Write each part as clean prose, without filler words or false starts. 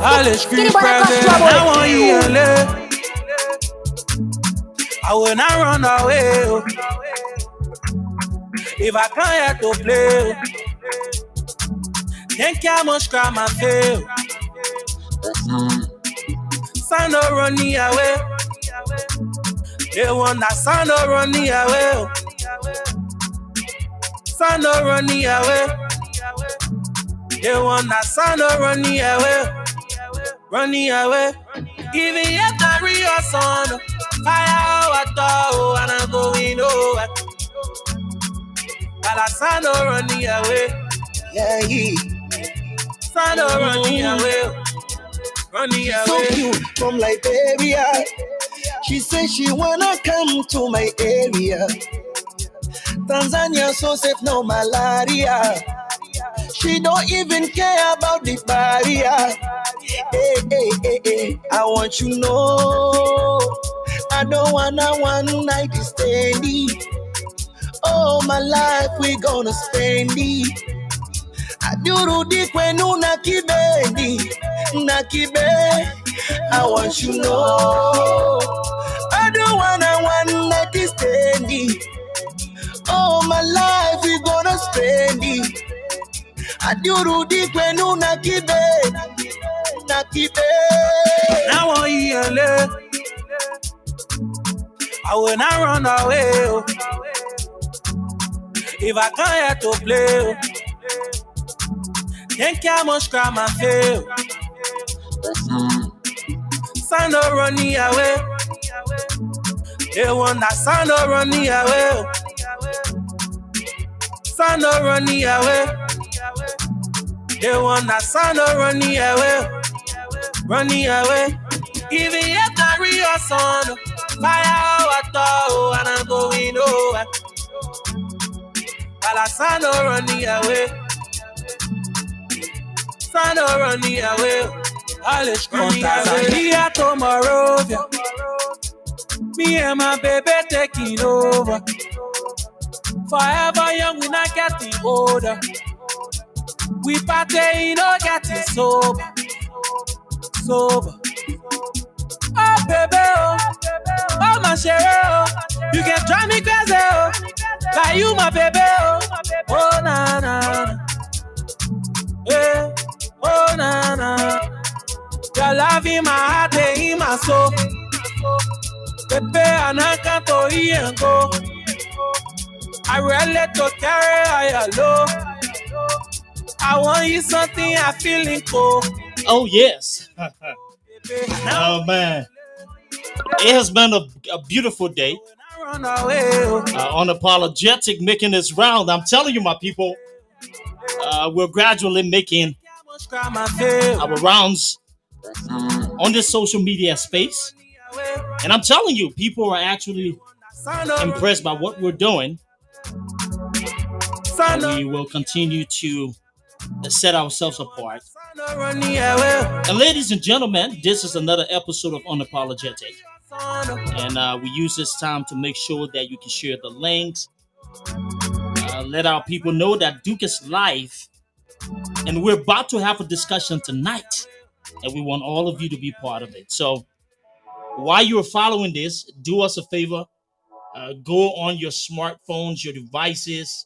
All the street present, I want you and live. I will not run away. If I come here to play, think I must cry my fail. Son no running away. They want that son no running away. Son no running away. They want that son no running away. Running away. Even yet I real son. Fire water and I'm going over. But I son no running away. Yeah, Son no running away. Running away. So cute from Liberia. She says she wanna come to my area. Tanzania so safe, no malaria. She don't even care about the barrier. Hey, hey, hey, hey. I want you to know I don't wanna one night stand it. Oh, my life we gonna spend it. Aduru kwenu nakibe. I want you to know I don't wanna one night stand it. Oh, my life we gonna spend it. Aduru kwenu nakibe. Now I want you and live. I will not run away. If I come here to play, think I must cry my fail. Son no running away. They want that son no running away. Son no running away. They want that son no running away. Running away. Even yet I real son. Fire water and I'm going over. But I son no running away. Son no running away. All the screaming away. Here to Monrovia. Me and my baby taking over. Forever young, we not getting older. We party, not getting sober. Sober. Oh baby, oh my sherry, you can drive me crazy, like you my baby, oh na na, yeah, oh na na. Your love in my heart and in my soul, baby, and I can't to go. I really to carry I low. I want you something I feeling cold. Oh yes. Oh man, it has been a beautiful day. Unapologetic making this round. I'm telling you, my people, we're gradually making our rounds on this social media space, and I'm telling you, people are actually impressed by what we're doing. And we will continue to set ourselves apart. And ladies and gentlemen, this is another episode of Unapologetic. And we use this time to make sure that you can share the links. Let our people know that Duke is live. And we're about to have a discussion tonight. And we want all of you to be part of it. So while you're following this, do us a favor. Go on your smartphones, your devices,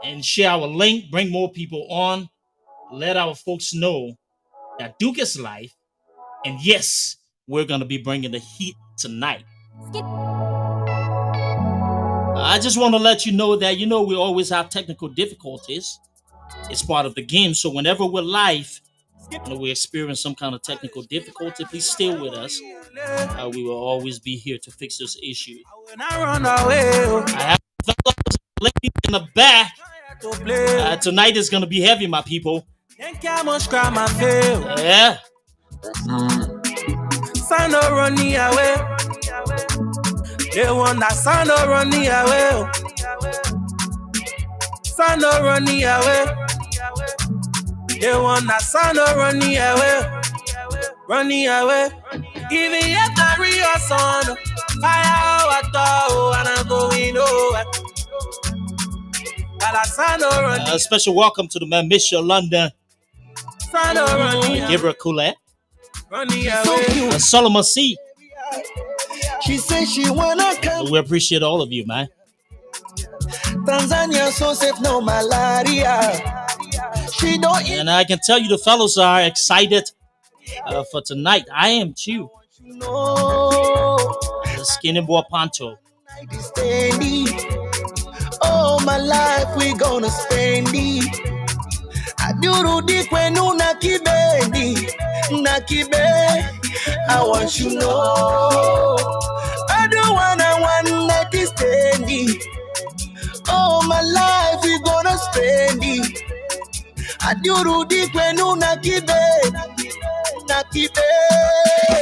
and share our link. Bring more people on. Let our folks know that Duke is live. And yes, we're going to be bringing the heat tonight. I just want to let you know that, we always have technical difficulties. It's part of the game. So whenever we're live, we experience some kind of technical difficulty, please stay with us. We will always be here to fix this issue. I have fellows ladies in the back. Tonight is going to be heavy, my people. Yeah. Son no running away. They want that son no running away. Son no running away. They want that son no running away. Running away. Even yet I real son. Fire water and I'm going over. A special welcome to the man, Mr. London, Gabriel Carter. running away. Solomon C. She says she wanna come. We appreciate all of you, man. Tanzania so safe, no malaria. She don't eat. And I can tell you the fellows are excited for tonight. I am too. No. The Skinny Boy Panto. Oh, my life we gonna spend it. Adurudi kwenu nakibe. I want you know. I don't wanna one night stand it. Oh, my life we gonna spend it. Adurudi kwenu nakibe.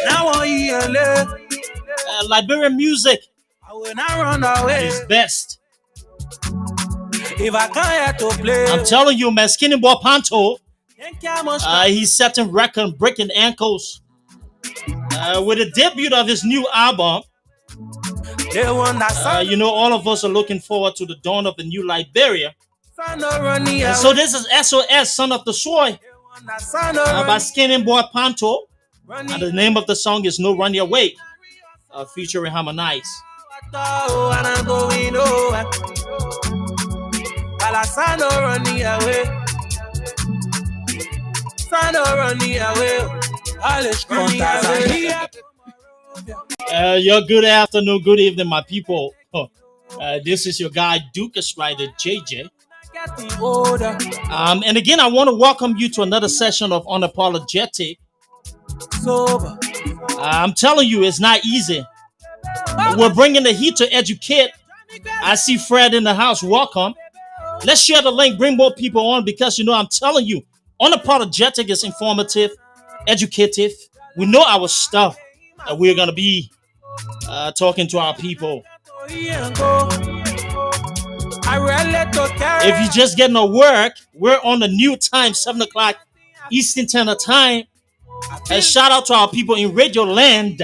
Now I hear Liberian music I will not run away. is best. If I can't to play, I'm telling you, man, Skinny Boy Panto, think I must he's setting record breaking ankles with the debut of his new album. they want that You know, all of us are looking forward to the dawn of the new Liberia. son of running And away. so this is SOS, Son of the Soil, That son of by Skinny Boy Panto. running And the name of the song is No Run Your Way, featuring Harmonize. and I'm going over. While I son of running away. Son of running away. All is running away. Your good afternoon, good evening, my people. This is your guy, Duke Strider JJ. Getting older. And again, I want to welcome you to another session of Unapologetic. Sober. I'm telling you, it's not easy. We're bringing the heat to educate. I see Fred in the house. Welcome. Let's share the link, bring more people on, because, you know, I'm telling you, Unapologetic is informative, educative. We know our stuff. We're going to be talking to our people. If you're just getting to work, we're on the new time, 7 o'clock Eastern Standard Time. And shout out to our people in Radio Land.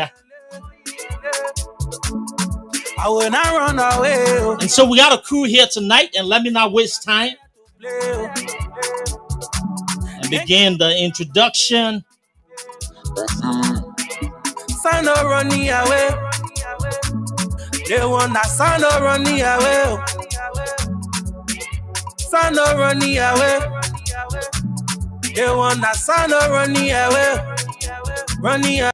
I will not run away. And so we got a crew here tonight, and let me not waste time and begin the introduction. Son of running away. They want that son of running away. Son of running away. They want that son of running away. Running away.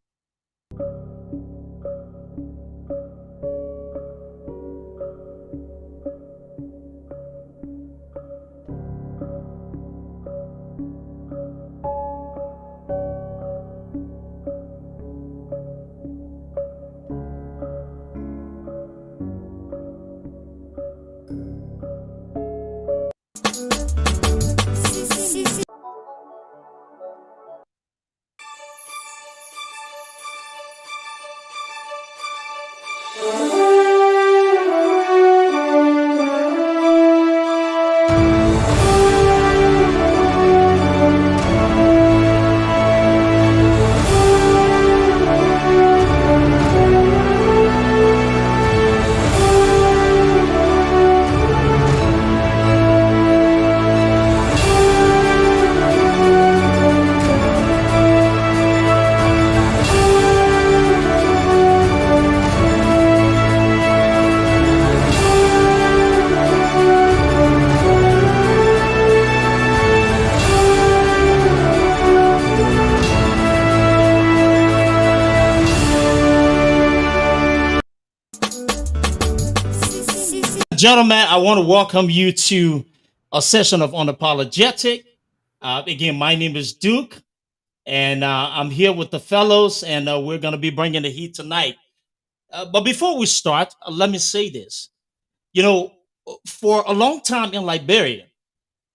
Gentlemen, I want to welcome you to a session of Unapologetic. Again, my name is Duke, and I'm here with the fellows, and we're going to be bringing the heat tonight. But before we start, let me say this. You know, for a long time in Liberia,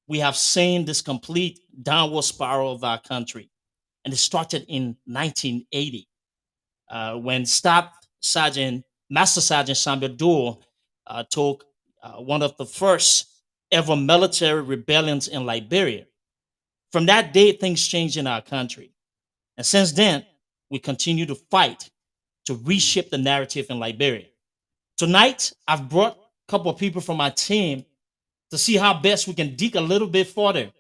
we have seen this complete downward spiral of our country. And it started in 1980 when Master Sergeant Samuel Doe took one of the first ever military rebellions in Liberia. From that day, things changed in our country. And since then, we continue to fight to reshape the narrative in Liberia. Tonight, I've brought a couple of people from my team to see how best we can dig a little bit further,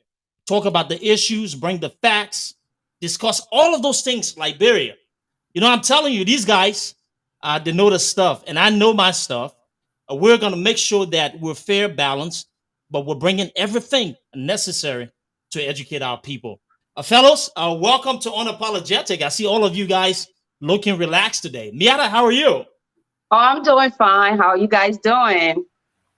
talk about the issues, bring the facts, discuss all of those things, Liberia. I'm telling you, these guys, they know the stuff, and I know my stuff. We're gonna make sure that we're fair, balanced, but we're bringing everything necessary to educate our people. Fellows, welcome to Unapologetic. I see all of you guys looking relaxed today. Miata, how are you? Oh, I'm doing fine. How are you guys doing?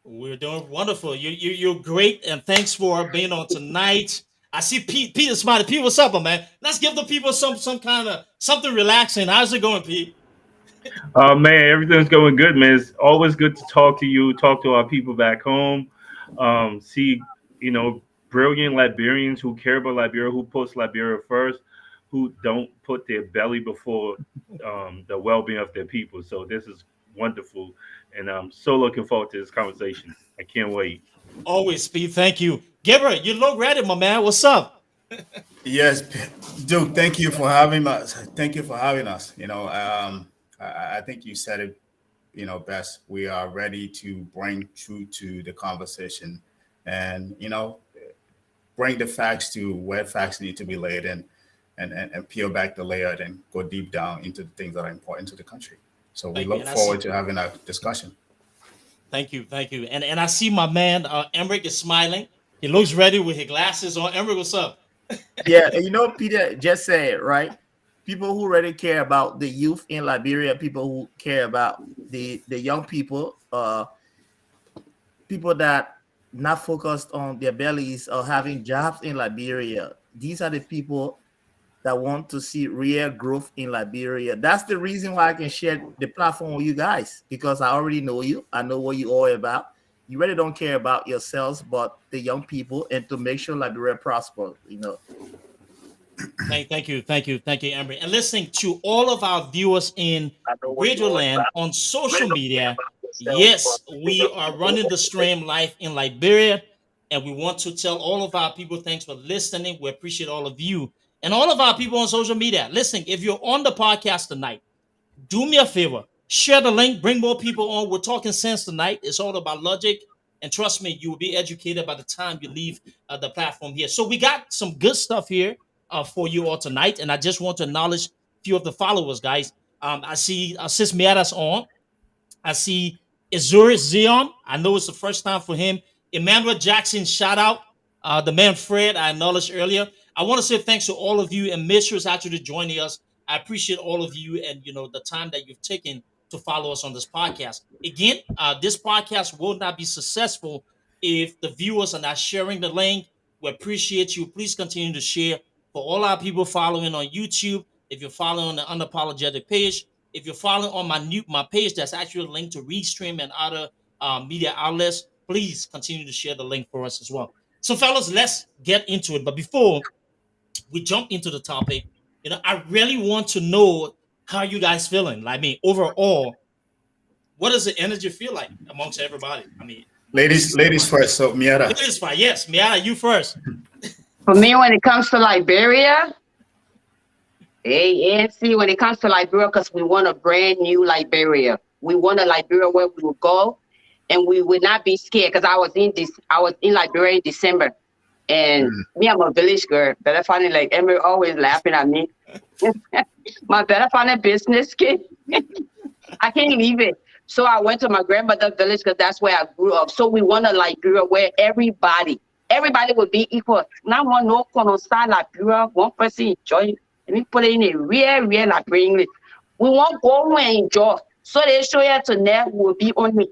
We're doing wonderful. You're great, and thanks for being on tonight. I see Pete is smiling. Pete, what's up, man? Let's give the people some kind of something relaxing. How's it going, Pete? Man, everything's going good, man. It's always good to talk to you, talk to our people back home. See, you know, brilliant Liberians who care about Liberia, who puts Liberia first, who don't put their belly before the well-being of their people. So this is wonderful, and I'm so looking forward to this conversation. I can't wait. Always, Pete. Thank you, Gabriel. You look ready, my man. What's up? Yes, Duke. Thank you for having us. Thank you for having us. I think you said it, best. We are ready to bring truth to the conversation, and bring the facts to where facts need to be laid, and peel back the layer and go deep down into the things that are important to the country. So we Thank you. look forward to having a discussion. Thank you. And I see my man Emric is smiling. He looks ready with his glasses on. Emric, what's up? Yeah, and Peter just said, right? People who really care about the youth in Liberia, people who care about the young people, people that not focused on their bellies or having jobs in Liberia. These are the people that want to see real growth in Liberia. That's the reason why I can share the platform with you guys, because I already know you. I know what you all about. You really don't care about yourselves, but the young people, and to make sure Liberia prosper. Thank you, Embry. And listening to all of our viewers in I know what you all Radioland about. on You really social don't care media. about yourselves, Yes, but the we young are people, running the stream live in Liberia, and we want to tell all of our people thanks for listening. We appreciate all of you and all of our people on social media. Listen, if you're on the podcast tonight, do me a favor, share the link, bring more people on. We're talking sense tonight. It's all about logic, and trust me, you will be educated by the time you leave the platform here. So we got some good stuff here for you all tonight, and I just want to acknowledge a few of the followers, guys. I see Sis Miatas on. I see Azuri Zion. I know it's the first time for him. Emmanuel Jackson, shout out. The man Fred, I acknowledged earlier. I want to say thanks to all of you, and Mr. is actually joining us. I appreciate all of you and the time that you've taken to follow us on this podcast. Again, this podcast will not be successful if the viewers are not sharing the link. We appreciate you. Please continue to share for all our people following on YouTube. If you're following on the Unapologetic page, if you're following on my page, that's actually linked to Restream and other media outlets. Please continue to share the link for us as well. So, fellas, let's get into it. But before we jump into the topic, I really want to know how you guys feeling. I mean, overall, what does the energy feel like amongst everybody? I mean, this is Ladies first. So Miata. ladies fine. Yes, Miata, you first. For me, when it comes to Liberia, ANC, when it comes to Liberia, because we want a brand new Liberia. We want a Liberia where we will go and we would not be scared. Because I was in Liberia in December. And me, I'm a village girl. Better find it like Emily always laughing at me. My better find a business kid. I can't leave it. So I went to my grandmother's village because that's where I grew up. So we want a Liberia where everybody would be equal. Not one no side Liberia, one person enjoy it. Let me put it in a real Liberian English. We want go and enjoy. So they show you to net will be on me.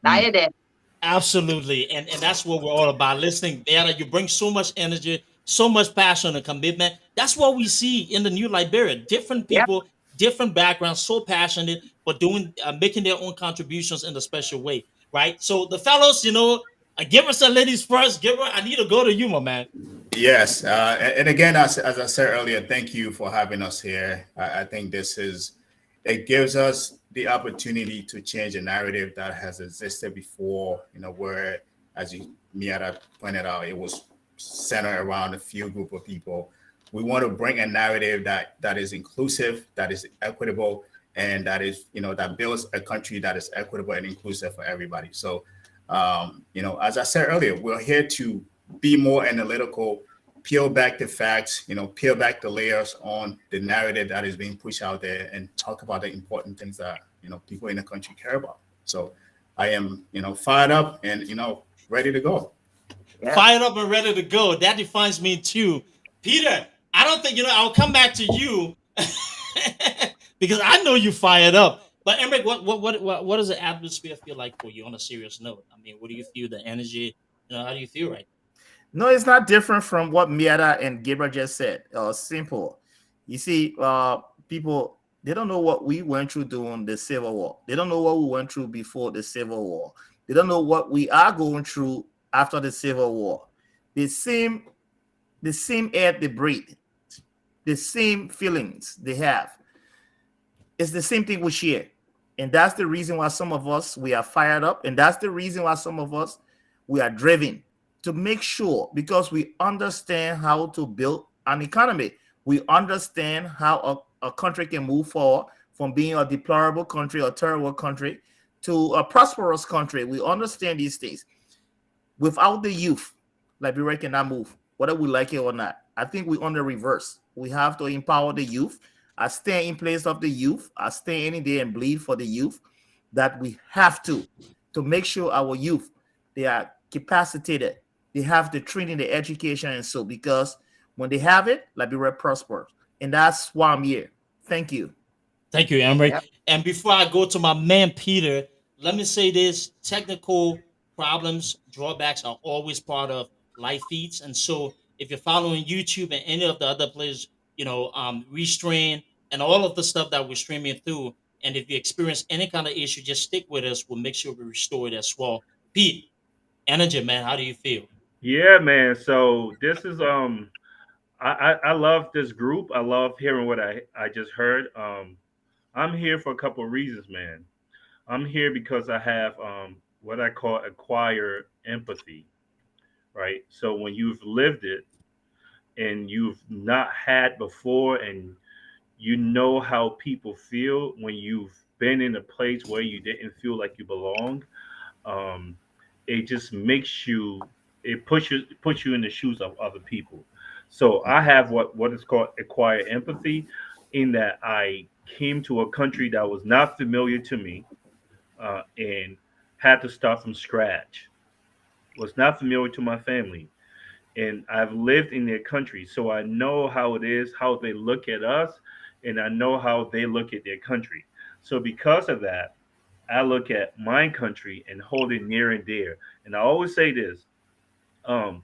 There. Absolutely. And that's what we're all about. Listening, Diana, you bring so much energy, so much passion and commitment. That's what we see in the new Liberia. Different Yep. people, different backgrounds, so passionate, but making their own contributions in a special way, right? So the fellows, give us the ladies first. I need to go to you, my man. Yes, and again, as I said earlier, thank you for having us here. I think it gives us the opportunity to change a narrative that has existed before, where, as Miata pointed out, it was centered around a few group of people. We want to bring a narrative that is inclusive, that is equitable, and that is, that builds a country that is equitable and inclusive for everybody. So, as I said earlier, we're here to be more analytical peel back the facts, peel back the layers on the narrative that is being pushed out there, and talk about the important things that people in the country care about. So I am fired up and ready to go. Yeah. Fired up and ready to go. That defines me too. Peter, I don't think, I'll come back to you because I know you fired up. But Emric, what does the atmosphere feel like for you on a serious note? I mean, what do you feel, the energy? How do you feel right No, it's not different from what Miata and Gabriel just said. Simple. You see, people, they don't know what we went through during the Civil War. They don't know what we went through before the Civil War. They don't know what we are going through after the Civil War. The same air they breathe, the same feelings they have. It's the same thing we share. And that's the reason why some of us, we are fired up. And that's the reason why some of us, we are driven to make sure, because we understand how to build an economy. We understand how a country can move forward from being a deplorable country or terrible country to a prosperous country. We understand these things. Without the youth, Liberia cannot move, whether we like it or not. I think we're on the reverse. We have to empower the youth. I stand in place of the youth. I stand any day and bleed for the youth, that we have to make sure our youth, they are capacitated. They have the training, the education, and so, because when they have it, Liberia prospers. And that's why I'm here. Thank you. Thank you, Emric. Yep. And before I go to my man Peter, let me say this: technical problems, drawbacks are always part of live feeds. And so if you're following YouTube and any of the other places, Restream and all of the stuff that we're streaming through, and if you experience any kind of issue, just stick with us. We'll make sure we restore it as well. Pete, energy, man, how do you feel? Yeah, man. So this is I love this group. I love hearing what I just heard. I'm here for a couple of reasons, man. I'm here because I have what I call acquire empathy, right? So when you've lived it and you've not had before, and you know how people feel when you've been in a place where you didn't feel like you belonged, um, it just makes you, it puts you in the shoes of other people. So I have what is called acquire empathy, in that I came to a country that was not familiar to me, and had to start from scratch. Was not familiar to my family, and I've lived in their country, so I know how it is, how they look at us, and I know how they look at their country. So because of that, I look at my country and hold it near and dear. And I always say this: um,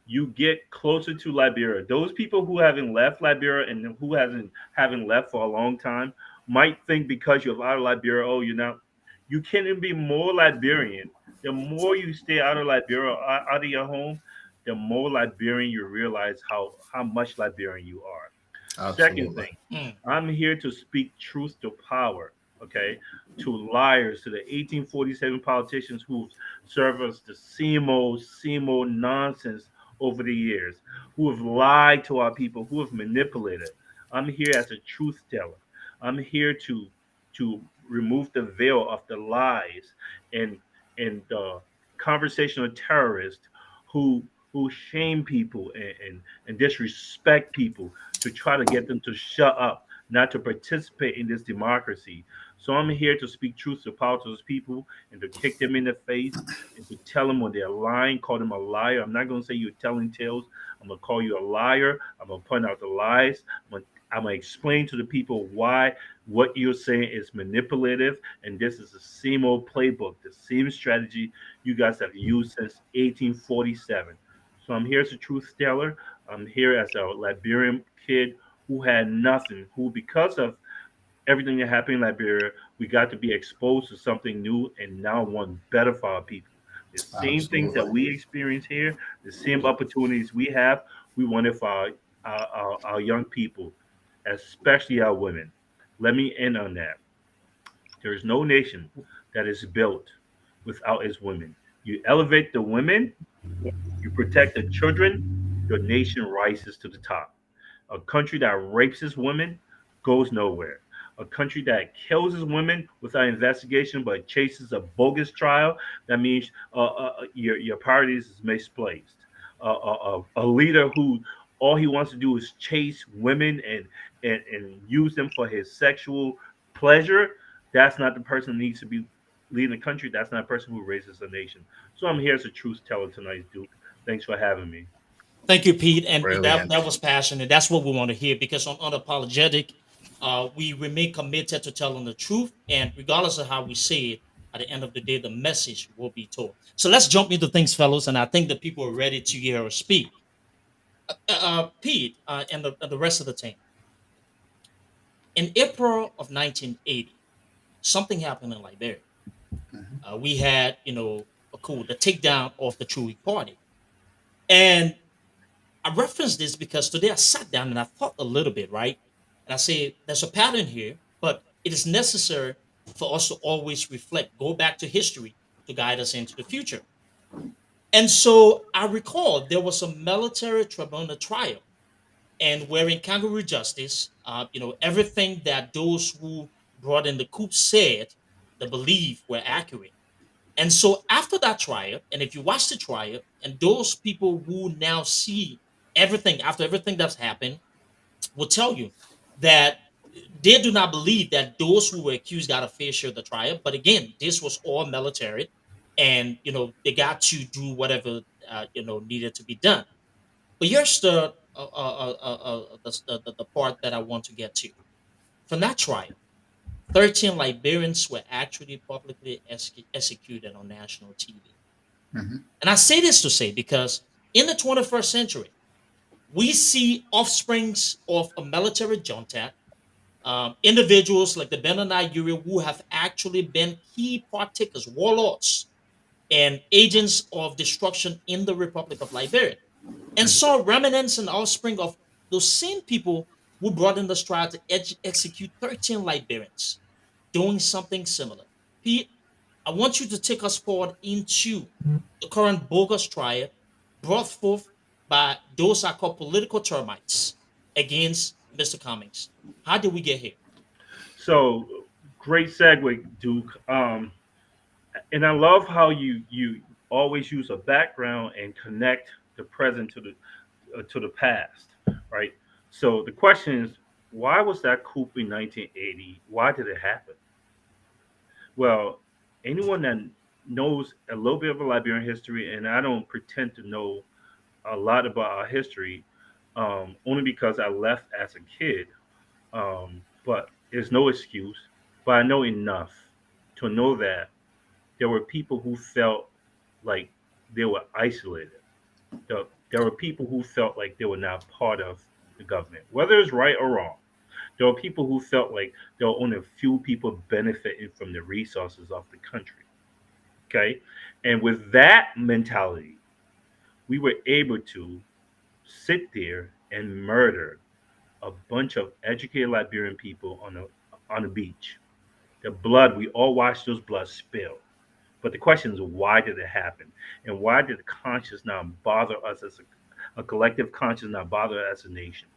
you get closer to Liberia. Those people who haven't left Liberia and who hasn't haven't left for a long time might think because you're out of Liberia, oh, you're not. You can be more Liberian. The more you stay out of Liberia, out of your home, the more Liberian you realize how much Liberian you are. Second Absolutely. thing, Mm. I'm here to speak truth to power, okay? To liars, to the 1847 politicians who serve us the same old nonsense over the years, who have lied to our people, who have manipulated. I'm here as a truth teller. I'm here to remove the veil of the lies and the conversational terrorists who shame people and disrespect people to try to get them to shut up, not to participate in this democracy. So I'm here to speak truth to power to those people and to kick them in the face and to tell them when they're lying, call them a liar. I'm not going to say you're telling tales. I'm going to call you a liar. I'm going to point out the lies. I'm going to explain to the people why what you're saying is manipulative, and this is the same old playbook, the same strategy you guys have used since 1847. So I'm here as a truth teller. I'm here as a Liberian kid who had nothing, who, because of everything that happened in Liberia, we got to be exposed to something new and now want better for our people. The same things that Absolutely. we experience here, the same opportunities we have, we want it for our young people, especially our women. Let me end on that. There is no nation that is built without its women. You elevate the women, you protect the children, your nation rises to the top. A country that rapes its women goes nowhere. A country that kills its women without investigation but chases a bogus trial, that means your priorities is misplaced. a leader who all he wants to do is chase women and use them for his sexual pleasure, that's not the person who needs to be leading the country. That's not a person who raises a nation. So I'm here as a truth teller tonight, Duke. Thanks for having me. Thank you, Pete. And that Brilliant. was passionate. That's what we want to hear because on unapologetic, we remain committed to telling the truth. And regardless of how we say it, at the end of the day, the message will be told. So let's jump into things, fellows. And I think that people are ready to hear us speak. Pete and the rest of the team. In April of 1980, something happened in Liberia. Mhm. We had, a coup, the takedown of the True Party. And I reference this because today I sat down and I thought a little bit, right? And I say there's a pattern here, but it is necessary for us to always reflect, go back to history to guide us into the future. And so I recall there was a military tribunal trial, and wherein kangaroo justice, everything that those who brought in the coup said, the belief were accurate. And so after that trial, and if you watch the trial, and those people who now see everything after everything that's happened will tell you that they do not believe that those who were accused got a fair share of the trial. But again, this was all military, and they got to do whatever needed to be done. But here's the part that I want to get to. From that trial, 13 Liberians were actually publicly executed on national TV. Mhm. And I say this to say because in the 21st century, we see offsprings of a military junta, individuals like the Benani Yuri who have actually been key partakers, warlords, and agents of destruction in the Republic of Liberia. And Mhm. saw remnants and offspring of those same people who brought in the stride to execute 13 Liberians doing something similar. Pete, I want you to take us forward into the current bogus trial brought forth by those are called political termites against Mr. Cummings. How did we get here? So great segue, Duke. And I love how you always use a background and connect the present to the past, right? So the question is, why was that coup in 1980? Why did it happen? Well, anyone that knows a little bit of a Liberian history, and I don't pretend to know a lot about our history, only because I left as a kid. But there's no excuse. But I know enough to know that there were people who felt like they were isolated. There were people who felt like they were not part of the government, whether it's right or wrong. There were people who felt like there were only a few people benefiting from the resources of the country. Okay. And with that mentality, we were able to sit there and murder a bunch of educated Liberian people on a beach. The blood, we all watched those blood spill. But the question is, why did it happen? And why did the conscience not bother us as a collective conscience, not bother us as a nation?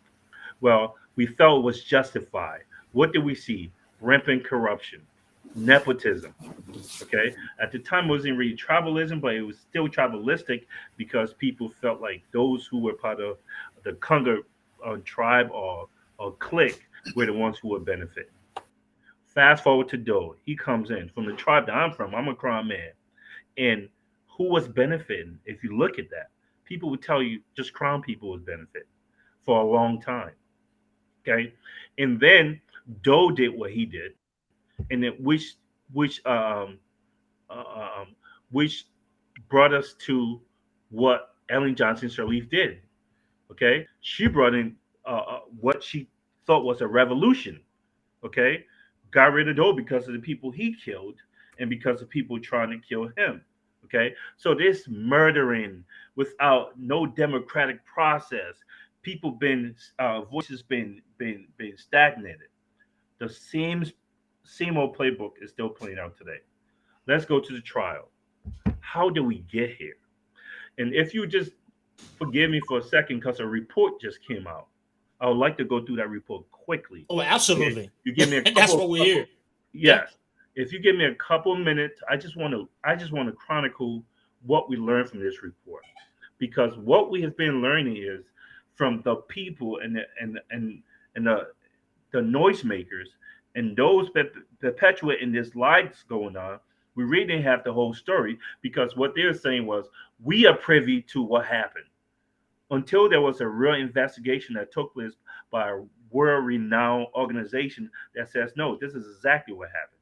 Well, we felt it was justified. What did we see? Rampant corruption, nepotism. Okay. At the time, it wasn't really tribalism, but it was still tribalistic because people felt like those who were part of the Kunga tribe or clique were the ones who would benefit. Fast forward to Doe. He comes in from the tribe that I'm from. I'm a Crown man. And who was benefiting? If you look at that, people would tell you just Crown people was benefiting for a long time. Okay. And then Doe did what he did, and then which um, which brought us to what Ellen Johnson Sirleaf did. Okay, she brought in what she thought was a revolution. Okay, got rid of Doe because of the people he killed and because of people trying to kill him. Okay, so this murdering without no democratic process, people been voices been stagnated. The same old playbook is still playing out today. Let's go to the trial. How do we get here? And if you just forgive me for a second, because a report just came out, I would like to go through that report quickly. Oh, If absolutely. you give me a That's what we're here. Yeah. yes. If you give me a couple minutes, I just want to chronicle what we learned from this report. because what we have been learning is from the people and the noisemakers and those that perpetuating this lies going on. We really didn't have the whole story because what they're saying was we are privy to what happened until there was a real investigation that took place by a world renowned organization that says, no, this is exactly what happened.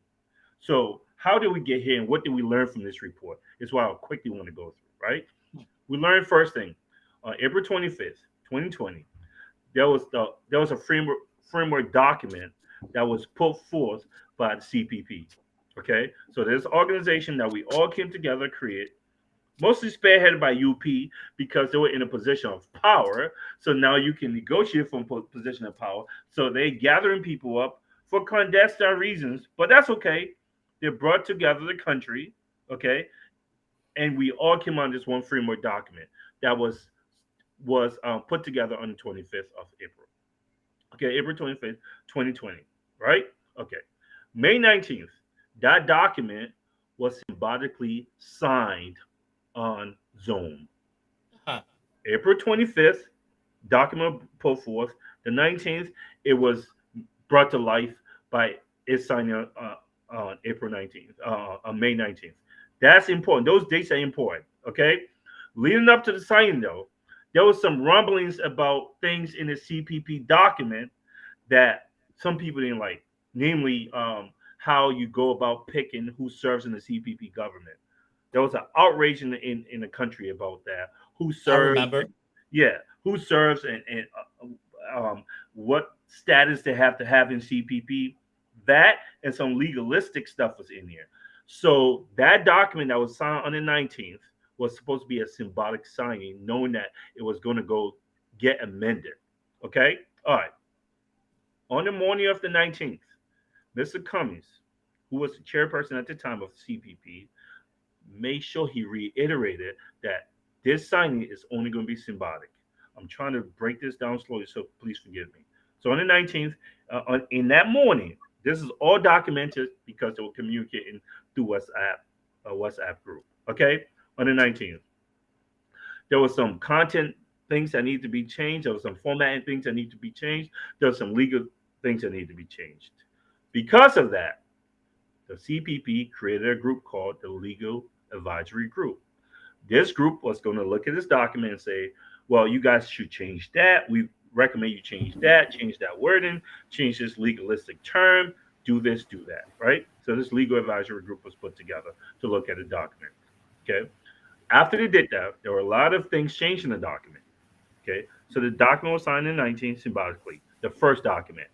So, how did we get here and what did we learn from this report? Is what I quickly want to go through, right? We learned first thing on April 25th, 2020, there was a framework document that was put forth by the CPP. Okay, so this organization that we all came together create, mostly spearheaded by UP because they were in a position of power. So now you can negotiate from a position of power. So they gathering people up for clandestine reasons, but that's okay. They brought together the country, okay, and we all came on this one framework document that was put together on the 25th of April. Okay, April 25th, 2020, right? Okay. May 19th, that document was symbolically signed on Zoom. Huh. April 25th, document put forth. The 19th, it was brought to life by its signing on April 19th, on May 19th. That's important. Those dates are important. Okay. Leading up to the signing, though, there was some rumblings about things in the CPP document that some people didn't like, namely how you go about picking who serves in the CPP government. There was an outrage in the country about that. Who I serves? remember. Yeah, who serves and what status they have to have in CPP. That and some legalistic stuff was in here. So that document that was signed on the 19th was supposed to be a symbolic signing, knowing that it was going to go get amended. Okay, all right. On the morning of the 19th, Mr. Cummings, who was the chairperson at the time of CPP, made sure he reiterated that this signing is only going to be symbolic. I'm trying to break this down slowly, so please forgive me. So on the 19th, in that morning, this is all documented because they were communicating through WhatsApp, a WhatsApp group. Okay, on the 19th, there was some content things that need to be changed. There was some formatting things that need to be changed. There was some legal things that need to be changed. Because of that, the CPP created a group called the Legal Advisory Group. This group was going to look at this document and say, well, you guys should change that. We recommend you change that wording, change this legalistic term, do this, do that, right? So this legal advisory group was put together to look at the document. Okay. After they did that, there were a lot of things changed in the document. Okay. So the document was signed in 19 symbolically, the first document.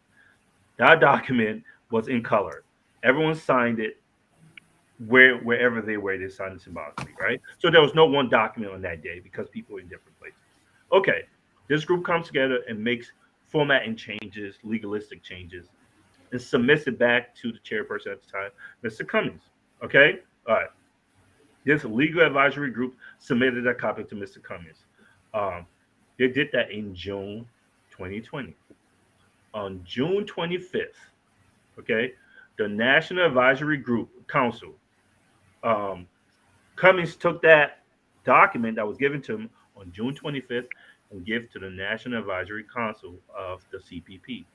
That document was in color. Everyone signed it wherever they were, they signed it symbolically, right? So there was no one document on that day because people were in different places. Okay, this group comes together and makes formatting changes, legalistic changes, and submits it back to the chairperson at the time, Mr. Cummings. Okay, all right. This legal advisory group submitted a copy to Mr. Cummings. Um, they did that in June 2020. On June 25th, okay, the National Advisory Group Council, um, Cummings took that document that was given to him on June 25th and gave to the National Advisory Council of the CPP.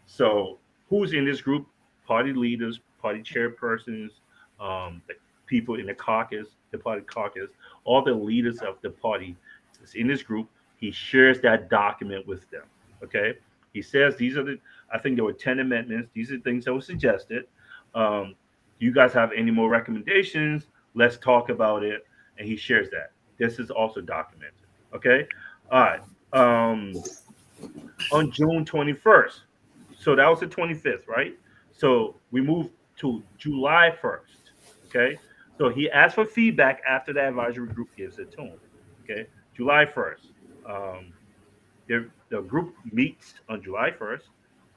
So, who's in this group? Party leaders, party chairpersons, the people in the caucus, the party caucus, all the leaders of the party is in this group. He shares that document with them. Okay. He says these are the, I think there were 10 amendments. These are things that were suggested. Do you guys have any more recommendations? Let's talk about it. And he shares that. This is also documented. Okay. All right. On June 21st. So that was the 25th, right? So we moved to July 1st. Okay. So he asked for feedback after the advisory group gives it to him. Okay. July 1st. Um, the group meets on July 1st.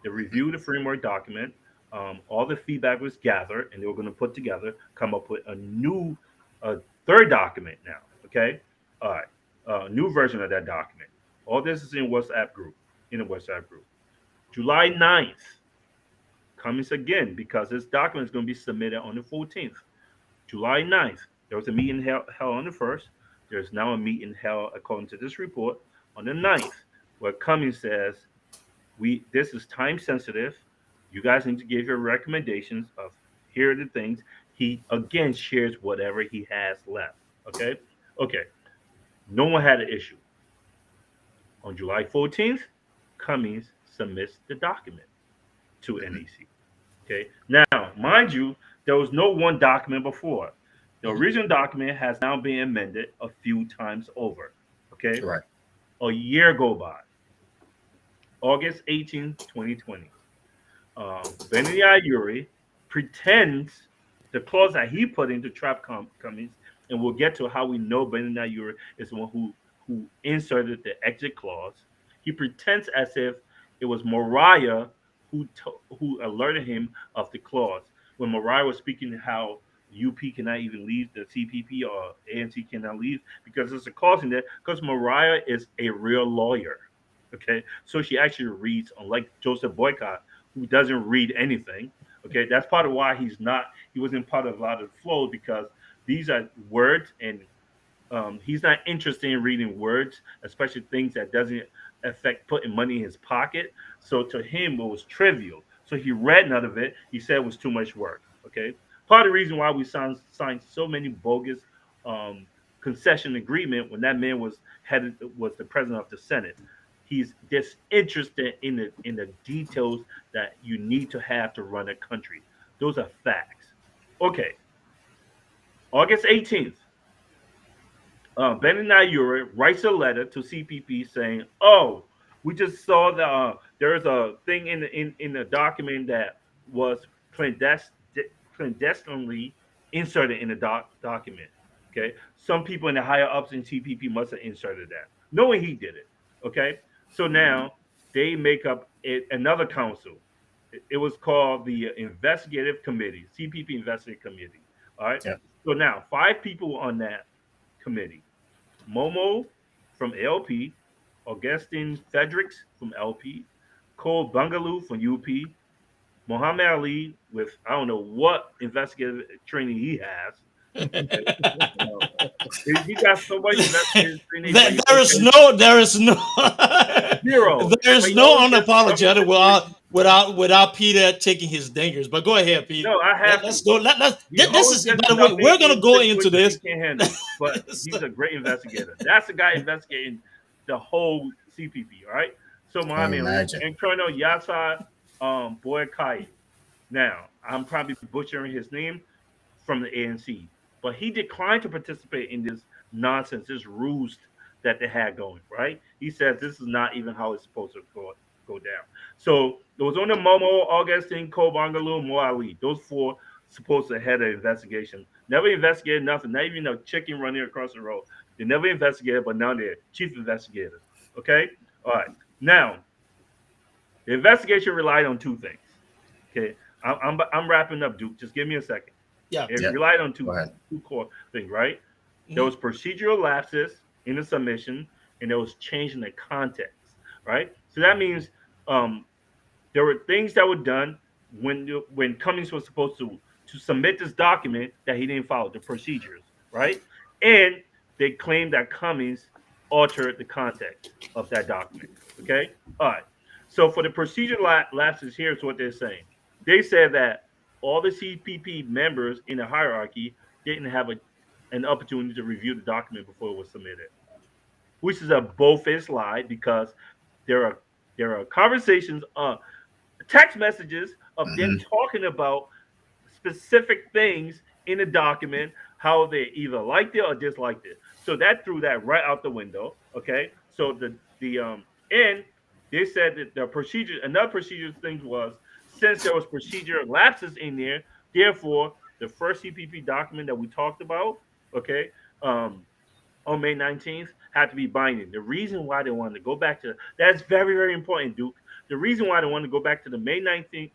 They review the framework document. All the feedback was gathered, and they were going to put together, come up with a new third document now. Okay, all right, new version of that document. All this is in WhatsApp group, in a WhatsApp group. July 9th, Cummings again because this document is going to be submitted on the 14th. July 9th, there was a meeting held on the 1st. There's now a meeting held, according to this report, on the 9th, where Cummings says, "We this is time sensitive. You guys need to give your recommendations of here are the things." He again shares whatever he has left. Okay, okay. No one had an issue. On July 14th, Cummings submits the document to NEC. Okay. Now, mind you, there was no one document before. The Mhm. original document has now been amended a few times over. Okay. Right. A year go by. August 18, 2020. Benny Yuri pretends the clause that he put into Cummings, and we'll get to how we know Benny Yuri is the one who inserted the exit clause. He pretends as if it was Mariah who alerted him of the clause when Mariah was speaking how UP cannot even leave the CPP or ANC cannot leave because there's a clause in there because Mariah is a real lawyer. Okay, so she actually reads, unlike Joseph Boycott, who doesn't read anything. Okay, that's part of why he wasn't part of a lot of the flow because these are words and he's not interested in reading words, especially things that doesn't affect putting money in his pocket. So to him, it was trivial. So he read none of it. He said it was too much work. Okay, part of the reason why we signed so many bogus um, concession agreement when that man was the president of the Senate. He's disinterested in the details that you need to have to run a country. Those are facts. Okay, August 18th. Benny Nayura writes a letter to CPP saying, "Oh, we just saw the there's a thing in the document that was clandestinely inserted in the document. Okay, some people in the higher ups in CPP must have inserted that, knowing he did it. Okay, so now they make up another council. It was called the Investigative Committee, CPP Investigative Committee. All right. Yeah. So now 5 people on that committee. Momo from LP, Augustine Fredericks from LP, Cole Bungaloo from UP, Muhammad Ali with I don't know what investigative training he has. Okay, he got so much investigative training, but he always has there is no zero. there But is he no always has some unapologetic situation. without Peter taking his dingers. But go ahead, Pete. No, I have Let's to. go. He This always is, by gets the way, something we're gonna in go into situations he this. can't handle. But he's a great investigator. That's the guy investigating the whole CPP. All right. So Can you Muhammad Ali imagine? and Colonel Yasa Boykai. Now I'm probably butchering his name from the ANC, but he declined to participate in this nonsense, this ruse that they had going. Right? He says this is not even how it's supposed to go down. So it was on the Momo, Augustine, Kobangaloo, Mo Ali. Those four supposed to head an investigation. Never investigated nothing, not even a chicken running across the road. They never investigated, but now they're chief investigators. Okay? All right. Now, the investigation relied on two things. Okay. I'm wrapping up, Duke. Just give me a second. Yeah. It Yeah. relied on Go ahead. two core things, right? There Mhm. was procedural lapses in the submission, and there was change in the context, right? So that means um, there were things that were done when Cummings was supposed to submit this document that he didn't follow the procedures, right? And they claimed that Cummings altered the context of that document. Okay, all right. So for the procedural lapses, here's what they're saying. They said that all the CPP members in the hierarchy didn't have an opportunity to review the document before it was submitted, which is a bold-faced lie because there are conversations, text messages of them Hmm. talking about specific things in the document, how they either liked it or disliked it. So that threw that right out the window. Okay, so the and they said that the procedure, another procedure thing was since there was procedure lapses in there, therefore the first CPP document that we talked about, okay, um, on May 19th had to be binding. The reason why they wanted to go back to that's very, very important, Duke. The reason why they wanted to go back to the May 19th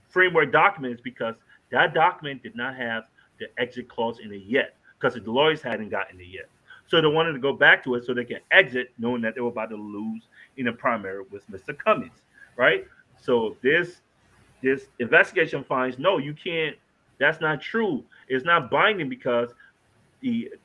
framework document is because that document did not have the exit clause in it yet because the lawyers hadn't gotten it yet. So they wanted to go back to it so they can exit knowing that they were about to lose in the primary with Mr. Cummings, right? So this investigation finds no, you can't. That's not true. It's not binding because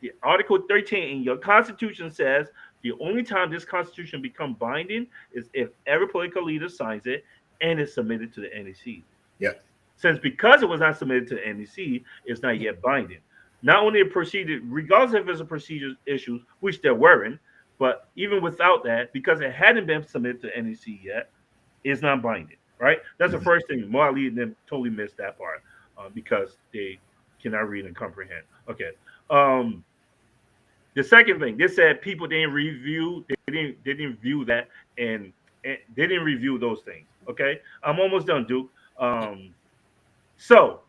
the Article 13 in your Constitution says the only time this Constitution become binding is if every political leader signs it and is submitted to the NEC. Yeah. Since because it was not submitted to the NEC, it's not yet binding. Not only a procedure, regardless if it's a procedure issues, which there weren't, but even without that, because it hadn't been submitted to the NEC yet, it's not binding. Right? That's the Mhm. first thing. Marley and them totally missed that part because they cannot read and comprehend. Okay. Um, the second thing, they said people didn't review, they didn't view that, and they didn't review those things. Okay, I'm almost done, Duke. Um, so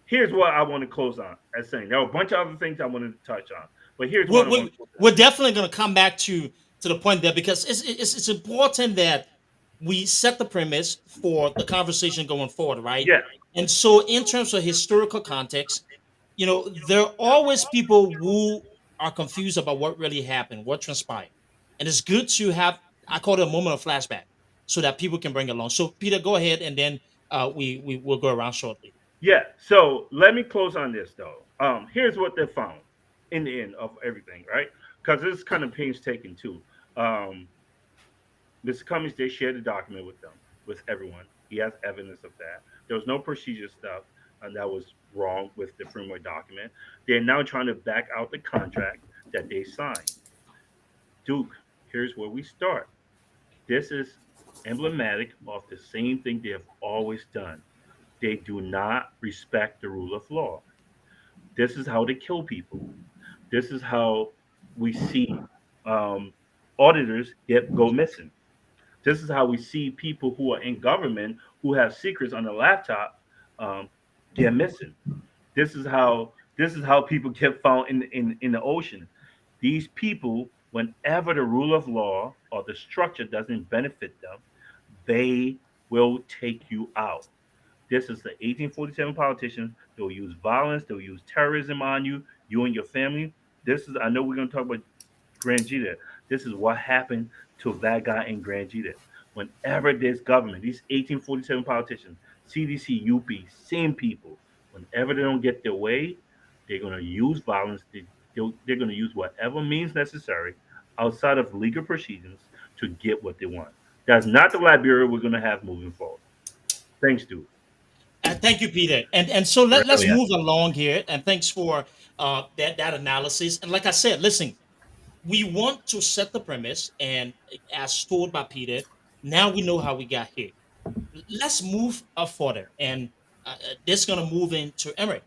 here's what I want to close on as saying there are a bunch of other things I wanted to touch on, but here's we're, one I we're, want to close on. we're definitely going to come back to the point there because it's important that we set the premise for the conversation going forward, right? Yeah, And so, in terms of historical context, there are always people who are confused about what really happened, what transpired, and it's good to have, I call it a moment of flashback, so that people can bring along. So, Peter, go ahead, and then we will go around shortly. yeah. So let me close on this though. Here's what they found in the end of everything, right? Because this is kind of painstaking too. Um, Mr. Cummings did share the document with them, with everyone. He has evidence of that. There was no procedure stuff that was wrong with the framework document. They're now trying to back out the contract that they signed. Duke, here's where we start. This is emblematic of the same thing they have always done. They do not respect the rule of law. This is how they kill people. This is how we see um, auditors go missing. This is how we see people who are in government who have secrets on the laptop um, get missing. This is how people get found in the ocean. These people, whenever the rule of law or the structure doesn't benefit them, they will take you out. This is the 1847 politicians. They'll use violence. They'll use terrorism on you, you and your family. This is. I know we're going to talk about Grand Jita. This is what happened to that guy in Grand Jita. Whenever there's government, these 1847 politicians, CDC, UP, same people, whenever they don't get their way, they're going to use violence. They're going to use whatever means necessary outside of legal proceedings to get what they want. That's not the Liberia we're going to have moving forward. Thanks, dude. Thank you, Peter. And so let's Brilliant. move along here. And thanks for that analysis. And like I said, listen, we want to set the premise, and as told by Peter, now we know how we got here. Let's move up further, and this is gonna move into Emmerich.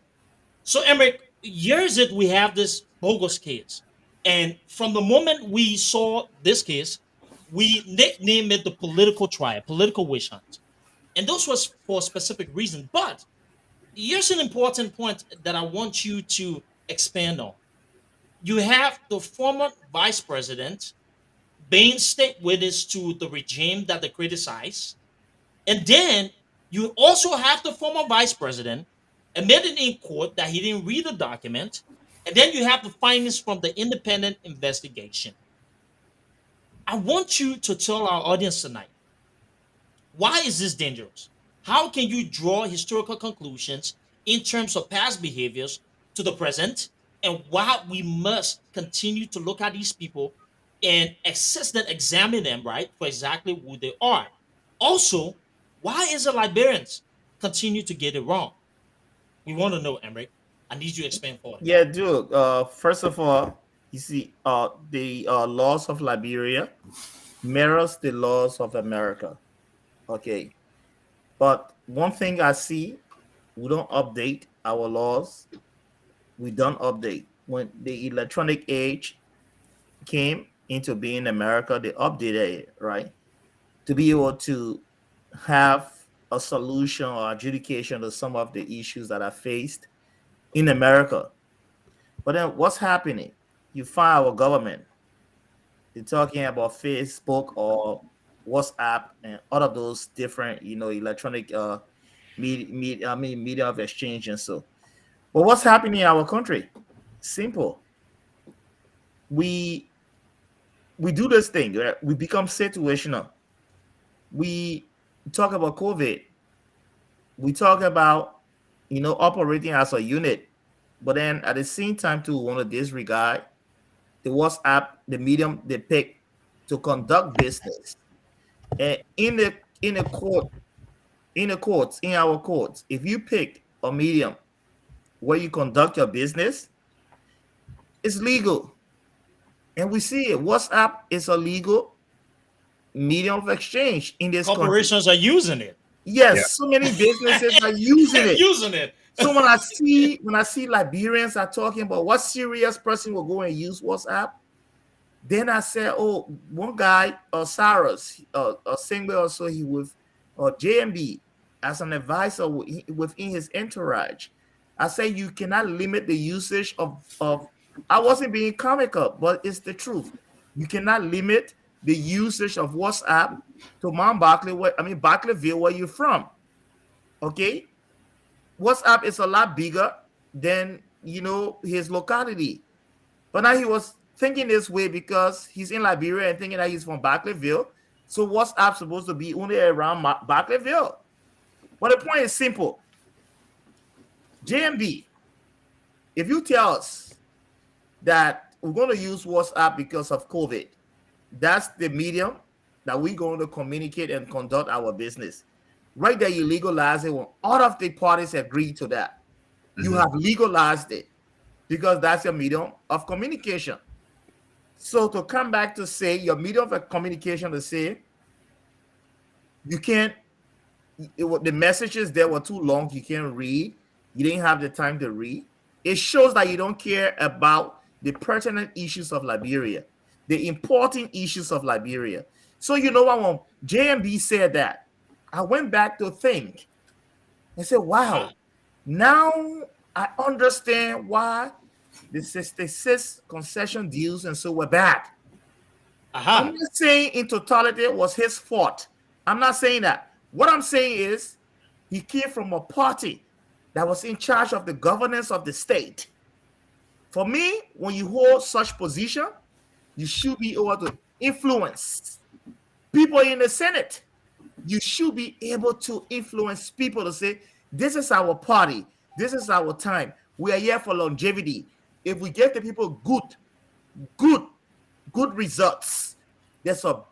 So, Emmerich, here is it. We have this bogus case, and from the moment we saw this case, we nicknamed it the political trial, political witch hunt, and this was for a specific reason. But here's an important point that I want you to expand on. You have the former vice president being state witness to the regime that they criticize. And then you also have the former vice president admitting in court that he didn't read the document. And then you have the findings from the independent investigation. I want you to tell our audience tonight, why is this dangerous? How can you draw historical conclusions in terms of past behaviors to the present, and why we must continue to look at these people and assess them, examine them, right, for exactly who they are? Also, why is the Liberians continue to get it wrong? We want to know, Emmerich. I need you to expand further. Yeah, Duke. First of all, you see, the laws of Liberia mirrors the laws of America. Okay, but one thing I see, we don't update our laws. We don't update. When the electronic age came into being in America, they updated it, right? To be able to have a solution or adjudication to some of the issues that are faced in America. But then what's happening? You find our government, they're talking about Facebook or WhatsApp and all of those different, electronic media of exchange and so. But what's happening in our country? Simple. We do this thing, right? We become situational. We talk about COVID. We talk about, operating as a unit. But then at the same time, too, we want to disregard the WhatsApp, the medium they pick to conduct business. And in the court, in the courts, in our courts, if you pick a medium where you conduct your business, it's legal. And we see it. WhatsApp is a legal medium of exchange in this country. Corporations are using it. Yeah. Yes, so many businesses are using it. Using it. So when I see Liberians are talking about what serious person will go and use WhatsApp, then I said, oh, one guy, Cyrus, Singbe also, he with JMB as an advisor within his entourage. I say you cannot limit the usage of. I wasn't being comical, but it's the truth. You cannot limit the usage of WhatsApp to Mount Barkley, Barkleyville, where you're from. Okay, WhatsApp is a lot bigger than his locality. But now he was thinking this way because he's in Liberia and thinking that he's from Barkleyville. So WhatsApp's supposed to be only around Barkleyville. But the point is simple. JMB, if you tell us that we're going to use WhatsApp because of COVID, that's the medium that we're going to communicate and conduct our business. Right there, you legalize it when all of the parties agree to that. You have legalized it because that's your medium of communication. So to come back to say your medium of communication to say you can't, the messages there were too long, you can't read, you didn't have the time to read. It shows that you don't care about the pertinent issues of Liberia, the important issues of Liberia. So you know what, when JMB said that, I went back to think and said, wow, now I understand why the 66 concession deals and so we're back. I'm not saying in totality it was his fault. I'm not saying that. What I'm saying is he came from a party that was in charge of the governance of the state. For me, when you hold such position, you should be able to influence people in the Senate. You should be able to influence people to say, this is our party. This is our time. We are here for longevity. If we get the people good results, there's a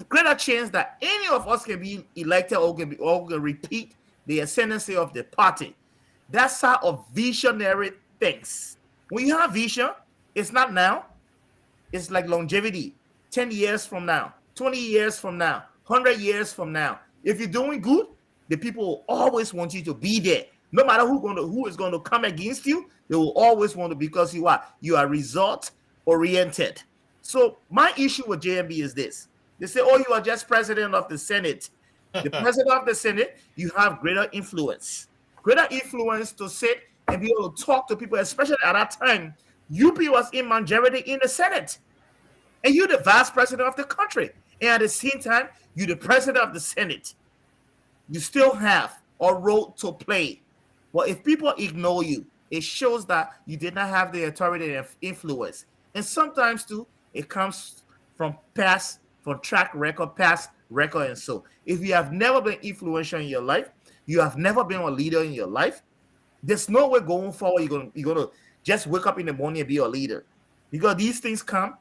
greater chance that any of us can be elected or can repeat the ascendancy of the party. That's how a visionary thinks. When you have vision, it's not now. It's like longevity. 10 years from now, 20 years from now, 100 years from now. If you're doing good, the people will always want you to be there. No matter who is going to come against you, they will always want to, because you are result oriented. So my issue with JMB is this. They say, oh, you are just president of the Senate. The president of the Senate, you have greater influence to sit and be able to talk to people, especially at that time. UP was in majority in the Senate. And you're the vice president of the country. And at the same time, you're the president of the Senate. You still have a role to play. But if people ignore you, it shows that you did not have the authority and influence. And sometimes, too, it comes from past record. And so if you have never been influential in your life, you have never been a leader in your life, there's no way going forward you're gonna just wake up in the morning and be a leader. Because these things come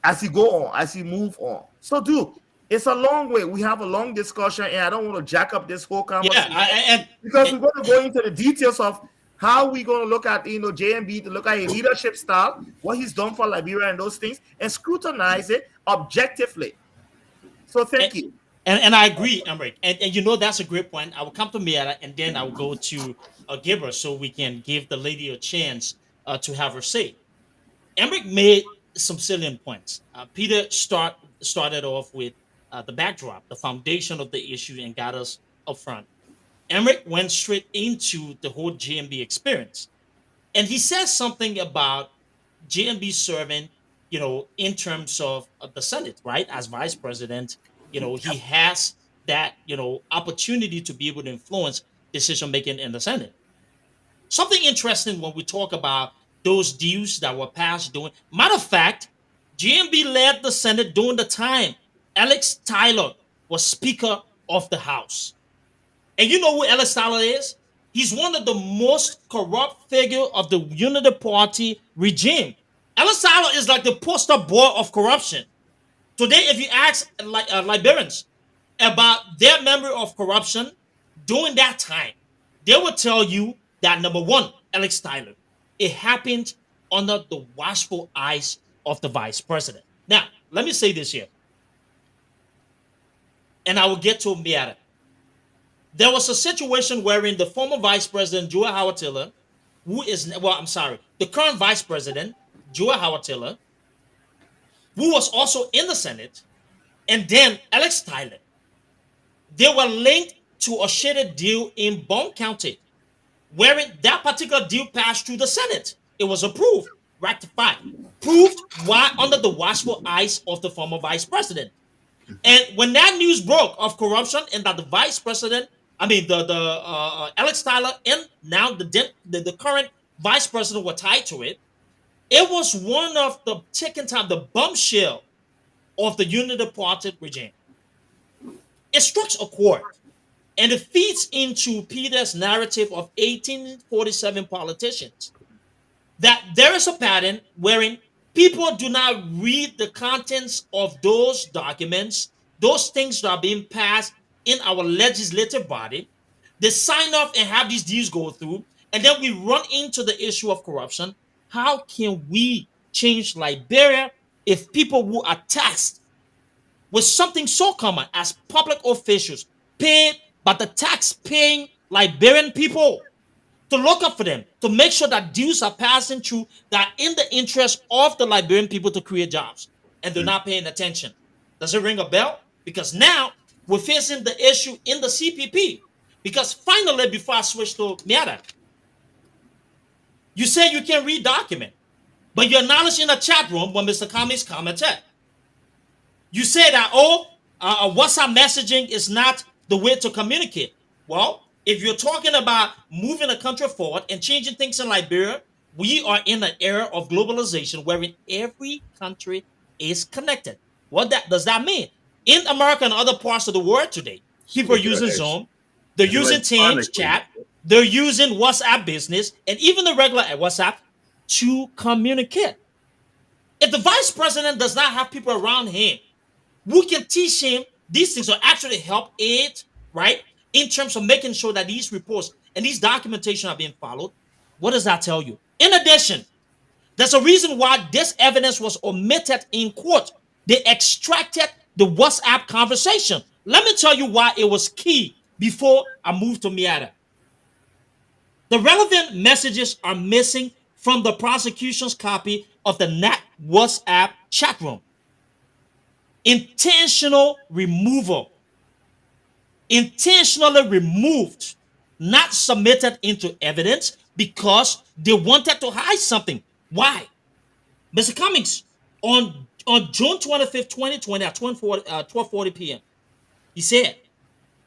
as you go on, as you move on. So, dude, it's a long way. We have a long discussion, and I don't want to jack up this whole conversation because we're going to go into the details of how we're going to look at JMB, to look at his leadership style, what he's done for Liberia and those things, and scrutinize it objectively. So thank you. And I agree, Emmerich. And that's a great point. I will come to Miata, and then I will go to Gabriel so we can give the lady a chance to have her say. Emmerich made some salient points. Peter started off with the backdrop, the foundation of the issue, and got us up front. Emmerich went straight into the whole JMB experience. And he says something about JMB serving, in terms of the Senate, right? As vice president, he has that, opportunity to be able to influence decision making in the Senate. Something interesting when we talk about those deals that were passed during. Matter of fact, JMB led the Senate during the time Alex Tyler was Speaker of the House. And you know who Alex Tyler is? He's one of the most corrupt figure of the Unity Party regime. Ellis Tyler is like the poster boy of corruption. Today, if you ask Liberians about their memory of corruption during that time, they will tell you that number one, Alex Tyler, it happened under the watchful eyes of the vice president. Now, let me say this here, and I will get to Miata. There was a situation wherein the former vice president, Joel Howard Taylor, the current vice president, Joel Howard Taylor, who was also in the Senate, and then Alex Tyler, they were linked to a shaded deal in Bone County, wherein that particular deal passed through the Senate. It was approved, ratified, proved why under the watchful eyes of the former vice president. And when that news broke of corruption and that the vice president, Alex Tyler and now the current vice president were tied to it, it was one of the ticking time, the bombshell of the Unity Party regime. It strikes a chord, and it feeds into Peter's narrative of 1847 politicians that there is a pattern wherein people do not read the contents of those documents, those things that are being passed in our legislative body. They sign off and have these deals go through, and then we run into the issue of corruption. How can we change Liberia if people who are taxed with something so common as public officials paid by the tax-paying Liberian people to look up for them, to make sure that deals are passing through that in the interest of the Liberian people to create jobs, and they're not paying attention? Does it ring a bell? Because now we're facing the issue in the CPP. Because finally, before I switch to Miata, you say you can read document, but you acknowledge in the chat room when Mr. Cummings commented. You say that, WhatsApp messaging is not the way to communicate. Well, if you're talking about moving a country forward and changing things in Liberia, we are in an era of globalization wherein every country is connected. What does that mean? In America and other parts of the world today, people are using Zoom, they're using Teams chat, they're using WhatsApp Business, and even the regular WhatsApp to communicate. If the vice president does not have people around him who can teach him these things or actually help aid, right, in terms of making sure that these reports and these documentation are being followed, what does that tell you? In addition, there's a reason why this evidence was omitted in court. They extracted the WhatsApp conversation. Let me tell you why it was key before I move to Miata. The relevant messages are missing from the prosecution's copy of the NAT WhatsApp chat room. Intentional removal. Intentionally removed, not submitted into evidence because they wanted to hide something. Why? Mr. Cummings, on June 25th, 2020 at 12:40 p.m., he said,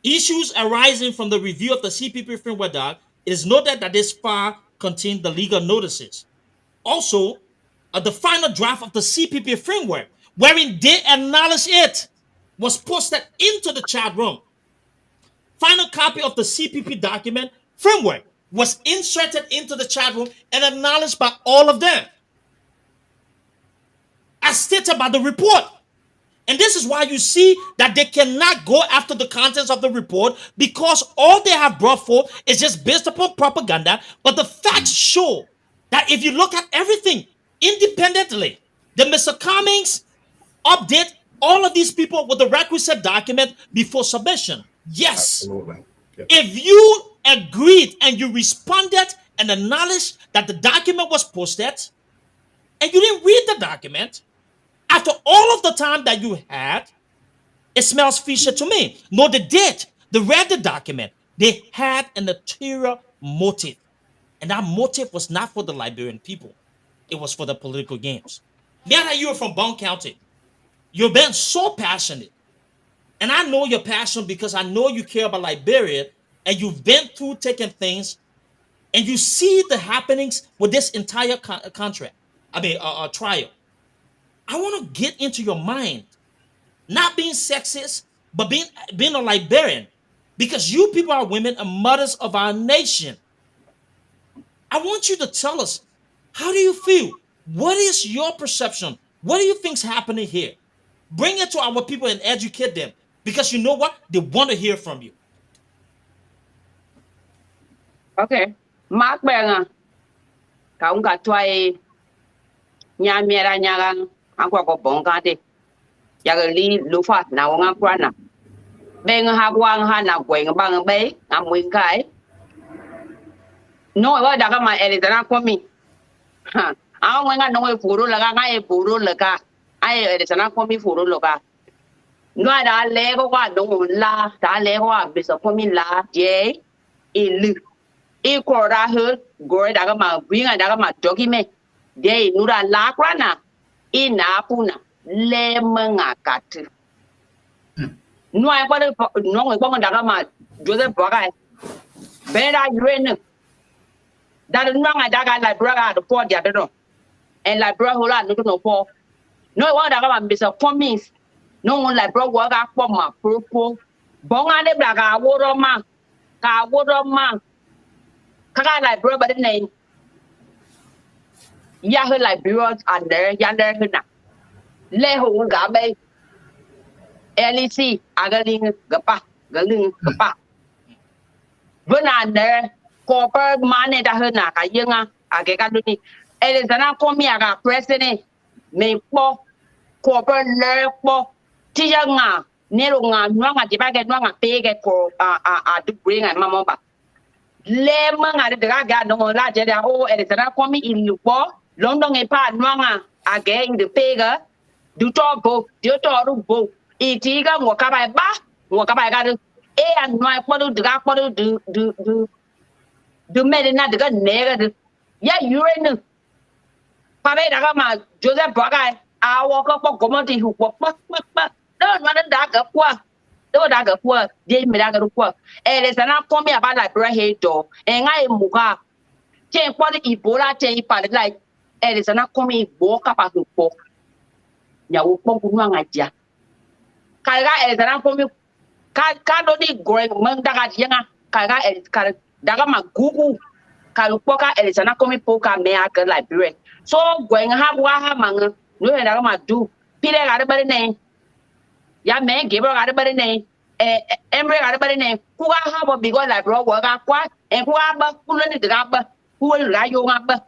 issues arising from the review of the CPP framework doc, it is noted that this file contained the legal notices. Also, the final draft of the CPP framework, wherein they acknowledge it, was posted into the chat room. Final copy of the CPP document framework was inserted into the chat room and acknowledged by all of them, as stated by the report. And this is why you see that they cannot go after the contents of the report, because all they have brought forth is just based upon propaganda. But the facts show that if you look at everything independently, then Mr. Cummings update all of these people with the requisite document before submission. Yes. Absolutely. Yep. If you agreed and you responded and acknowledged that the document was posted and you didn't read the document, after all of the time that you had, it smells fishy to me. No, they did. They read the document. They had an ulterior motive. And that motive was not for the Liberian people. It was for the political games. Now that you're from Bone County, you've been so passionate. And I know you're passionate because I know you care about Liberia and you've been through taking things and you see the happenings with this entire trial. I want to get into your mind, not being sexist, but being a Liberian. because you people are women and mothers of our nation. I want you to tell us, how do you feel? What is your perception? What do you think's happening here? Bring it to our people and educate them, because you know what? They want to hear from you. Okay. Mark Benga. Kaunga twai nyamera nyaga angwa ko bonga de. Yaga li lufa na wanga prana. Benga ha wang ha na gwen bang bay ngam wing kai. No wa daga ma elitana ko mi. Ha. Ang wenga no e puro laga ngai puro laga. Ai elitana ko mi puro laga. No da le ko wa no la da le ko wa biso ko mi la je ilu. I kora hut gore daga ma winga daga ma dogi me de nura la krana ina puna le manga kat no ai kwa no ai kwa daga ma joseph bagai bera yuen da no nga daga la braga the port ya do and la bra hola no po no wa daga ma bisa Cummings no la bra wa ga kwa ma propo bonga de braga woro ma ka woro ma Kaka like bro, but the name Yahoo like bureaus under yonder huna. Leho gabe LEC agaling gapa galing gapa. When under corporate money that huna kayanga agekaduni. Elizana komi aga president me po corporate le po tiyanga nero nga nwanga jibage nwanga pege ko do bring and mama. Le manga de ga no la je da o e tara komi ilu po london e pa nwanga age in the pega du to bo du to ru bo e ti ga mo ka ba ga e an no po du ga po du me na de ga ne ga ya urine pa be da ga ma joseph bagai a wo ko po ko mo ti hu po do ma da ga kwa do da ga kwa de me da ga kwa e sana komi aba like bra he do e nga e muga che po de ibola che I pa like e sana komi bo ka pa po nya wo po ku nga ja ka ga e sana komi ka do ni gore mang da ga yanga ka ga e ka da ga ma gugu ka lu po ka e sana komi po ka me a ga like bra so gwen ha wa ha mang no e da ga ma du pile ga de bare ne ya me Gabriel Carter bari ne Emre Carter bari ne ku ga ha bo bigo la bro wa ga kwa en ku ga ba ku le ni ga ba ku le la yo ga ba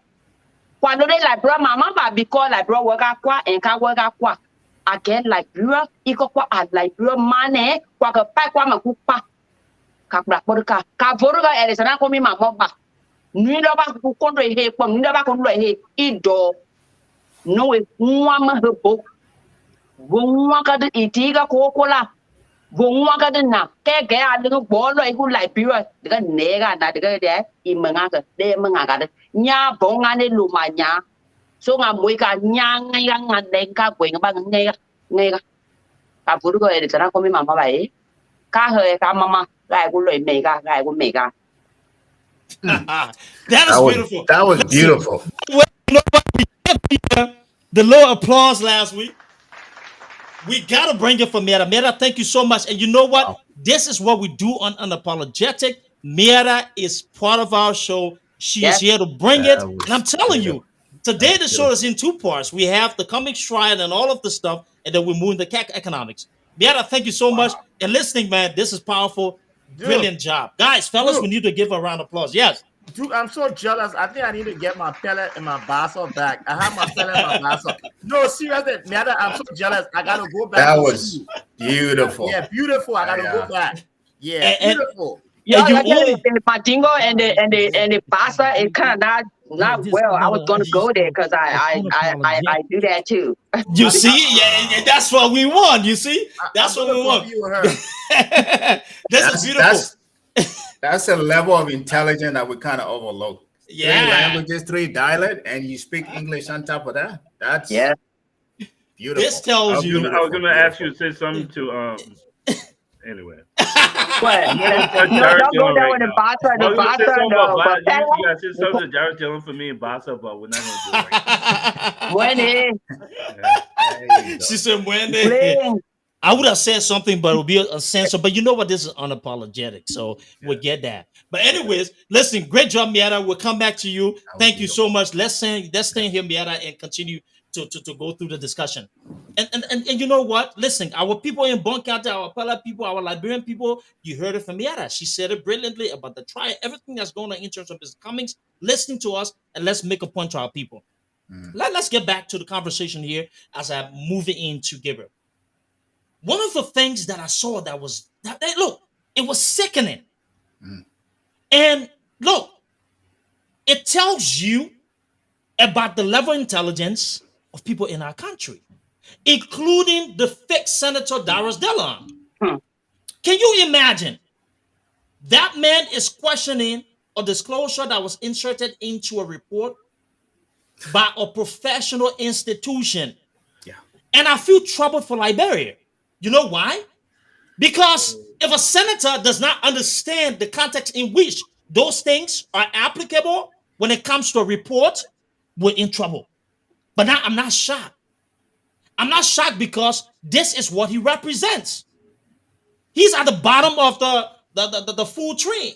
kwa do la bro mama ba bigo la bro wa ga kwa en ka wa ga kwa again like bro iko kwa ad like bro mane kwa ka pa kwa ma ku pa ka bra bo ka voru ga ele sana ko mi mama ba ni lo ba ku ko ndo he ko ni lo ba ko ndo he ido no we nwa ma he bo Gungwa ka de itiga kokola gungwa ka de na ke a de bo lo ku lai pi wa de ne ga na de de I menga ka de menga ka de nya bo nga ne lu ma nya so nga mui ka nya ngai ga nga de ka kwe nga ba ngai ga ka pu ru ko e sana ko mi mama ba e ka he ka mama ga ku lo me ga That is beautiful. That was beautiful. Well, you know what? We gave the low applause last week. We gotta bring it for Mera. Mera, thank you so much. And you know what? This is what we do on Unapologetic. Mera is part of our show. She is here to bring it. And I'm telling you, today the show is in two parts. We have the Cummings trial and all of the stuff, and then we move into economics. Mera, thank you so much. And listening, man, this is powerful. Brilliant job. Guys, fellas, we need to give a round of applause. Yes. Dude, I'm so jealous. I think I need to get my pellet and my basso back. I have my pellet and my basso. No, seriously, Mera, I'm so jealous. I gotta go back. That was beautiful. Yeah, beautiful. I gotta go back. Yeah, beautiful. Yeah, the Patingo and the pasta is kind of not well. I was gonna go there because I do that too. You see, yeah, that's what we want. You see, that's what we want. This is beautiful. That's a level of intelligence that we kind of overlook. Yeah. 3 languages, 3 dialect, and you speak English on top of that. That's beautiful. This tells you. I was going to ask you to say something to anyway. What? Don't go there with the Bassa. The Bassa, no. You got to say something to Jared Dillon for me and Bassa, but we're not going to do it right now. When She said when they. I would have said something, but it would be a censor. But you know what? This is unapologetic, so we'll get that. But anyways, listen, great job, Miata. We'll come back to you. Thank you so much. Let's stay here, Miata, and continue to go through the discussion. And you know what? Listen, our people in Bon County, our Pella people, our Liberian people, you heard it from Miata. She said it brilliantly about the trial, everything that's going on in terms of Mr. Cummings, listening to us, and let's make a point to our people. Let's get back to the conversation here as I'm moving into Gabriel. One of the things that I saw that was look, it was sickening. And look, it tells you about the level of intelligence of people in our country, including the fake Senator Darius Delon. Can you imagine? That man is questioning a disclosure that was inserted into a report by a professional institution. Yeah. And I feel troubled for Liberia. You know why? Because if a senator does not understand the context in which those things are applicable when it comes to a report, we're in trouble. But now I'm not shocked. I'm not shocked because this is what he represents. He's at the bottom of the food tree.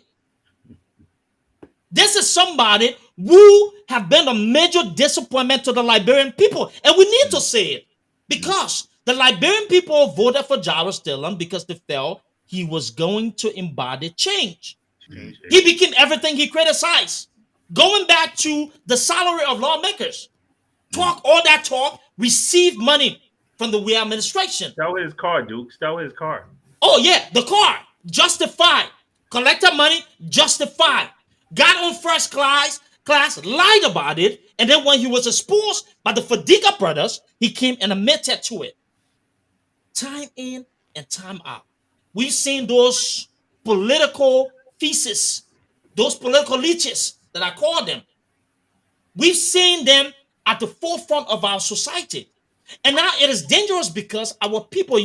This is somebody who have been a major disappointment to the Liberian people. And we need to say it because the Liberian people voted for Jallah Dillon because they felt he was going to embody change. He became everything he criticized. Going back to the salary of lawmakers. All that talk, receive money from the Weah administration. That was his car, Duke. That was his car. Oh, yeah, the car. Justified. Collected money, justified. Got on first class, lied about it, and then when he was exposed by the Fadiga brothers, he came and admitted to it. Time in and time out. We've seen those political feces, those political leeches that I call them. We've seen them at the forefront of our society. And now it is dangerous because our people,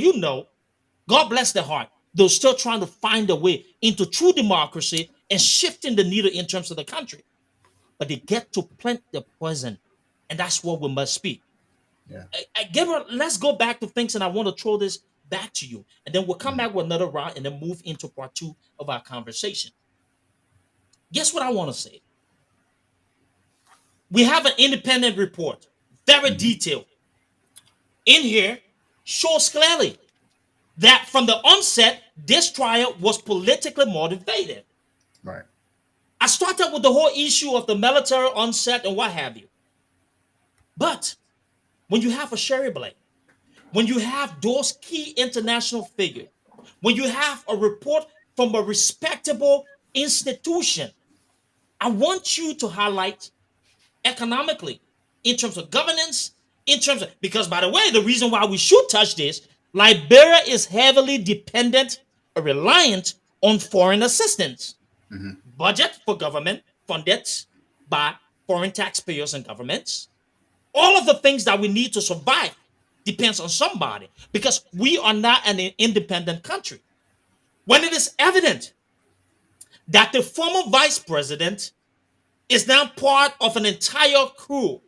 God bless their heart, they're still trying to find a way into true democracy and shifting the needle in terms of the country. But they get to plant the poison, and that's what we must speak. Yeah. Gabriel, let's go back to things, and I want to throw this back to you, and then we'll come back with another round and then move into part 2 of our conversation. Guess what I want to say? We have an independent report, very detailed. In here, shows clearly that from the onset, this trial was politically motivated. Right. I started with the whole issue of the military onset and what have you. But when you have a Sherry Blake, when you have those key international figures, when you have a report from a respectable institution, I want you to highlight economically, in terms of governance, because by the way, the reason why we should touch this, Liberia is heavily dependent or reliant on foreign assistance. Budget for government funded by foreign taxpayers and governments. All of the things that we need to survive depends on somebody because we are not an independent country. When it is evident that the former vice president is now part of an entire crew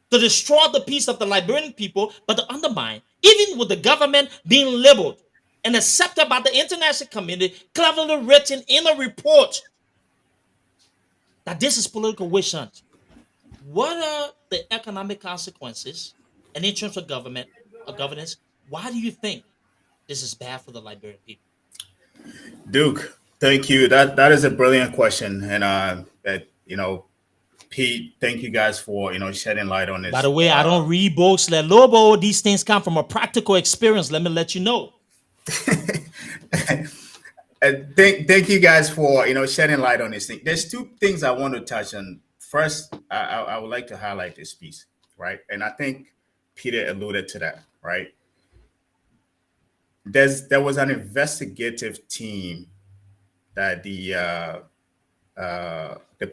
to destroy the peace of the Liberian people, but to undermine, even with the government being labeled and accepted by the international community, cleverly written in a report that this is political witch hunt. What are the economic consequences? And in terms of government or governance, why do you think this is bad for the Liberian people? Duke, thank you. That is a brilliant question, and Pete, thank you guys for shedding light on this. By the way, I don't read books like Lobo. These things come from a practical experience. Let me let you know. And thank you guys for shedding light on this thing. There's 2 things I want to touch on. First, I would like to highlight this piece, right? And I think Peter alluded to that, right? There was an investigative team that the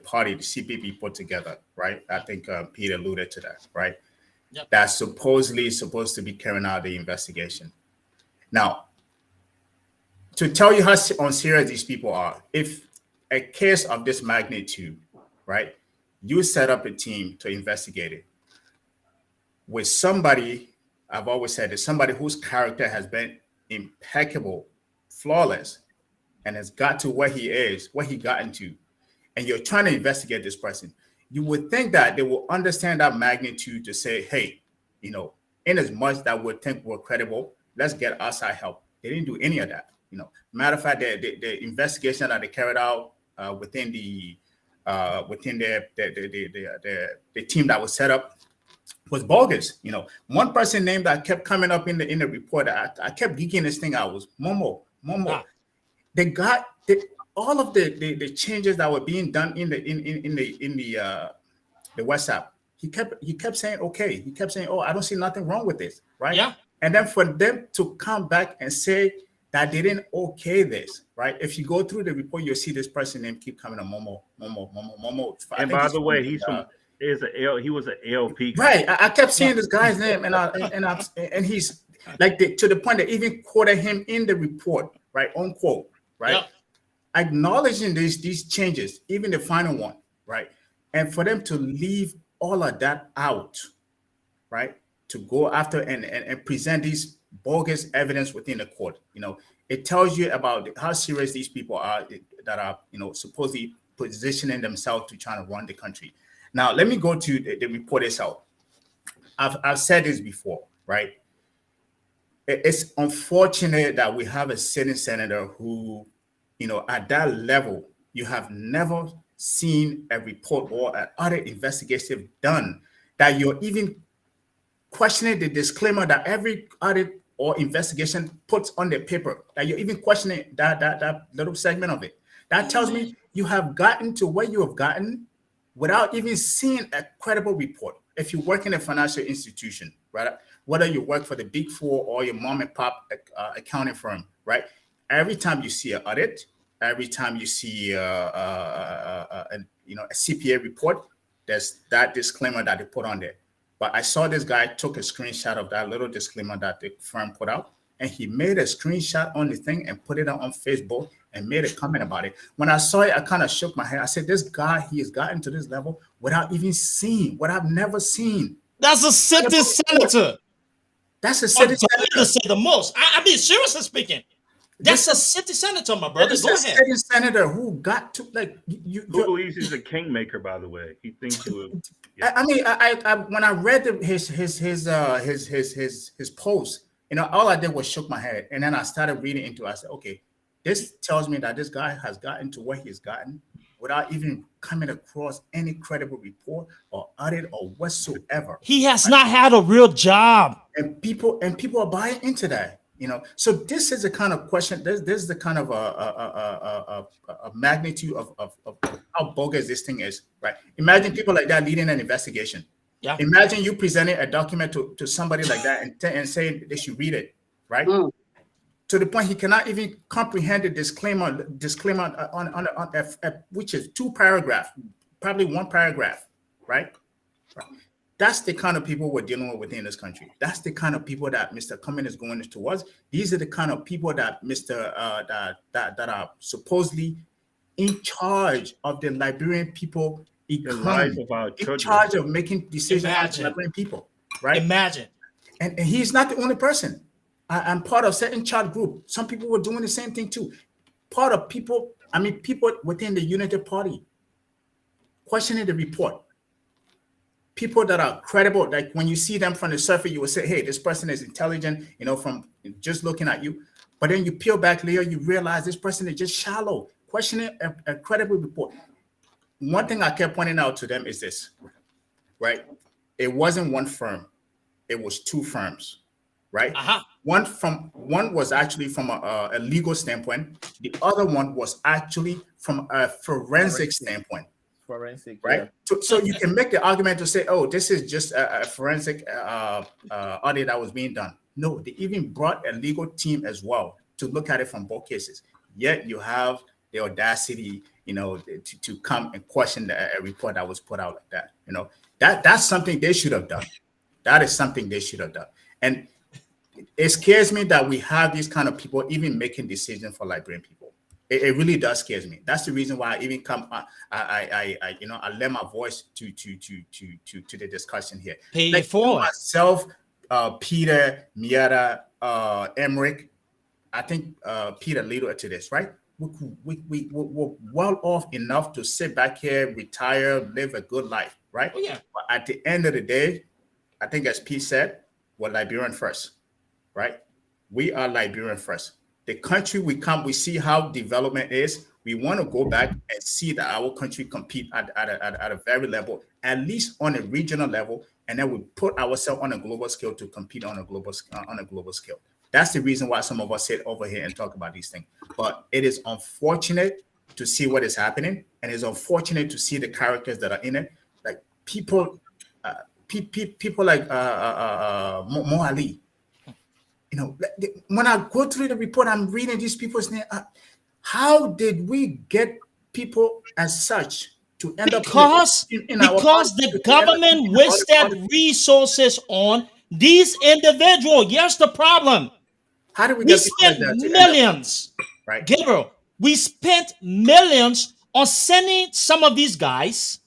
party, the CPP, put together, right? I think Peter alluded to that, right? Yep. That's supposedly supposed to be carrying out the investigation. Now, to tell you how unserious these people are, if a case of this magnitude, right, you set up a team to investigate it with somebody I've always said is somebody whose character has been impeccable, flawless, and has got to where he is, where he got into, and you're trying to investigate this person, you would think that they will understand that magnitude to say, hey, you know, in as much that we think we're credible, let's get outside help. They didn't do any of that. You know, matter of fact, the investigation that they carried out within the team that was set up was bogus. You know, one person name that kept coming up in the report, I kept geeking this thing out, was Momo. Ah. They got all of the changes that were being done in the WhatsApp. He kept saying okay. He kept saying, oh, I don't see nothing wrong with this, right? Yeah. And then for them to come back and say that they didn't okay this, right? If you go through the report, you'll see this person name keep coming on Momo. And by the way, he was an ALP. Right. I kept seeing this guy's name, and he's like to the point that even quoted him in the report, right? Unquote, right? Yeah. Acknowledging these changes, even the final one, right? And for them to leave all of that out, right? To go after and present these bogus evidence within the court, you know, it tells you about how serious these people are that are, you know, supposedly positioning themselves to try to run the country. Now, let me go to the report itself. I've said this before, right? It's unfortunate that we have a sitting senator who, you know, at that level, you have never seen a report or an audit investigation done that you're even questioning the disclaimer that every audit or investigation puts on the paper, that you're even questioning that little segment of it. That tells me you have gotten to where you have gotten without even seeing a credible report. If you work in a financial institution, right, whether you work for the Big Four or your mom and pop accounting firm, right, every time you see an audit, every time you see a CPA report, there's that disclaimer that they put on there. But I saw this guy took a screenshot of that little disclaimer that the firm put out, and he made a screenshot on the thing and put it on Facebook and made a comment about it. When I saw it, I kind of shook my head. I said, this guy, he has gotten to this level without even seeing what I've never seen. That's a sitting senator. That's a sitting senator. To say the most. I mean, seriously speaking, that's a sitting senator, my brother. Go ahead. Sitting senator who got to like you. Who believes he's a kingmaker, by the way? He thinks he will. Yeah. I mean, I when I read his post, you know, all I did was shook my head, and then I started reading into it. I said, okay, this tells me that this guy has gotten to where he's gotten without even coming across any credible report or audit or whatsoever. He has not had a real job, and people are buying into that. You know, so this is the kind of question. This is the kind of a magnitude of how bogus this thing is, right? Imagine people like that leading an investigation. Yeah. Imagine you presenting a document to somebody like that and saying they should read it, right? Mm. To the point he cannot even comprehend the disclaimer on which is 2 paragraphs, probably 1 paragraph, right? That's the kind of people we're dealing with within this country. That's the kind of people that Mr. Cummings is going towards. These are the kind of people that that are supposedly in charge of the Liberian people, in charge of making decisions on Liberian people, right? Imagine. And he's not the only person. I'm part of certain chart group. Some people were doing the same thing too. Part of people, I mean, people within the United Party questioning the report. People that are credible, like when you see them from the surface, you will say, hey, this person is intelligent, you know, from just looking at you. But then you peel back layer, you realize this person is just shallow, questioning a credible report. One thing I kept pointing out to them is this, right? It wasn't one firm. It was 2 firms, right? Uh-huh. One was actually from a legal standpoint. The other one was actually from a forensic standpoint. Forensic, right? Yeah. So you can make the argument to say, oh, this is just a forensic audit that was being done. No, they even brought a legal team as well to look at it from both cases. Yet you have the audacity, you know, to come and question a report that was put out like that. You know, that's something they should have done. That is something they should have done. And it scares me that we have these kind of people even making decisions for Liberian people. It really does scare me. That's the reason why I even come. I lend my voice to the discussion here. Pay like, it forward. Myself, Peter, Miata, Emmerich. I think Peter alluded to this, right? We're well off enough to sit back here, retire, live a good life, right? Oh, yeah. But at the end of the day, I think as Pete said, we're Liberian first, right? We are Liberian first. The country we see how development is. We want to go back and see that our country compete at a very level, at least on a regional level, and then we put ourselves on a global scale to compete on a global scale. That's the reason why some of us sit over here and talk about these things. But it is unfortunate to see what is happening, and it's unfortunate to see the characters that are in it, like people like Mo Ali. You know, when I go through the report, I'm reading these people's name. How did we get people as such to end up because the government wasted resources on these individuals? Here's the problem. How did we spent millions, right? Gabriel, we spent millions on sending some of these guys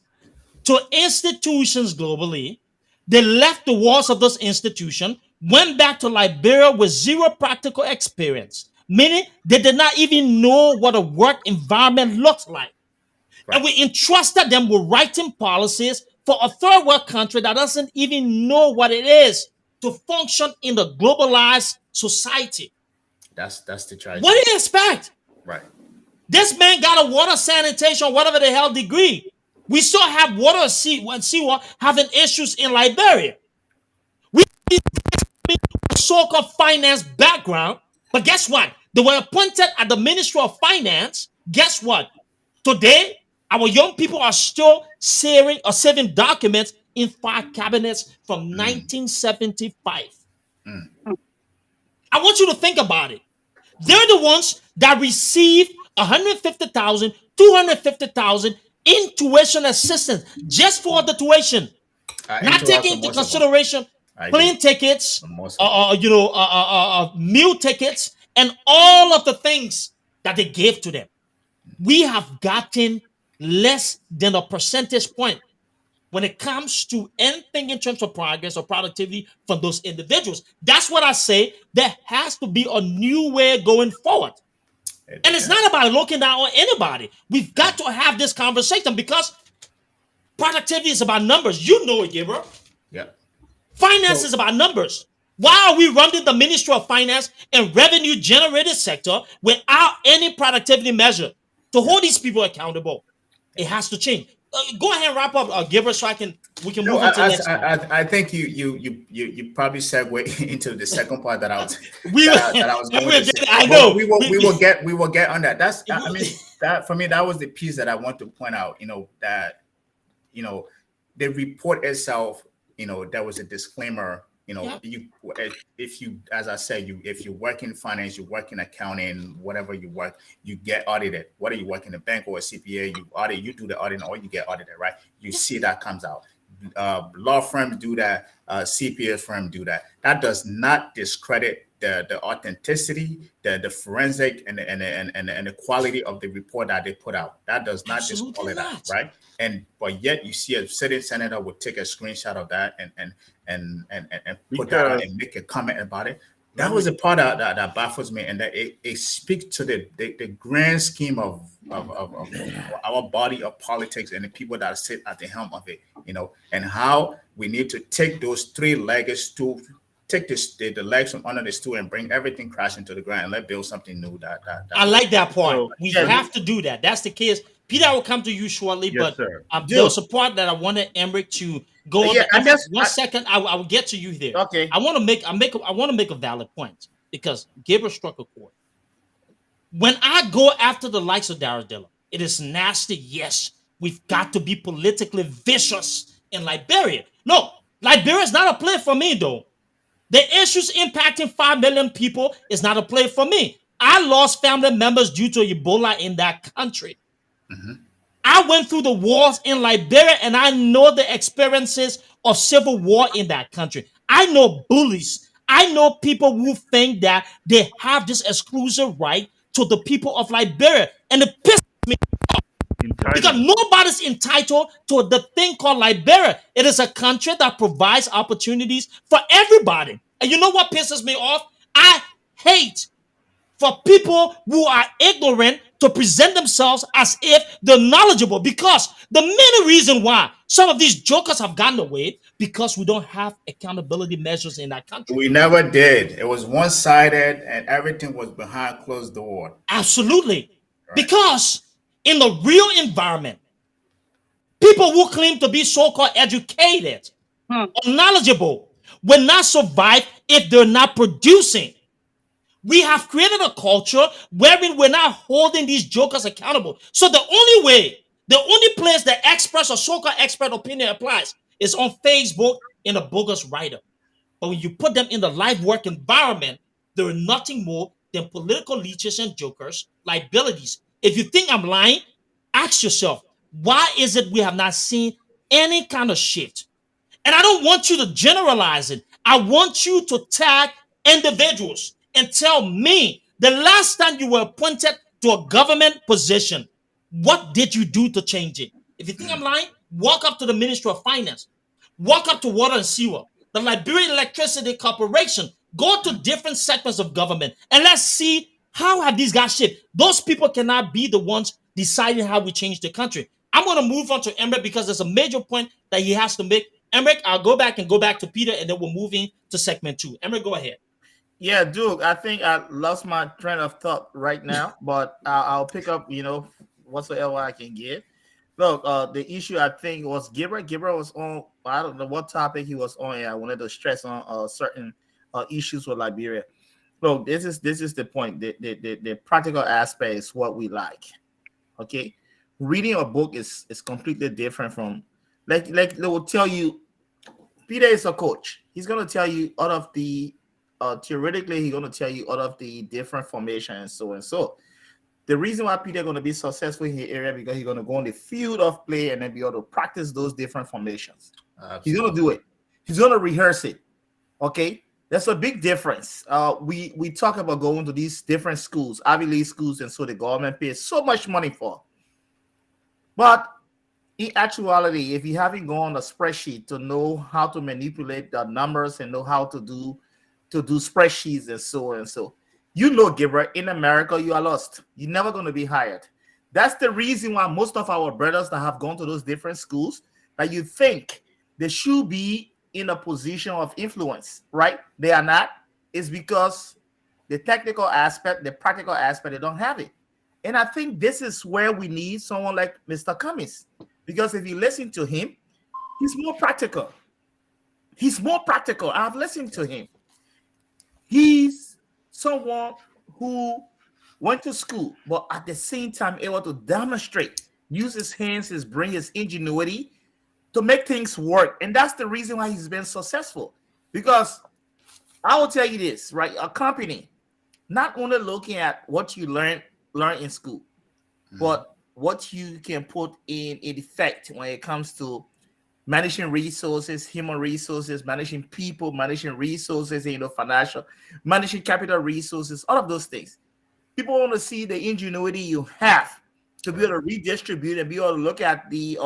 to institutions globally. They left the walls of those institutions, went back to Liberia with zero practical experience, meaning they did not even know what a work environment looks like. Right. And we entrusted them with writing policies for a third world country that doesn't even know what it is to function in the globalized society. That's the tragedy. What do you expect? Right. This man got a water sanitation, whatever the hell degree. We still have water and seawater having issues in Liberia. We a so-called finance background, but guess what? They were appointed at the Ministry of Finance. Guess what? Today, our young people are still saving documents in file cabinets from 1975. I want you to think about it. They're the ones that received 150,000, 250,000 in tuition assistance just for the tuition, not taking into consideration plane tickets, meal tickets, and all of the things that they gave to them. We have gotten less than a percentage point when it comes to anything in terms of progress or productivity from those individuals. That's what I say. There has to be a new way going forward. And it's not about looking down on anybody. We've got to have this conversation because productivity is about numbers. You know it, Gabriel. Yeah. Finance is about numbers. Why are we running the Ministry of Finance and revenue generated sector without any productivity measure to hold these people accountable? It has to change. Go ahead and wrap up, Gabriel, so we can move into the next one. I think you probably segue into the second part that I was going to say. I know we will get on that. That's that for me, that was the piece that I want to point out. The report itself. There was a disclaimer. If you, as I said, if you work in finance, you work in accounting, whatever you work, you get audited. Whether you work in a bank or a CPA, you do the audit or you get audited, right? You see that comes out. Law firms do that, CPA firms do that. That does not discredit the authenticity, the forensic and the quality of the report that they put out. That does not disqualify that, right? But yet you see a sitting senator would take a screenshot of that and put that out and make a comment about it. That was a part that baffles me, and that it speaks to the grand scheme of our body of politics and the people that sit at the helm of it, and how we need to take those three-legged stool, take the legs from under the stool and bring everything crashing to the ground and let's build something new. I like that part. We have to do that. That's the case. Peter, I will come to you shortly, yes, but there was a part that I wanted Emmerich to go on. One second, I will get to you there. Okay. I want to make a valid point because Gabriel struck a chord. When I go after the likes of Dilla, it is nasty. Yes, we've got to be politically vicious in Liberia. No, Liberia is not a place for me, though. The issues impacting 5 million people is not a place for me. I lost family members due to Ebola in that country. Mm-hmm. I went through the wars in Liberia and I know the experiences of civil war in that country. I know bullies. I know people who think that they have this exclusive right to the people of Liberia. And it pisses me off. Because nobody's entitled to the thing called Liberia. It is a country that provides opportunities for everybody. And you know what pisses me off? I hate for people who are ignorant to present themselves as if they're knowledgeable, because the main reason why some of these jokers have gotten away, because we don't have accountability measures in that country. We never did. It was one-sided and everything was behind closed door. Absolutely. Right. Because in the real environment, people who claim to be so-called educated or knowledgeable will not survive if they're not producing. We have created a culture wherein we're not holding these jokers accountable. So the only place the express or so-called expert opinion applies is on Facebook in a bogus writer. But when you put them in the live work environment, they're nothing more than political leeches and jokers, liabilities. If you think I'm lying, ask yourself, why is it we have not seen any kind of shift? And I don't want you to generalize it. I want you to tag individuals and tell me the last time you were appointed to a government position, what did you do to change it? If you think I'm lying, walk up to the Ministry of Finance, walk up to Water and Sewer, the Liberian Electricity Corporation, go to different segments of government, and let's see how have these guys shifted. Those people cannot be the ones deciding how we change the country. I'm going to move on to Emre because there's a major point that he has to make. Emre, I'll go back to Peter, and then we'll move into segment 2. Emre, go ahead. Yeah, Duke, I think I lost my train of thought right now, but I'll pick up, whatsoever I can get. Look, the issue I think was Gabriel. Gabriel was on, I don't know what topic he was on. I wanted to stress on certain issues with Liberia. Look, this is the point. The practical aspect is what we like. Okay, reading a book is completely different from like they will tell you. Peter is a coach. He's gonna tell you out of the theoretically, he's gonna tell you out of the different formations and so and so. The reason why Peter going to be successful in the area because he's going to go on the field of play and then be able to practice those different formations. Absolutely. He's going to do it. He's going to rehearse it. Okay, that's a big difference. We talk about going to these different schools, Ivy League schools, and so the government pays so much money for. But in actuality, if you haven't gone on a spreadsheet to know how to manipulate the numbers and know how to do spreadsheets and so and so. Gabriel, in America, you are lost. You're never going to be hired. That's the reason why most of our brothers that have gone to those different schools, that you think they should be in a position of influence, right? They are not. It's because the technical aspect, the practical aspect, they don't have it. And I think this is where we need someone like Mr. Cummings. Because if you listen to him, he's more practical. He's more practical. I've listened to him. He's someone who went to school, but at the same time able to demonstrate, use his hands, his brain, his ingenuity to make things work. And that's the reason why he's been successful. Because I will tell you this, right? A company, not only looking at what you learn in school, but what you can put in effect when it comes to managing resources, human resources, managing people, managing resources, financial, managing capital resources, all of those things. People want to see the ingenuity you have to be able to redistribute and be able to look at the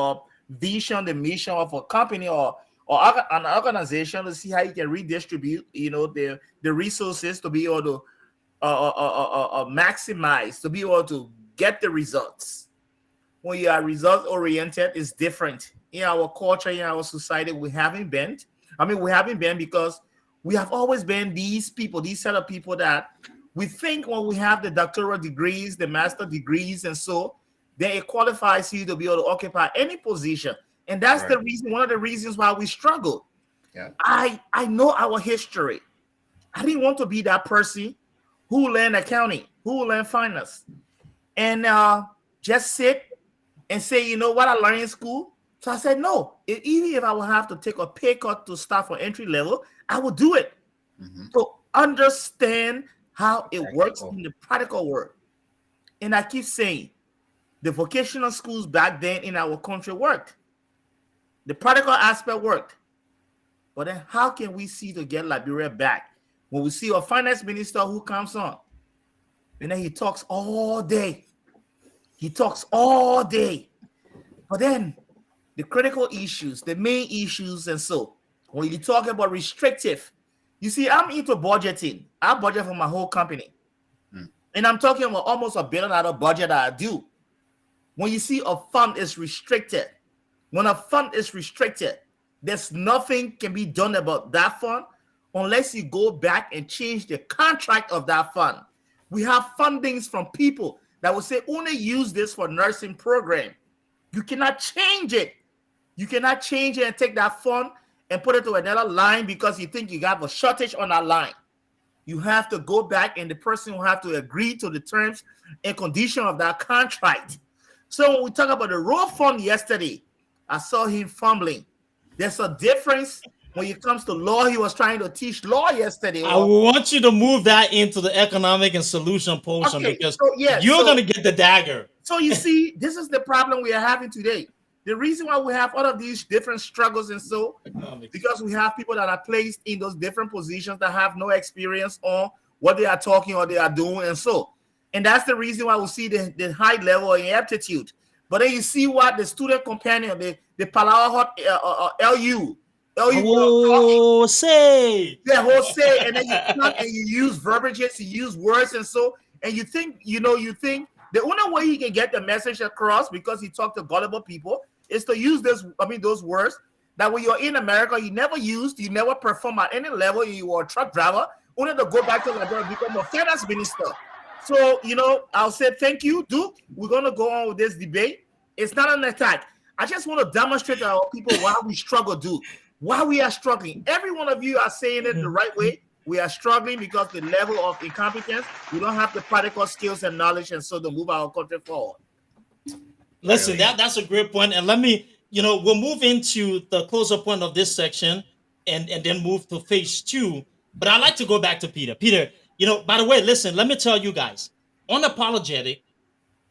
vision, the mission of a company or an organization to see how you can redistribute, the resources to be able to maximize, to be able to get the results. When you are result-oriented, it's different. In our culture, in our society, we haven't been because we have always been these people, these set of people that we think when we have the doctoral degrees, the master degrees, and so then it qualifies you to be able to occupy any position. And that's right. The reason, one of the reasons why we struggle. Yeah. I know our history. I didn't want to be that person who learned accounting, who learned finance, and just sit and say, you know what I learned in school? So I said, no, even if I will have to take a pay cut to start for entry level, I will do it. To understand how it works in the practical world. And I keep saying, the vocational schools back then in our country worked. The practical aspect worked. But then how can we see to get Liberia back? When we see a finance minister who comes on, and then he talks all day. He talks all day. But then the critical issues, the main issues, and so when you talk about restrictive, you see, I'm into budgeting. I budget for my whole company. And I'm talking about almost $1 billion budget that I do. When you see a fund is restricted, when a fund is restricted, there's nothing can be done about that fund unless you go back and change the contract of that fund. We have fundings from people that will say only use this for nursing program. You cannot change it. You cannot change it and take that fund and put it to another line because you think you got a shortage on that line. You have to go back and the person will have to agree to the terms and condition of that contract. So when we talk about the road fund yesterday, I saw him fumbling. There's a difference when it comes to law. He was trying to teach law yesterday. I want you to move that into the economic and solution portion because you're going to get the dagger. So you see, this is the problem we are having today. The reason why we have all of these different struggles and so, because we have people that are placed in those different positions that have no experience on what they are talking or they are doing and so. And that's the reason why we see the high level of ineptitude. But then you see what the student companion, the Palawa LU, Jose, and then you come and you use verbiages, you use words and so, and you think the only way he can get the message across because he talked to gullible people is to use those words that when you're in America, you never used, you never perform at any level, you were a truck driver, only to go back to Liberia and become a finance minister. So, I'll say thank you, Duke. We're going to go on with this debate. It's not an attack. I just want to demonstrate to our people why we struggle, Duke, why we are struggling. Every one of you are saying it the right way. We are struggling because the level of incompetence, we don't have the practical skills and knowledge, and so to move our country forward. Listen, that's a great point. And let me, we'll move into the closer point of this section and then move to phase 2. But I'd like to go back to Peter. Peter, by the way, listen, let me tell you guys, Unapologetic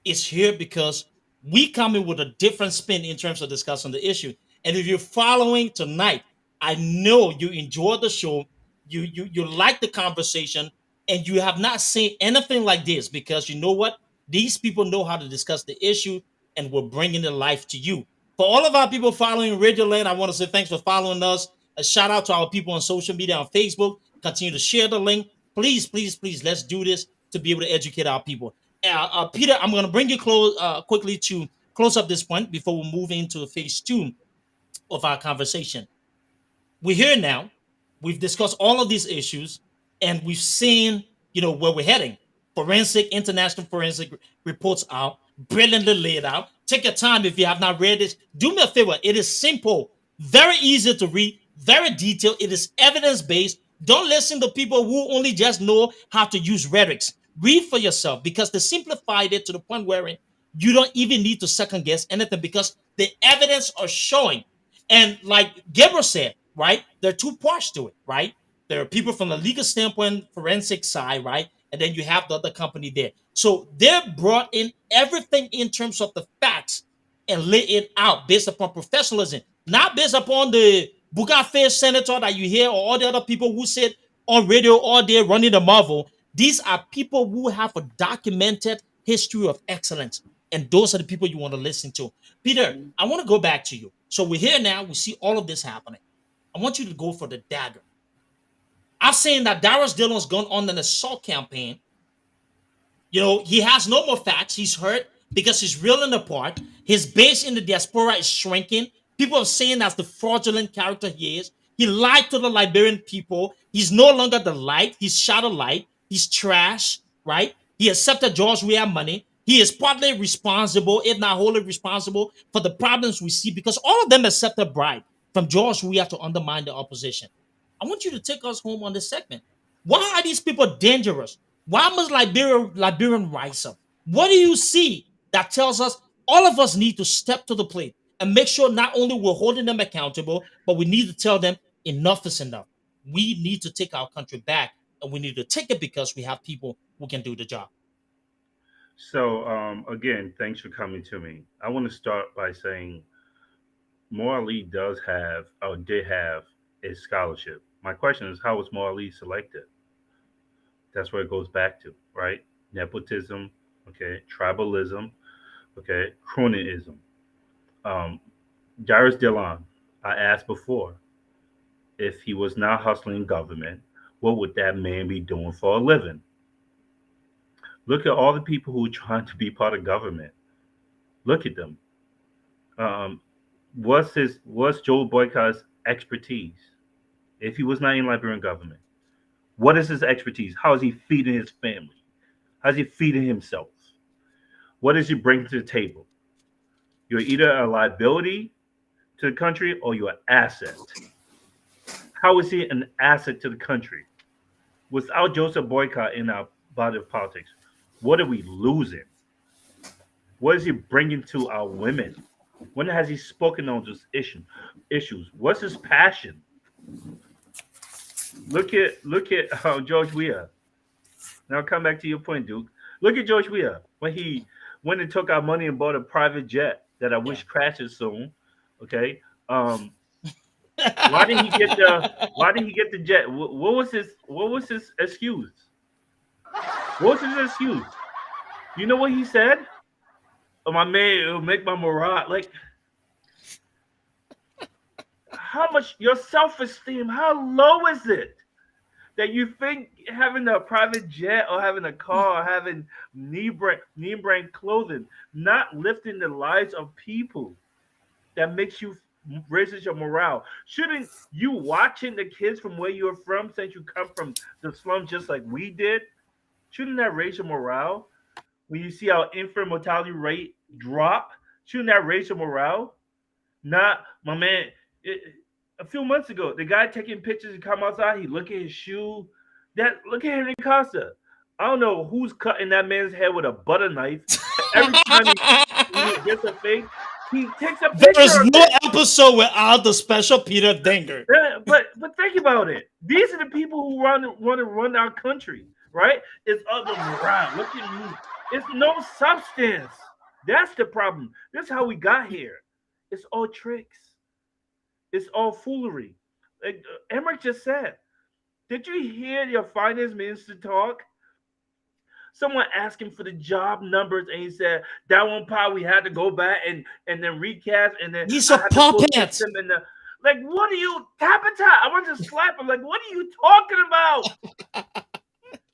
is here because we come in with a different spin in terms of discussing the issue. And if you're following tonight, I know you enjoyed the show. You like the conversation, and you have not seen anything like this because you know what? These people know how to discuss the issue, and we're bringing the life to you. For all of our people following Radio Land, I want to say thanks for following us. A shout out to our people on social media, on Facebook. Continue to share the link. Please, please, please, let's do this to be able to educate our people. Peter, I'm going to bring you quickly to close up this point before we move into phase 2 of our conversation. We're here now. We've discussed all of these issues, and we've seen, where we're heading. International forensic reports out, brilliantly laid out. Take your time if you have not read this. Do me a favor. It is simple, very easy to read, very detailed. It is evidence-based. Don't listen to people who only just know how to use rhetorics. Read for yourself because they simplified it to the point where you don't even need to second guess anything because the evidence are showing. And like Gabriel said, right, there are two parts to it, right? There are people from the legal standpoint, forensic side, right? And then you have the other company there. So they're brought in everything in terms of the facts and lay it out based upon professionalism, not based upon the Bugafe senator that you hear or all the other people who sit on radio all day running the Marvel. These are people who have a documented history of excellence. And those are the people you want to listen to. Peter, I want to go back to you. So we're here now. We see all of this happening. I want you to go for the dagger. I'm saying that Darius Dillon's gone on an assault campaign. He has no more facts. He's hurt because he's reeling apart. His base in the diaspora is shrinking. People are saying that's the fraudulent character he is. He lied to the Liberian people. He's no longer the light. He's shot a light. He's trash, right? He accepted George Weah money. He is partly responsible, if not wholly responsible, for the problems we see because all of them accepted bribe from George Weah to undermine the opposition. I want you to take us home on this segment. Why are these people dangerous? Why must Liberian rise up? What do you see that tells us all of us need to step to the plate and make sure not only we're holding them accountable, but we need to tell them enough is enough. We need to take our country back, and we need to take it because we have people who can do the job. So, again, thanks for coming to me. I want to start by saying Mo Ali did have a scholarship. My question is, how was Mo Ali selected? That's where it goes back to, right? Nepotism, okay, tribalism, okay, cronyism. Um, Darius Dillon, I asked before, if he was not hustling government, what would that man be doing for a living? Look at all the people who are trying to be part of government. Look at them. Um, what's Joe Boycott's expertise? If he was not in Liberian government, what is his expertise? How is he feeding his family? How is he feeding himself? What does he bring to the table? You're either a liability to the country or you're an asset. How is he an asset to the country? Without Joseph Boycott in our body of politics, what are we losing? What is he bringing to our women? When has he spoken on those issues? What's his passion? Look at George Weah. Now I'll come back to your point, Duke. Look at George Weah when he went and took our money and bought a private jet that I wish crashes soon. Okay. Why did he get the jet? What was his excuse? What was his excuse? You know what he said? Oh, my man, it'll make my morale. Like, how much your self-esteem, how low is it that you think having a private jet or having a car or having name brand clothing, not lifting the lives of people, that makes you raises your morale? Shouldn't you watching the kids from where you're from, since you come from the slums just like we did, shouldn't that raise your morale? When you see our infant mortality rate drop, shouldn't that raise your morale? Not my man. A few months ago, the guy taking pictures and come outside, he look at his shoe. Look at Henry Costa. I don't know who's cutting that man's head with a butter knife. Every time he gets a fake, he takes a picture There is of no it. episode without the special Peter Dinger. But think about it. These are the people who want to run our country, right? It's other morale. Look at me. It's no substance. That's the problem. That's how we got here. It's all tricks. It's all foolery. Like Emmerich just said. Did you hear your finance minister talk? Someone asked him for the job numbers, and he said that one part we had to go back and then recast, and then He's I a had to put puppet. them in the like. What are you Tabitha? I want to slap him. Like, what are you talking about?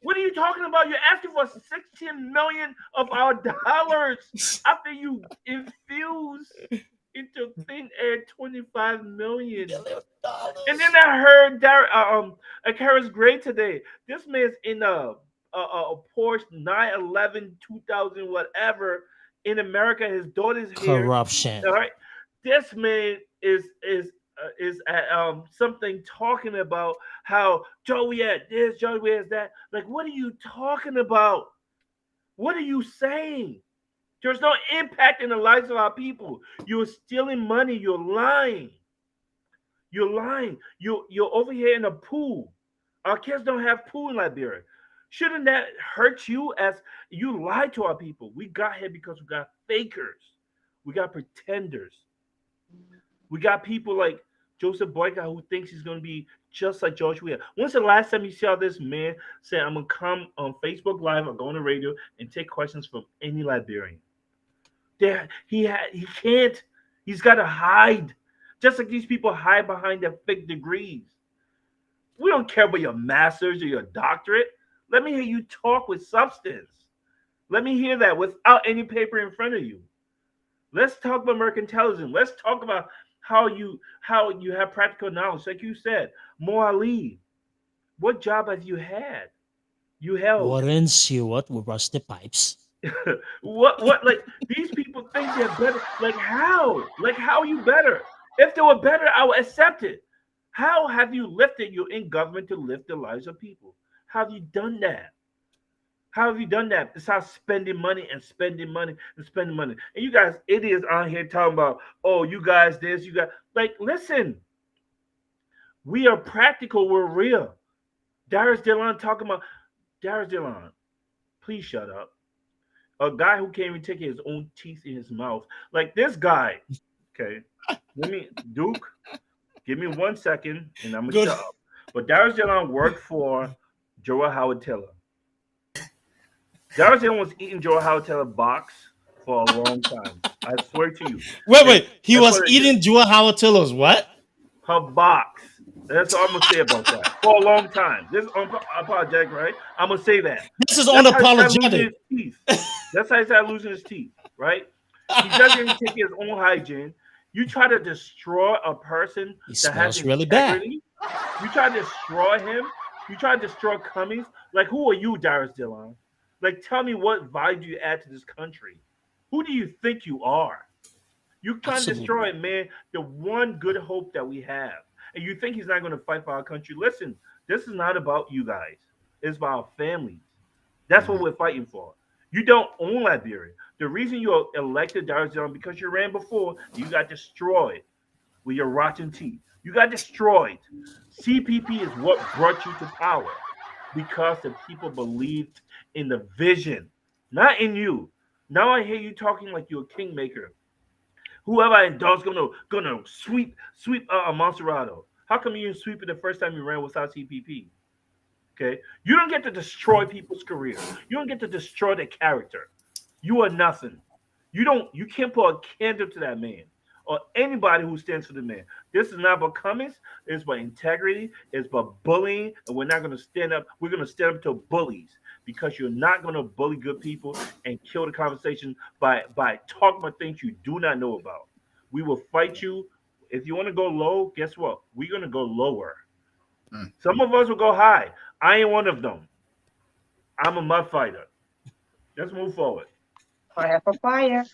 What are you talking about? You're asking for 16 million of our dollars after you infuse into thin air 25 million. And then I heard Akara's grade today. This man's in a Porsche 911 2000 whatever in America. His daughter's here. Corruption. All right, this man is at something talking about how Joey at this, Joey at that. Like, what are you talking about? What are you saying? There's no impact in the lives of our people. You're stealing money. You're lying. You're lying. You're over here in a pool. Our kids don't have pool in Liberia. Shouldn't that hurt you as you lied to our people? We got here because we got fakers. We got pretenders. We got people like Joseph Boycott who thinks he's going to be just like George Weah. When's the last time you saw this man say, I'm going to come on Facebook Live or go on the radio and take questions from any Liberian? He can't. He's got to hide. Just like these people hide behind their fake degrees. We don't care about your master's or your doctorate. Let me hear you talk with substance. Let me hear that without any paper in front of you. Let's talk about mercantilism. Let's talk about how you have practical knowledge. Like you said, Mo Ali, what job have you had? You held. Warren Stewart with rusty pipes. what like these people think they're better. Like how? Like how are you better? If they were better, I would accept it. How have you lifted? You're in government to lift the lives of people. How have you done that? How have you done that? Besides spending money and spending money and spending money. And you guys, idiots on here talking about, oh, you guys this, you guys. Like, listen. We are practical. We're real. Darius Dillon talking about, Darius Dillon, please shut up. A guy who can't even take his own teeth in his mouth. Like this guy. Okay. Duke, give me 1 second and I'm going to shut up. But Darius Dillon worked for Joel Howard Taylor. Darius Dillon was eating Joel Howard Taylor box for a long time. I swear to you. Wait. He That's was what it eating Jua Hawatilos. What? her box. That's all I'm gonna say about that. For a long time. This is unapologetic, right? I'm gonna say that. This is That's how he started losing unapologetic. his teeth. That's how he started losing his teeth, right? He doesn't even take his own hygiene. You try to destroy a person He that has smells really bad. integrity. You try to destroy him. You try to destroy Cummings. Like, who are you, Darius Dillon? Like, tell me what value do you add to this country? Who do you think you are? You trying to Absolutely. destroy, man, the one good hope that we have. And you think he's not going to fight for our country. Listen, this is not about you guys. It's about our families. That's what we're fighting for. You don't own Liberia. The reason you elected Darius Dillon because you ran before, you got destroyed with your rotten teeth. You got destroyed. CPP is what brought you to power because the people believed in the vision, not in you. Now I hear you talking like you're a kingmaker. Whoever I endorse gonna sweep Monserrato. How come you didn't sweep it the first time you ran without CPP? Okay, you don't get to destroy people's career. You don't get to destroy their character. You are nothing. You can't put a candle to that man or anybody who stands for the man. This is not about Cummings. It's about integrity. It's about bullying, and we're not going to stand up. We're going to stand up to bullies because you're not going to bully good people and kill the conversation by talking about things you do not know about. We will fight you. If you want to go low, guess what? We're going to go lower. Some of us will go high. I ain't one of them. I'm a mud fighter. Let's move forward. Fire for fire.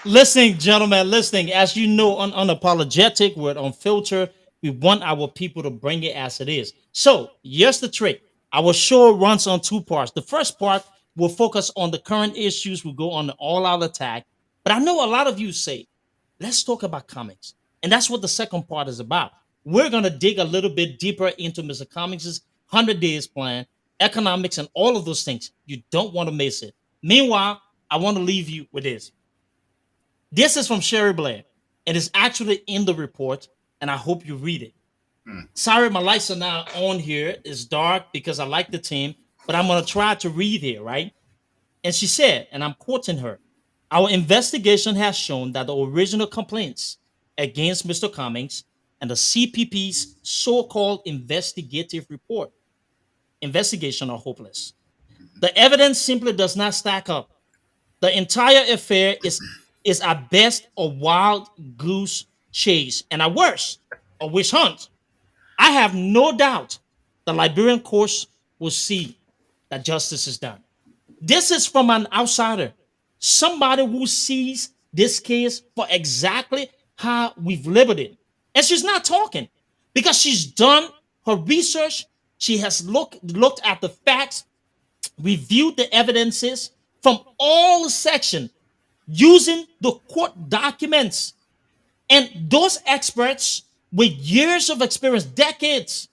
Listening, gentlemen, listening. As you know, on unapologetic, we're unfiltered. We want our people to bring it as it is. So here's the trick. Our show runs on two parts. The first part will focus on the current issues. We'll go on the all-out attack. But I know a lot of you say, let's talk about Cummings. And that's what the second part is about. We're going to dig a little bit deeper into Mr. Cummings' 100 days plan, economics, and all of those things. You don't want to miss it. Meanwhile, I want to leave you with this. This is from Sherry Blair. It is actually in the report, and I hope you read it. Sorry, my lights are not on here. It's dark because I like the team, but I'm going to try to read here, right? And she said, and I'm quoting her, our investigation has shown that the original complaints against Mr. Cummings and the CPP's so-called investigative report investigation are hopeless. The evidence simply does not stack up. The entire affair is at best a wild goose chase and at worst a witch hunt. I have no doubt the Liberian courts will see that justice is done. This is from an outsider, somebody who sees this case for exactly how we've labeled it. And she's not talking because she's done her research. She has looked at the facts, reviewed the evidences from all sections using the court documents. And those experts with years of experience, decades,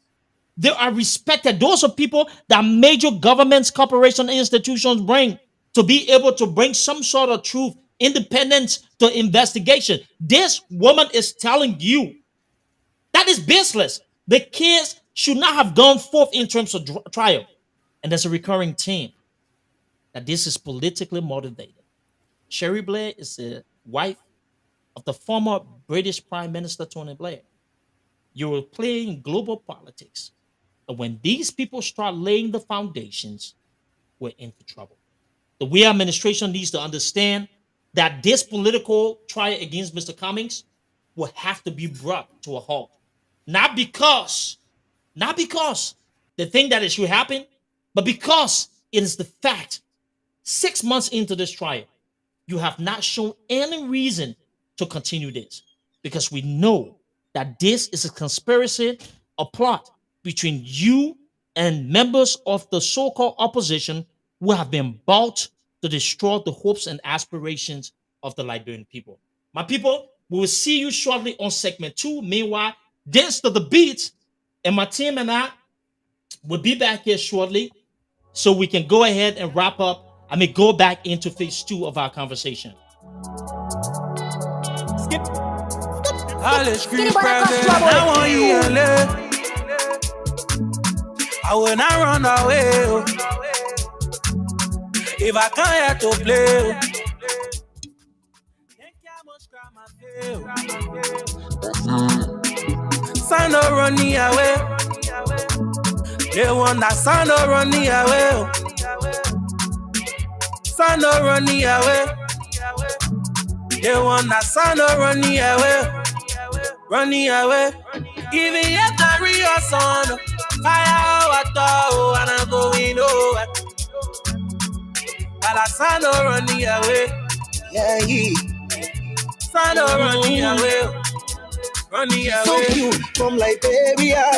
they are respected. Those are people that major governments, corporations, institutions bring to be able to bring some sort of truth, independence to investigation. This woman is telling you that is baseless. The case should not have gone forth in terms of trial. And there's a recurring theme that this is politically motivated. Sherry Blair is the wife of the former British Prime Minister Tony Blair. You will play in global politics. And when these people start laying the foundations, we're in for trouble. The we administration needs to understand that this political trial against Mr. Cummings will have to be brought to a halt. Not because they think that it should happen, but because it is the fact 6 months into this trial, you have not shown any reason to continue this because we know that this is a conspiracy, a plot between you and members of the so-called opposition who have been bought to destroy the hopes and aspirations of the Liberian people. My people, we will see you shortly on segment 2. Meanwhile, dance to the beat, and my team and I will be back here shortly so we can go ahead and wrap up. Go back into phase 2 of our conversation. Skip. Allez, scream present. I want you to live. I will not run away. If I can't have to play, Son of running away. They want that son of running away. Son of running away. They want that son of running away. Running away. Even yet the real son. Fire water and I'm going over. But I son of running away. Yeah, Son of running away. Running away. so cute from Liberia.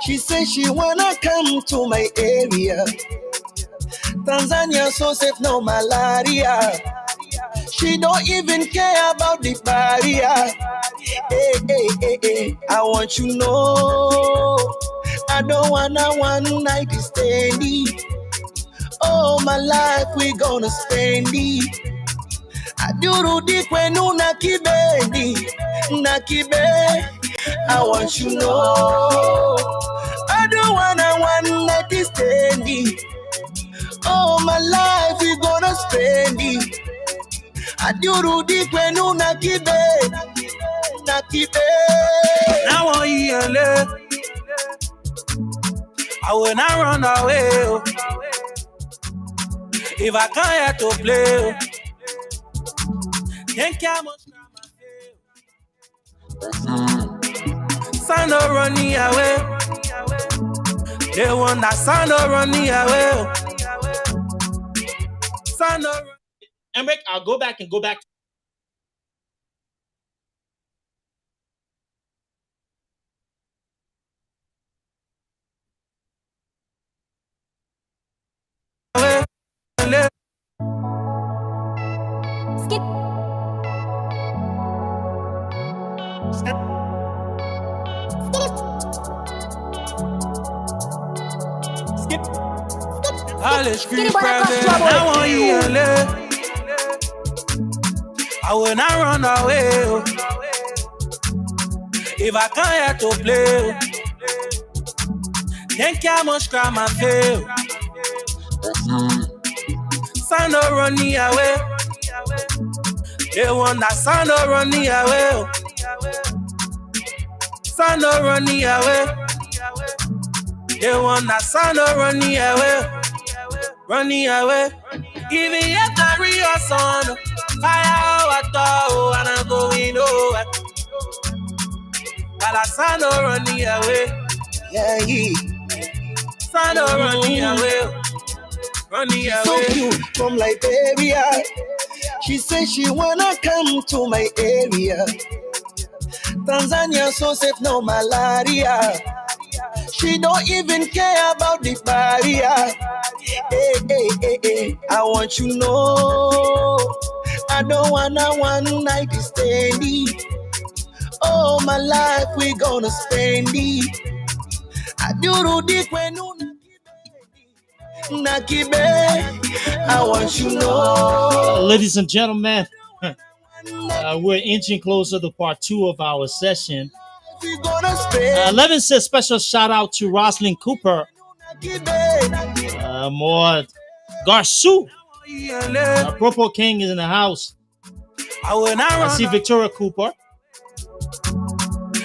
She says she wanna come to my area. Tanzania so safe, no malaria. She don't even care about the barrier. Hey, hey, hey, hey, I want you know. I don't wanna one night stand it. Oh, my life we gonna spend it. Aduru di kwenu nakibe. I want you know. I don't wanna one night stand it. Oh, my life we gonna spend it. Aduru di kwenu nakibe. Now I want I will not run away. If I can't have to play, think how much son of running away. They want that son of running away. Son of Emric, I'll go back. away. Skip. Skip. All the street private. I want you to live. I will not run away. If I can't have to play, think how much crime I feel. Son of running away. They want that son of running away. Son of running away. They want that son of running away. Running away. Even yet the real son. Fire water and I'm going over. But I son of running away. Yeah, Son of running away. Running so away. cute from Liberia. She says she wanna come to my area. Tanzania so safe, no malaria. She don't even care about the barrier. Hey, hey, hey, hey, I want you know. I don't wanna one night stand it. Oh, my life we gonna spend it. Aduru di kwenu nakibe. I want you know. Ladies and gentlemen, we're inching closer to part 2 of our session. We gonna spend Levin says special shout out to Rosalind Cooper, nakibe. Maud Garsu. Propo King is in the house. I will not I run see Victoria Cooper,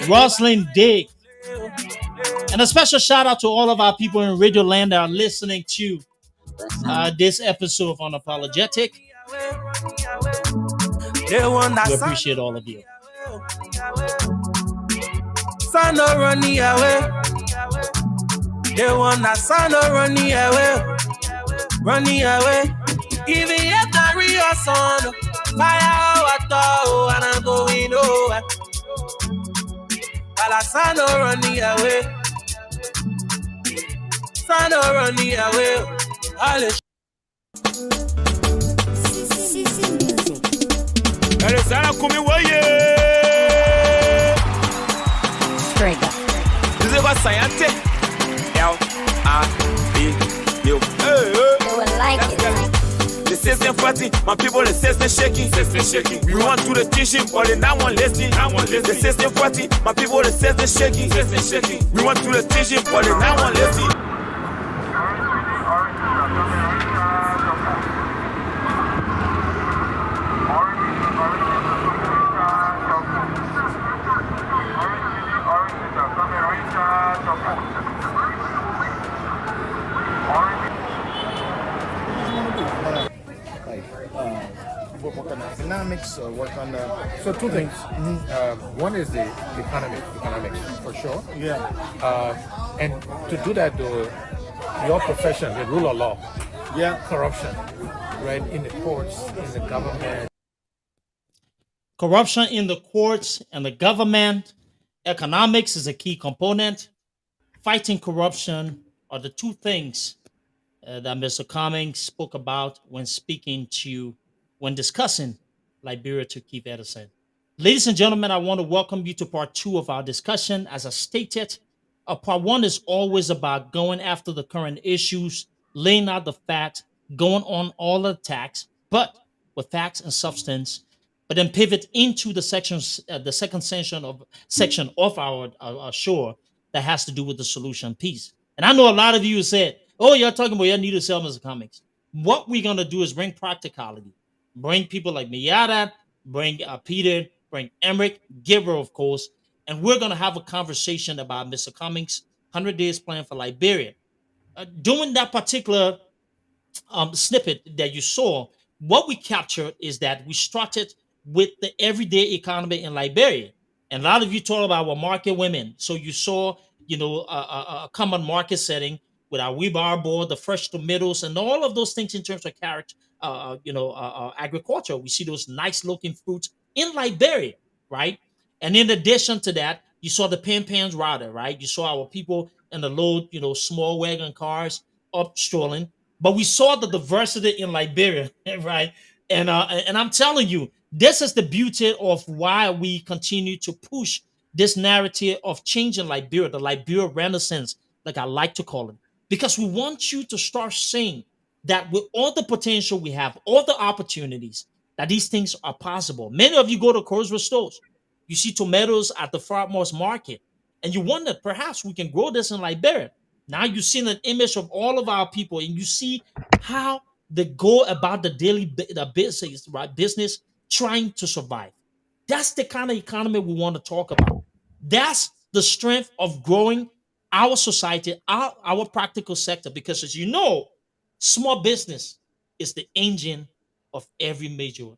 Rosalind Dig, and a special shout out to all of our people in Radio Land that are listening to this episode of Unapologetic. They want that We appreciate all of you. son of running away. They want that son of running away. Running away. Even yet the real son. Fire water and I'm going over. But I son of running away. Son of running away. All the Straight up. This is what science L-I-B-U. They will like it. The system party, my people, the system shaking. We want to the teaching, but they not one listening. The system party, my people, the system shaking. We want to the teaching, but they not one listening. work on. So two things. One is the economics for sure. Yeah. And to do that, though, your profession, the rule of law, Yeah. corruption, right, in the courts, in the government. Corruption in the courts and the government. Economics is a key component. Fighting corruption are the two things that Mr. Cummings spoke about when discussing Liberia to Keith Edison. Ladies and gentlemen, I want to welcome you to part two of our discussion. As I stated, part one is always about going after the current issues, laying out the facts, going on all the attacks, but with facts and substance, but then pivot into the sections, the second section of our show that has to do with the solution piece. And I know a lot of you said, "Oh, you're talking about you need to sell Mr. Comics." What we're gonna do is bring practicality, bring people like Miyada, bring Peter, bring Emmerich, Gabriel, of course, and we're gonna have a conversation about Mr. Cummings' 100 days plan for Liberia. During that particular snippet that you saw, what we captured is that we started with the everyday economy in Liberia. And a lot of you talk about what market women. So you saw, a common market setting with our wheelbarrow board, the fresh tomatoes, and all of those things in terms of character, agriculture. We see those nice looking fruits in Liberia, right? And in addition to that, you saw the pan rider, right? You saw our people in the low, small wagon cars up strolling, but we saw the diversity in Liberia, right? And I'm telling you, this is the beauty of why we continue to push this narrative of changing Liberia, the Liberia Renaissance, like I like to call it, because we want you to start seeing that with all the potential we have, all the opportunities, that these things are possible. Many of you go to grocery stores, you see tomatoes at the farmers market, and you wonder perhaps we can grow this in Liberia. Now you've seen an image of all of our people, and you see how they go about the daily business, right? Business trying to survive. That's the kind of economy we want to talk about. That's the strength of growing our society, our practical sector, because as you know, small business is the engine of every major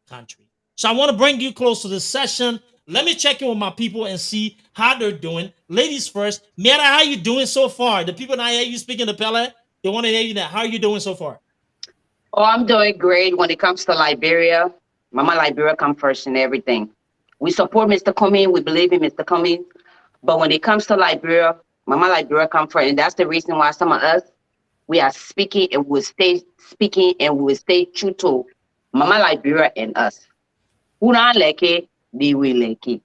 country. So I want to bring you close to this session. Let me check in with my people and see how they're doing. Ladies first. Mera, how you doing so far? The people that hear you speaking to Pele, they want to hear you now. How are you doing so far? Oh, I'm doing great when it comes to Liberia. Mama Liberia come first in everything. We support Mr. Cummings. We believe in Mr. Cummings. But when it comes to Liberia, Mama Liberia come first. And that's the reason why some of us, we are speaking and will stay speaking and we will stay true to Mama Liberia and us. Who not like it, they will like it.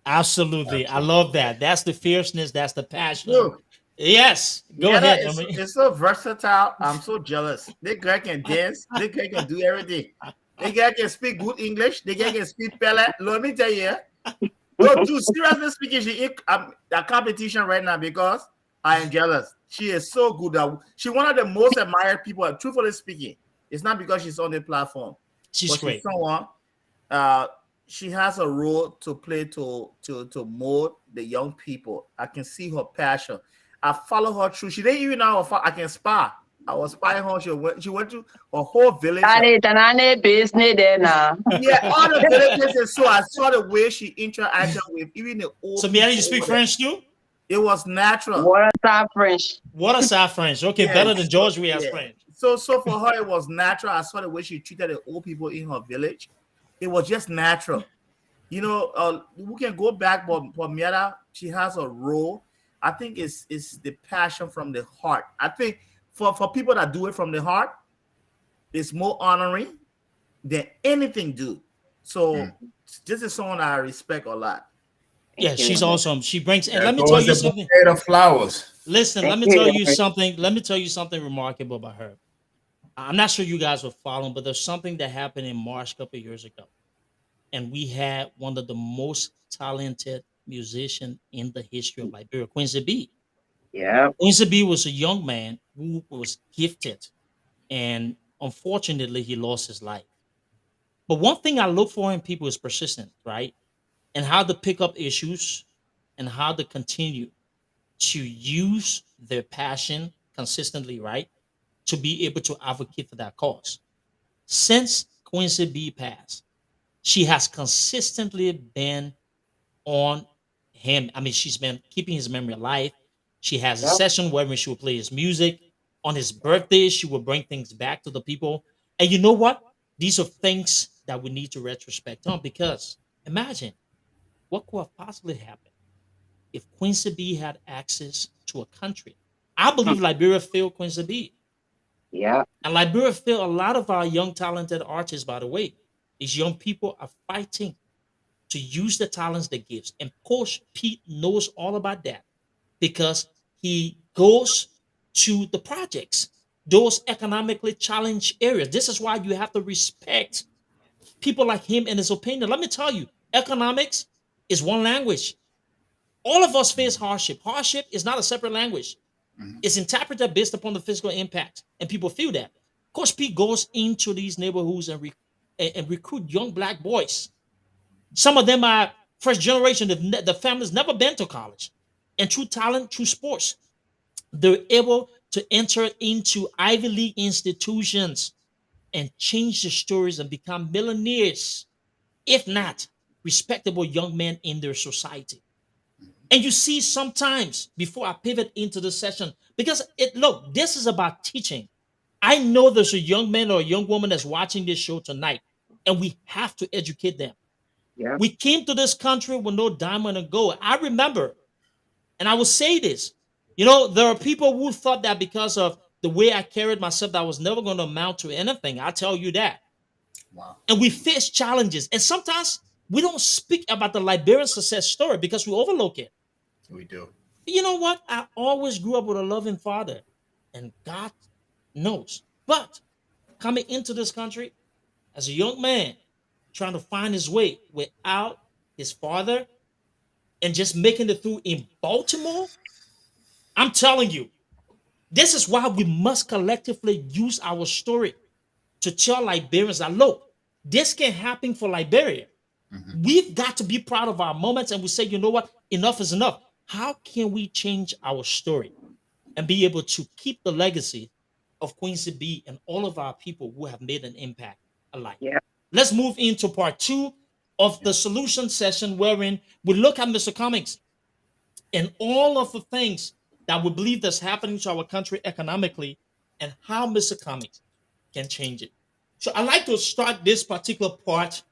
Absolutely. I love that. That's the fierceness. That's the passion. Yes. Go ahead. It's so versatile. I'm so jealous. This guy can dance. This guy can do everything. This guy can speak good English. This guy can speak Pele. Let me tell you. No, dude, seriously speaking, she a competition right now because I am jealous. She is so good. She's one of the most admired people. Truthfully speaking, it's not because she's on the platform. She's great. She's someone. She has a role to play to mold the young people. I can see her passion. I follow her through. She didn't even know I can spy. I was spying her. She went to a whole village. Business there now. Yeah, all the villages. So I saw the way she interacted with even the old. So, Mary, you speak French too? It was natural. What a French. What a French. Okay, yes. Better than George. We have French. So for her, it was natural. I saw the way she treated the old people in her village. It was just natural. We can go back, but Miara, she has a role. I think it's the passion from the heart. I think for people that do it from the heart, it's more honoring than anything do. So this is someone I respect a lot. Yeah, she's awesome. She brings, and let me tell you something. Of flowers. Listen, let me tell you something. Let me tell you something remarkable about her. I'm not sure you guys were following, but there's something that happened in March a couple of years ago. And we had one of the most talented musicians in the history of Liberia, Quincy B. Yeah. Quincy B was a young man who was gifted. And unfortunately, he lost his life. But one thing I look for in people is persistence, right? And how to pick up issues and how to continue to use their passion consistently, right? To be able to advocate for that cause. Since Quincy B passed, She has consistently been on him. I mean, she's been keeping his memory alive. She has a Yep. session wherein she will play his music. On his birthday, she will bring things back to the people. And you know what? These are things that we need to retrospect on, because imagine what could have possibly happened if Quincy B had access to a country. I believe Liberia failed Quincy B. Yeah. And Liberia failed a lot of our young, talented artists, by the way. These young people are fighting to use the talents they gives. And Coach Pete knows all about that, because he goes to the projects, those economically challenged areas. This is why you have to respect people like him and his opinion. Let me tell you, economics is one language. All of us face hardship. Hardship is not a separate language. It's interpreted based upon the physical impact, and people feel that. Coach Pete goes into these neighborhoods and recruit young black boys. Some of them are first generation. The family's never been to college, and through talent, through sports, they're able to enter into Ivy League institutions and change the stories and become millionaires, if not respectable young men in their society. And you see, sometimes before I pivot into the session, because look, this is about teaching. I know there's a young man or a young woman that's watching this show tonight, and we have to educate them. Yeah. We came to this country with no diamond and gold. I remember, and I will say this, there are people who thought that because of the way I carried myself, that I was never going to amount to anything. I tell you that. Wow. And we face challenges. And sometimes we don't speak about the Liberian success story because we overlook it. We do. You know what? I always grew up with a loving father, and God knows. But coming into this country as a young man, trying to find his way without his father, and just making it through in Baltimore, I'm telling you, this is why we must collectively use our story to tell Liberians that, look, this can happen for Liberia. We've got to be proud of our moments, and we say, you know what? Enough is enough. How can we change our story and be able to keep the legacy of Quincy B and all of our people who have made an impact alive? Yeah. Let's move into part 2 of the solution session, wherein we look at Mr. Cummings and all of the things that we believe that's happening to our country economically, and how Mr. Cummings can change it. So I'd like to start this particular part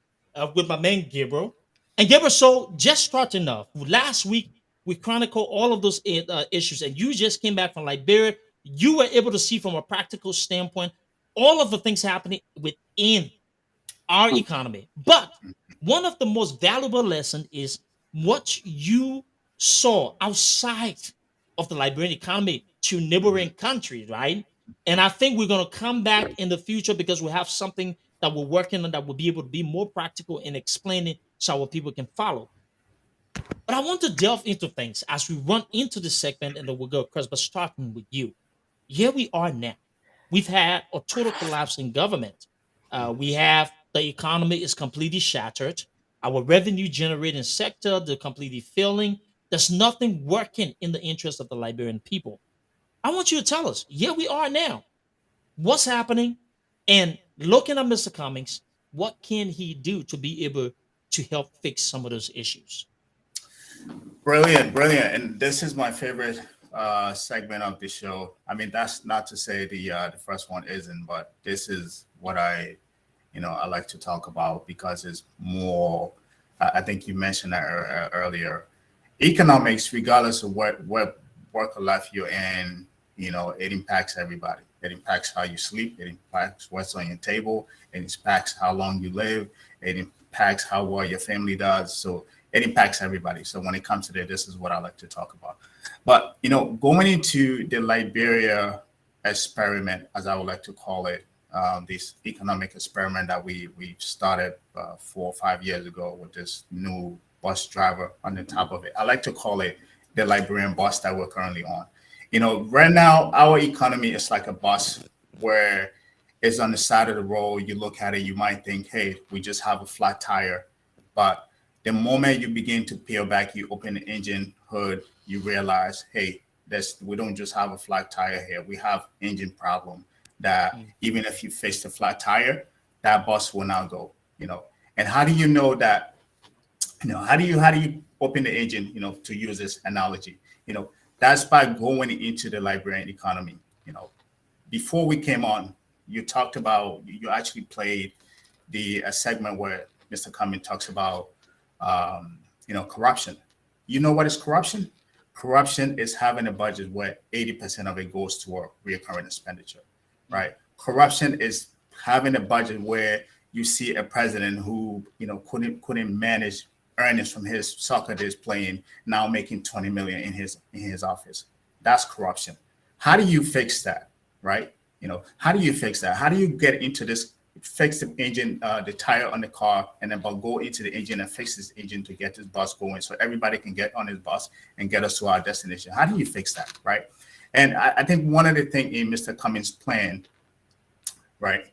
with my man Gabriel. And Gabriel, so just starting off, last week we chronicled all of those issues, and you just came back from Liberia. You were able to see from a practical standpoint all of the things happening within our economy. But one of the most valuable lessons is what you saw outside of the Liberian economy to neighboring countries, right? And I think we're going to come back in the future because we have something that we're working on that will be able to be more practical in explaining so our people can follow. But I want to delve into things as we run into this segment, and then we'll go across, but starting with you. Here we are now. We've had a total collapse in government. We have the economy is completely shattered. Our revenue generating sector, they're completely failing. There's nothing working in the interest of the Liberian people. I want you to tell us, here we are now. What's happening? And looking at Mr. Cummings, what can he do to be able to help fix some of those issues? Brilliant, brilliant. And this is my favorite segment of the show. I mean, that's not to say the first one isn't, but this is what I like to talk about, because it's more. I think you mentioned that earlier. Economics, regardless of what work or life you're in, it impacts everybody. It impacts how you sleep. It impacts what's on your table. It impacts how long you live. It impacts how well your family does. So it impacts everybody. So when it comes to that, this is what I like to talk about. But, going into the Liberia experiment, as I would like to call it, this economic experiment that we started 4 or 5 years ago with this new bus driver on the top of it. I like to call it the Liberian bus that we're currently on. Right now, our economy is like a bus where it's on the side of the road. You look at it, you might think, hey, we just have a flat tire. But the moment you begin to peel back, you open the engine hood, you realize, hey, we don't just have a flat tire here. We have engine problem that even if you fix the flat tire, that bus will not go, And how do you know that? How do you open the engine? To use this analogy, that's by going into the Liberian economy. Before we came on, you talked about you actually played the segment where Mr. Cummings talks about corruption. You know what is corruption? Corruption is having a budget where 80% of it goes toward recurring expenditure, right? Corruption is having a budget where you see a president who couldn't manage earnings from his soccer days playing, now making 20 million in his office. That's corruption. How do you fix that, right? How do you fix that? How do you get into this, fix the engine, the tire on the car, and then go into the engine and fix this engine to get this bus going so everybody can get on this bus and get us to our destination? How do you fix that, right? And I think one of the things in Mr. Cummings' plan, right?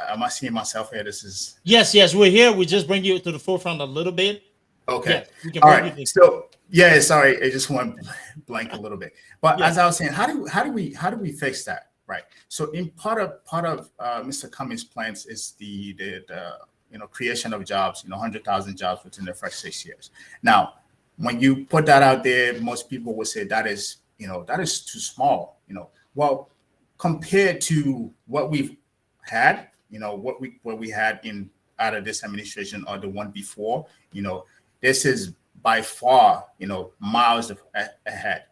Am I seeing myself here? This is yes, we're here. We just bring you to the forefront a little bit. okay. Yeah, all right. So yeah, sorry, I just went blank a little bit. But as I was saying, how do we fix that, right? So in part of Mr. Cummings' plans is the creation of jobs, 100,000 jobs within the first 6 years. Now, when you put that out there, most people will say that is too small. Well, compared to what we've had, what we had in out of this administration or the one before, this is by far, miles ahead,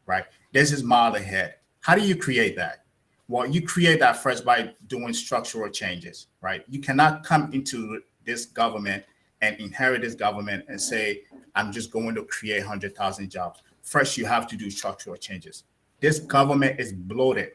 right? This is miles ahead. How do you create that? Well, you create that first by doing structural changes, right? You cannot come into this government and inherit this government and say, I'm just going to create 100,000 jobs. First, you have to do structural changes. This government is bloated,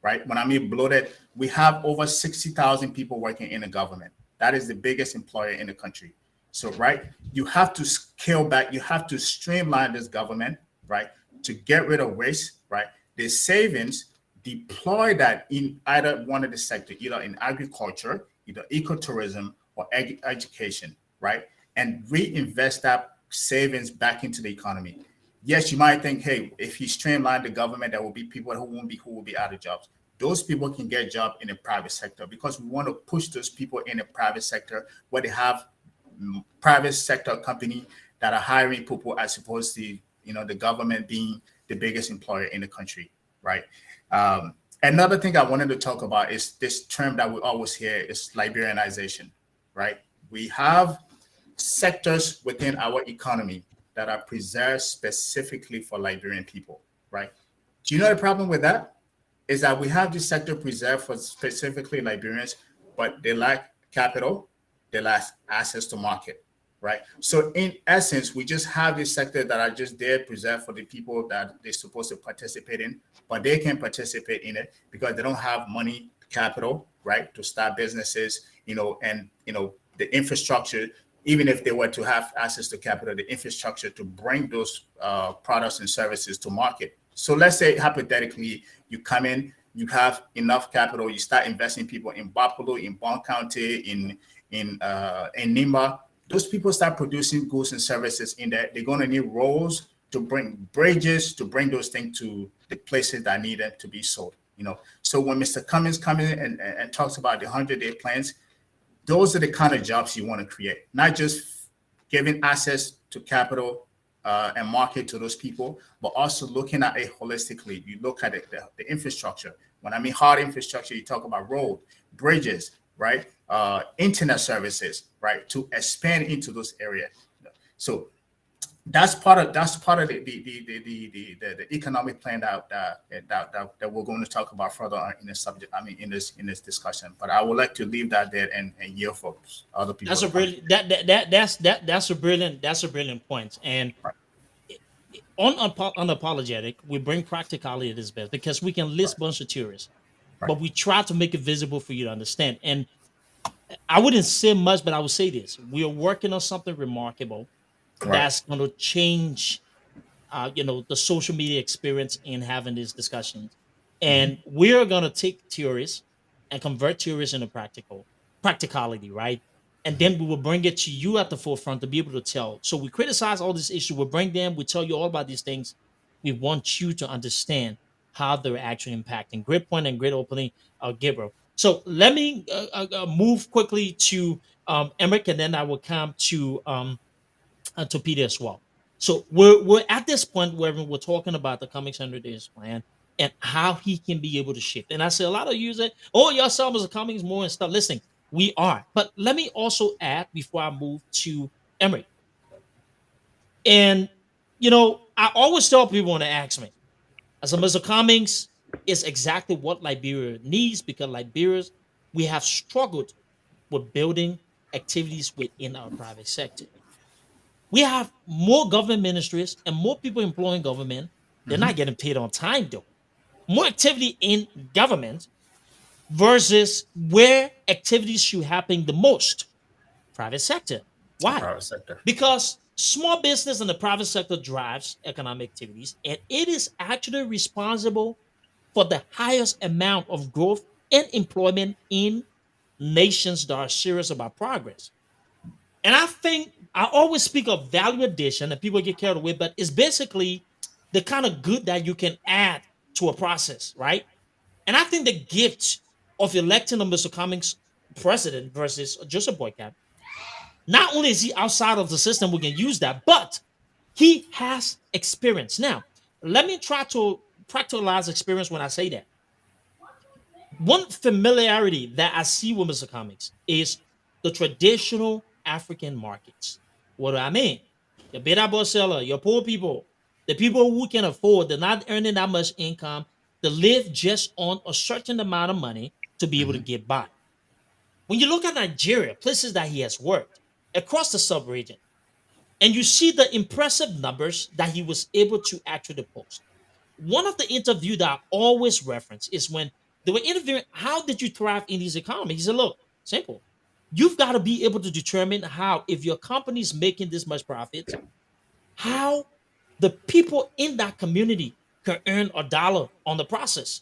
right? When I mean bloated, we have over 60,000 people working in the government. That is the biggest employer in the country. So, right, you have to scale back. You have to streamline this government, right, to get rid of waste, right? The savings, deploy that in either one of the sectors, either in agriculture, either ecotourism or education, right? And reinvest that savings back into the economy. Yes, you might think, hey, if you streamline the government, there will be people who will be out of jobs. Those people can get jobs in the private sector because we want to push those people in the private sector where they have private sector company that are hiring people as opposed to the government being the biggest employer in the country, right? Another thing I wanted to talk about is this term that we always hear is Liberianization, right? We have sectors within our economy that are preserved specifically for Liberian people, right? Do you know the problem with that? Is that we have this sector preserved for specifically Liberians, but they lack capital, they lack access to market, right? So in essence, we just have this sector that are just there preserved for the people that they're supposed to participate in, but they can't participate in it because they don't have money, capital, right, to start businesses, and the infrastructure. Even if they were to have access to capital, the infrastructure to bring those products and services to market. So let's say hypothetically, you come in, you have enough capital, you start investing people in Buffalo, in Bond County, in Nimba. Those people start producing goods and services in there. They're going to need roads to bring bridges to bring those things to the places that need it to be sold. So when Mr. Cummings comes in and talks about the 100-day plans, those are the kind of jobs you want to create, not just giving access to capital and market to those people, but also looking at it holistically. You look at it, the infrastructure. When I mean hard infrastructure, you talk about road, bridges, right? Internet services, right? To expand into those areas. So that's part of the economic plan that we're going to talk about further on in this subject. I mean, in this discussion. But I would like to leave that there and yield for other people. That's a brilliant that's a brilliant point. And on unapologetic, we bring practicality to this best because we can list a bunch of theories, but we try to make it visible for you to understand. And I wouldn't say much, but I would say this: we are working on something remarkable that's going to change, the social media experience in having these discussions. And we're going to take theories and convert theories into practicality, right? And then we will bring it to you at the forefront to be able to tell. So we criticize all these issues, we bring them, we tell you all about these things. We want you to understand how they're actually impacting. Great point and great opening, Gabriel. So let me move quickly to Emmerich, and then I will come to Peter as well. So we're at this point where we're talking about the Cummings 100 days plan and how he can be able to shift. And I say a lot of you say, "Oh, y'all saw Mr. Cummings more and stuff." Listen, we are, but let me also add before I move to Emory. And I always tell people when they ask me, I said, Mr. Cummings is exactly what Liberia needs because Liberians we have struggled with building activities within our private sector. We have more government ministries and more people employing government. They're not getting paid on time, though. More activity in government versus where activities should happen the most, private sector. Why? Private sector. Because small business and the private sector drives economic activities, and it is actually responsible for the highest amount of growth and employment in nations that are serious about progress. And I think I always speak of value addition and people get carried away, but it's basically the kind of good that you can add to a process, right? And I think the gift of electing a Mr. Cummings president versus Joseph Boycott, not only is he outside of the system, we can use that, but he has experience. Now, let me try to practicalize experience when I say that. One familiarity that I see with Mr. Cummings is the traditional African markets. What do I mean? Your beta boss seller, your poor people, the people who can afford, they're not earning that much income, to live just on a certain amount of money to be able to get by. When you look at Nigeria, places that he has worked across the sub-region, and you see the impressive numbers that he was able to actually post. One of the interview that I always reference is when they were interviewing, how did you thrive in these economies? He said, look, simple. You've got to be able to determine how, if your company is making this much profit, how the people in that community can earn a dollar on the process.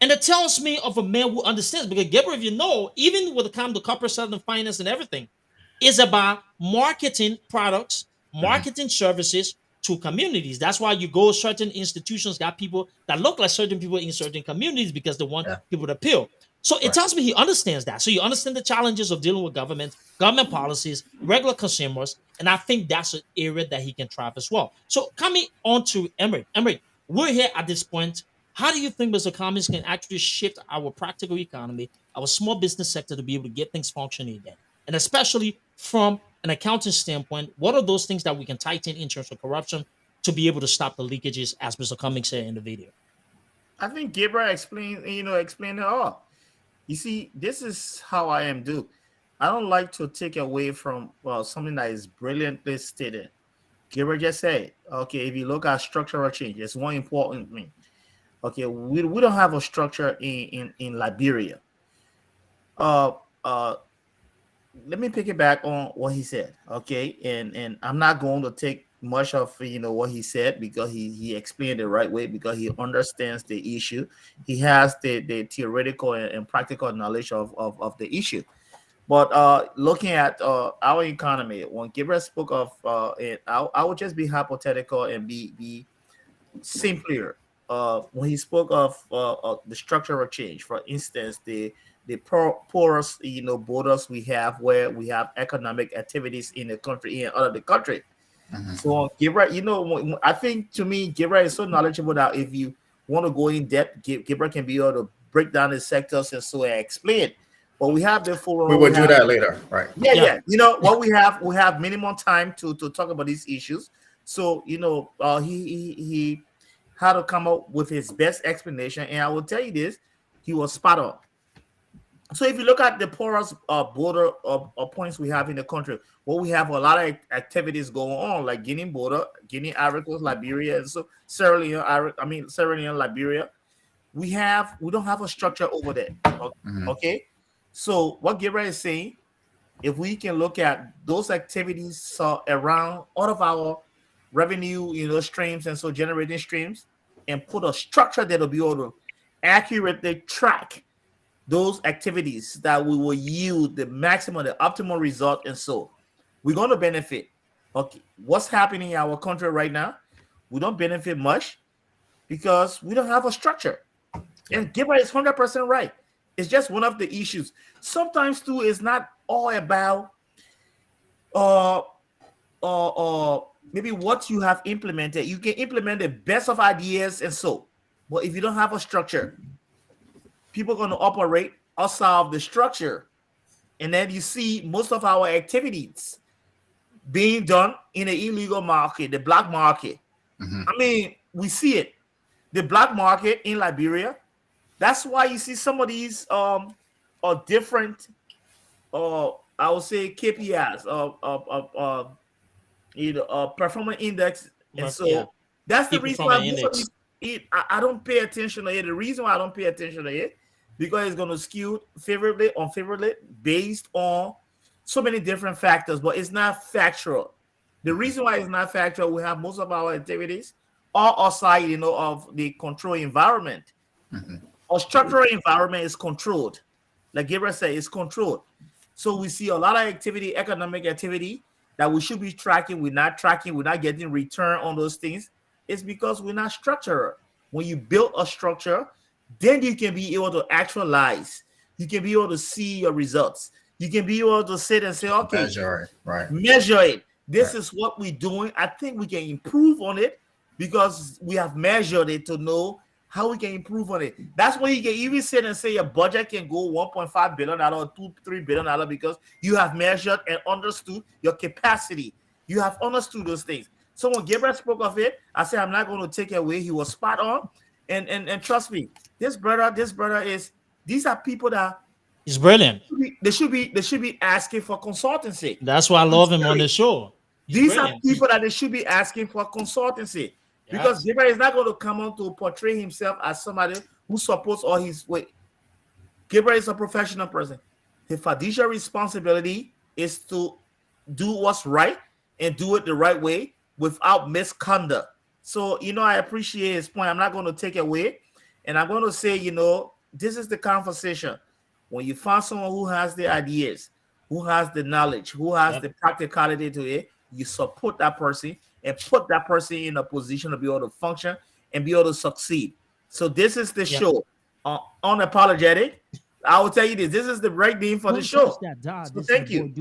And it tells me of a man who understands, because Gabriel, if you know, even when it comes to corporate sales and finance and everything, is about marketing products, marketing services to communities. That's why you go certain institutions got people that look like certain people in certain communities because they want people to appeal. So it tells me he understands that. So you understand the challenges of dealing with government policies, regular consumers, and I think that's an area that he can thrive as well. So coming on to Emery. Emery, we're here at this point. How do you think Mr. Cummings can actually shift our practical economy, our small business sector to be able to get things functioning again? And especially from an accounting standpoint, what are those things that we can tighten in terms of corruption to be able to stop the leakages, as Mr. Cummings said in the video? I think Gabriel explained it all. You see, this is how I am, Duke. I don't like to take away from something that is brilliantly stated. Gabriel just said, okay, if you look at structural change, it's one important thing. Okay, we don't have a structure in Liberia. Let me pick it back on what he said. Okay, and I'm not going to take much of what he said because he explained it the right way, because he understands the issue. He has the theoretical and practical knowledge of the issue. But looking at our economy, when Gabriel spoke of it, I would just be hypothetical and be simpler. When he spoke of the structural change, for instance, the porous borders we have, where we have economic activities in the country and out of the country. So Gabriel, I think, to me, Gabriel is so knowledgeable that if you want to go in depth, Gabriel can be able to break down the sectors and so explain. But we have the forum. We will do that later, right? Yeah. What we have minimum time to talk about these issues. So he had to come up with his best explanation, and I will tell you this: he was spot on. So if you look at the porous border points we have in the country, well, we have a lot of activities going on, like Guinea border, Guinea, Ivory Coast, Liberia, and so Sierra Leone, Liberia. We don't have a structure over there. Okay, so what Gabriel is saying, if we can look at those activities around all of our revenue, streams, and so generating streams, and put a structure that will be able to accurately track those activities that we will yield the maximum, the optimal result, and so we're going to benefit. Okay, what's happening in our country right now? We don't benefit much because we don't have a structure. And Gabriel is 100% right. It's just one of the issues. Sometimes too, it's not all about uh maybe what you have implemented. You can implement the best of ideas and so, but if you don't have a structure, people are going to operate outside of the structure, and then you see most of our activities being done in the illegal market, the black market. I mean, we see it, the black market in Liberia. That's why you see some of these different I would say KPIs performance index, and so Yeah. that's the Key reason why performance most of index. these I don't pay attention to it. The reason why I don't pay attention to it because it's going to skew favorably, unfavorably based on so many different factors, but it's not factual. The reason why it's not factual, we have most of our activities all outside, of the control environment. Our structural environment is controlled. Like Gabriel said, it's controlled. So we see a lot of activity, economic activity that we should be tracking. We're not tracking. We're not getting return on those things. It's because we're not structured. When you build a structure, then you can be able to actualize. You can be able to see your results. You can be able to sit and say, okay, Measure it, right? Measure it. This is what we're doing. I think we can improve on it because we have measured it to know how we can improve on it. That's why you can even sit and say your budget can go $1.5 billion, $2-3 billion because you have measured and understood your capacity. You have understood those things. So when Gabriel spoke of it, I said I'm not going to take it away. He was spot on, and trust me, this brother is. These are people that He's brilliant. they should be asking for consultancy. That's why I love him on the show. These are people that they should be asking for consultancy. Because Gabriel is not going to come on to portray himself as somebody who supports all his way. Gabriel is a professional person. His fiduciary responsibility is to do what's right and do it the right way without misconduct. So, I appreciate his point. I'm not going to take it away. And I'm going to say, this is the conversation. When you find someone who has the ideas, who has the knowledge, who has the practicality to it, you support that person and put that person in a position to be able to function and be able to succeed. So this is the show, Unapologetic. I will tell you this. This is the right name for the show. So thank you.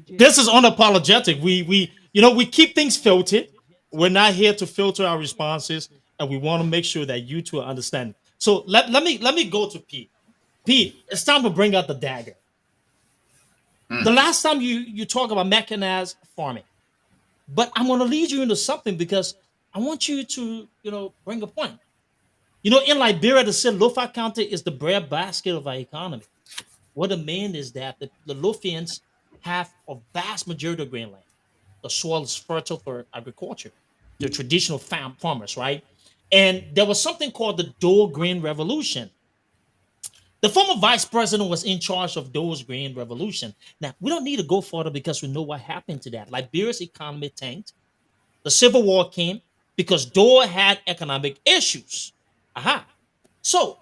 This is Unapologetic. We keep things filtered. We're not here to filter our responses, and we want to make sure that you two understand. So let me go to Pete. Pete, it's time to bring out the dagger. The last time you talk about mechanized farming, but I'm going to lead you into something because I want you to bring a point. In Liberia, the said Lofa County is the breadbasket of our economy. What I mean is that the Lofians have a vast majority of grain land. The soil is fertile for agriculture. The traditional farmers, right? And there was something called the Dole Grain Revolution. The former vice president was in charge of Dole's Grain Revolution. Now, we don't need to go further because we know what happened to that. Liberia's economy tanked. The Civil War came because Dole had economic issues. So,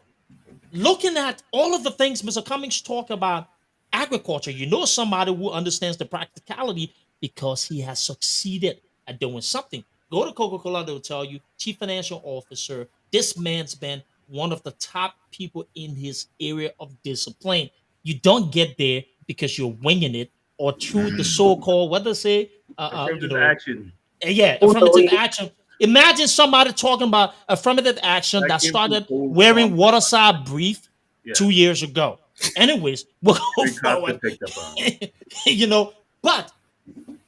looking at all of the things Mr. Cummings talk about agriculture, somebody who understands the practicality because he has succeeded at doing something. Go to Coca-Cola, they'll tell you, chief financial officer, this man's been one of the top people in his area of discipline. You don't get there because you're winging it or through the so-called, what they say, affirmative action. Yeah, affirmative action. Imagine somebody talking about affirmative action that started wearing waterside brief 2 years ago. Anyways, we'll go forward. But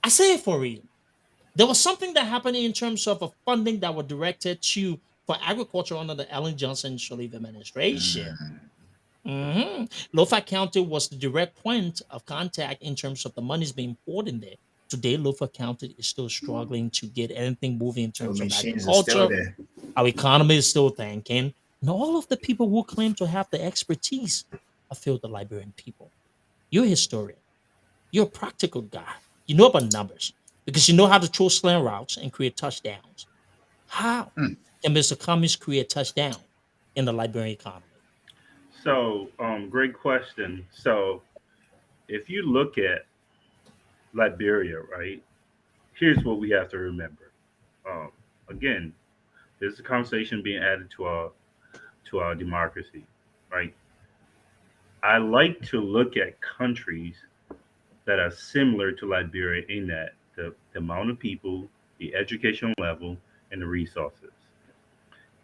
I say it for real. There was something that happened in terms of funding that were directed for agriculture under the Ellen Johnson Sirleaf administration. Lofa County was the direct point of contact in terms of the monies being poured in there. Today, Lofa County is still struggling to get anything moving in terms of agriculture. Our economy is still tanking. And all of the people who claim to have the expertise are filled the Liberian people. You're a historian. You're a practical guy. You know about numbers because you know how to throw slant routes and create touchdowns. How can Mr. Cummings create touchdown in the Liberian economy? So, great question. So, if you look at Liberia, right, here's what we have to remember. Again, there's a conversation being added to our democracy, right? I like to look at countries that are similar to Liberia in that the amount of people, the educational level, and the resources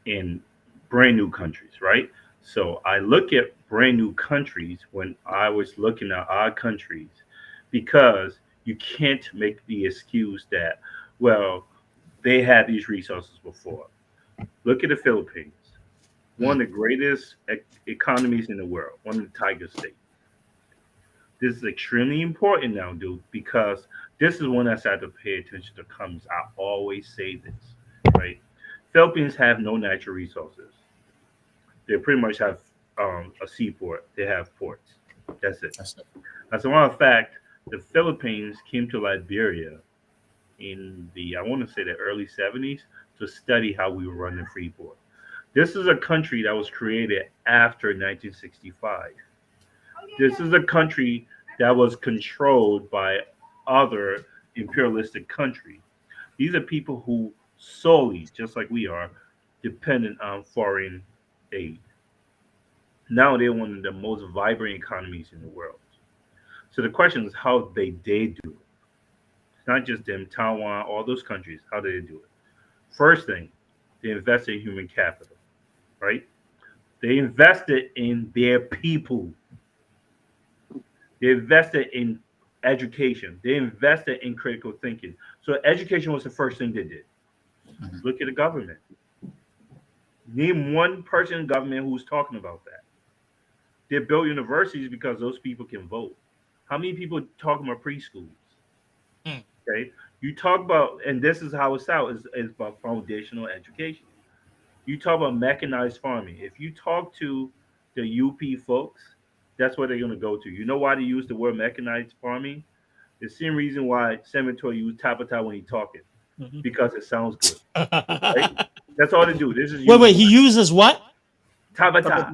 in brand new countries, right? So I look at brand new countries when I was looking at our countries because you can't make the excuse that, well, they had these resources before. Look at the Philippines, one of the greatest economies in the world, one of the tiger states. This is extremely important now, dude, because this is one that's had to pay attention to Cummings. I always say this, right? Philippines have no natural resources. They pretty much have a seaport. They have ports. That's it. That's it. As a matter of fact, the Philippines came to Liberia in the I want to say the early 70s to study how we were running Freeport. This is a country that was created after 1965. This is a country that was controlled by other imperialistic countries. These are people who solely, just like we are, dependent on foreign aid. Now they're one of the most vibrant economies in the world. So the question is how they do it. It's not just them, Taiwan, all those countries, how do they do it? First thing, they invest in human capital, right? They invested in their people. They invested in education. They invested in critical thinking. So education was the first thing they did. Look at the government. Name one person in government who's talking about that. They built universities because those people can vote. How many people talking about preschools? Okay, you talk about, and this is how it's out, is about foundational education. You talk about mechanized farming. If you talk to the UP folks, that's what they're going to go to. You know why they use the word mechanized farming? The same reason why Senator used tapata when he's talking, because it sounds good. Right? That's all they do. This is wait. He uses what? Tabata.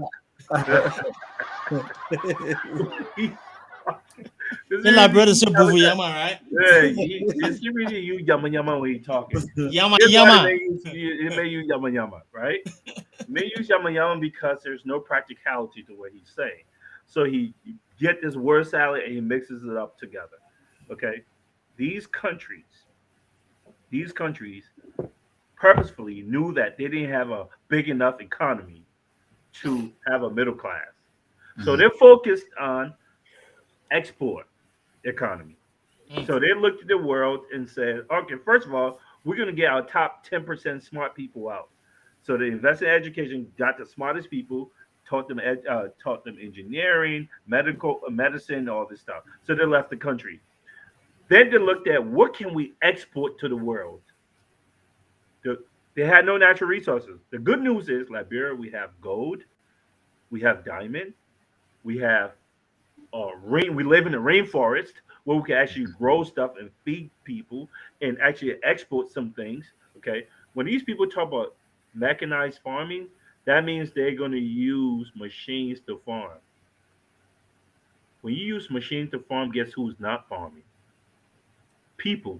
In my brother said Buvu Yama, right? Yeah, this is really you yama yama when he talking. Yama This Yama. it may use yama yama, right? It may use yama yama because there's no practicality to what he's saying. So he get this word salad and he mixes it up together. Okay, these countries purposefully knew that they didn't have a big enough economy to have a middle class. So they're focused on export economy. So they looked at the world and said, okay, first of all, we're going to get our top 10% smart people out. So they invested in education, got the smartest people, taught them engineering, medicine, all this stuff. So they left the country. Then they looked at what can we export to the world. They had no natural resources. The good news is Liberia, we have gold, we have diamond, we have rain. We live in the rainforest where we can actually grow stuff and feed people and actually export some things. Okay, when these people talk about mechanized farming, that means they're going to use machines to farm. When you use machines to farm, guess who's not farming? People.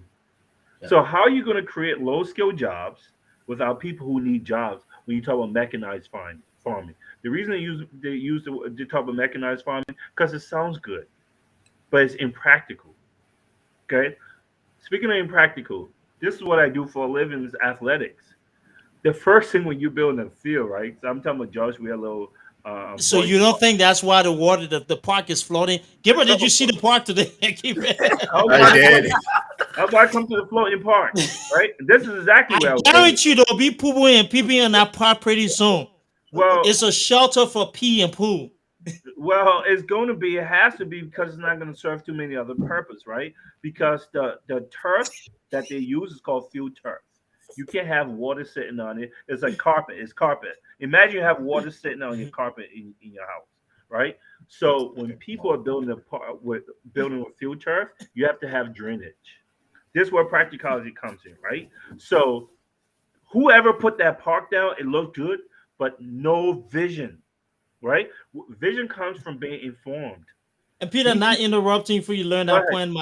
Yeah. So how are you going to create low-skill jobs without people who need jobs when you talk about mechanized farming? The reason they talk about mechanized farming because it sounds good, but it's impractical. Okay. Speaking of impractical, this is what I do for a living: is athletics. The first thing when you build a field, right? So I'm talking about Josh. We had a little. So you don't think that's why the water, the park is floating? Gabriel, did you see the park today? I did. That's why I come to the floating park, right? This is exactly where I guarantee you there'll be poo and pee in that park pretty soon. Well, it's a shelter for pee and poo. Well, it's going to be. It has to be because it's not going to serve too many other purpose, right? Because the turf that they use is called field turf. You can't have water sitting on it. It's like carpet. It's carpet. Imagine you have water sitting on your carpet in your house, right? So when people are building with field turf, you have to have drainage. This is where practicality comes in, right? So whoever put that park down, it looked good, but no vision, right? Vision comes from being informed. And Peter, not interrupting for you learn that point.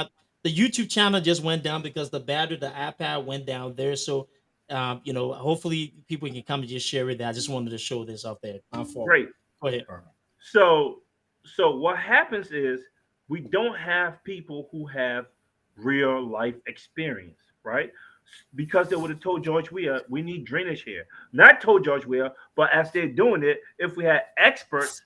The YouTube channel just went down because the battery, the iPad went down there. So, hopefully people can come and just share it. I just wanted to show this out there. Great. Go ahead. So So what happens is we don't have people who have real life experience, right? Because they would have told George Weah, we need drainage here. Not told George Weah, but as they're doing it, if we had experts,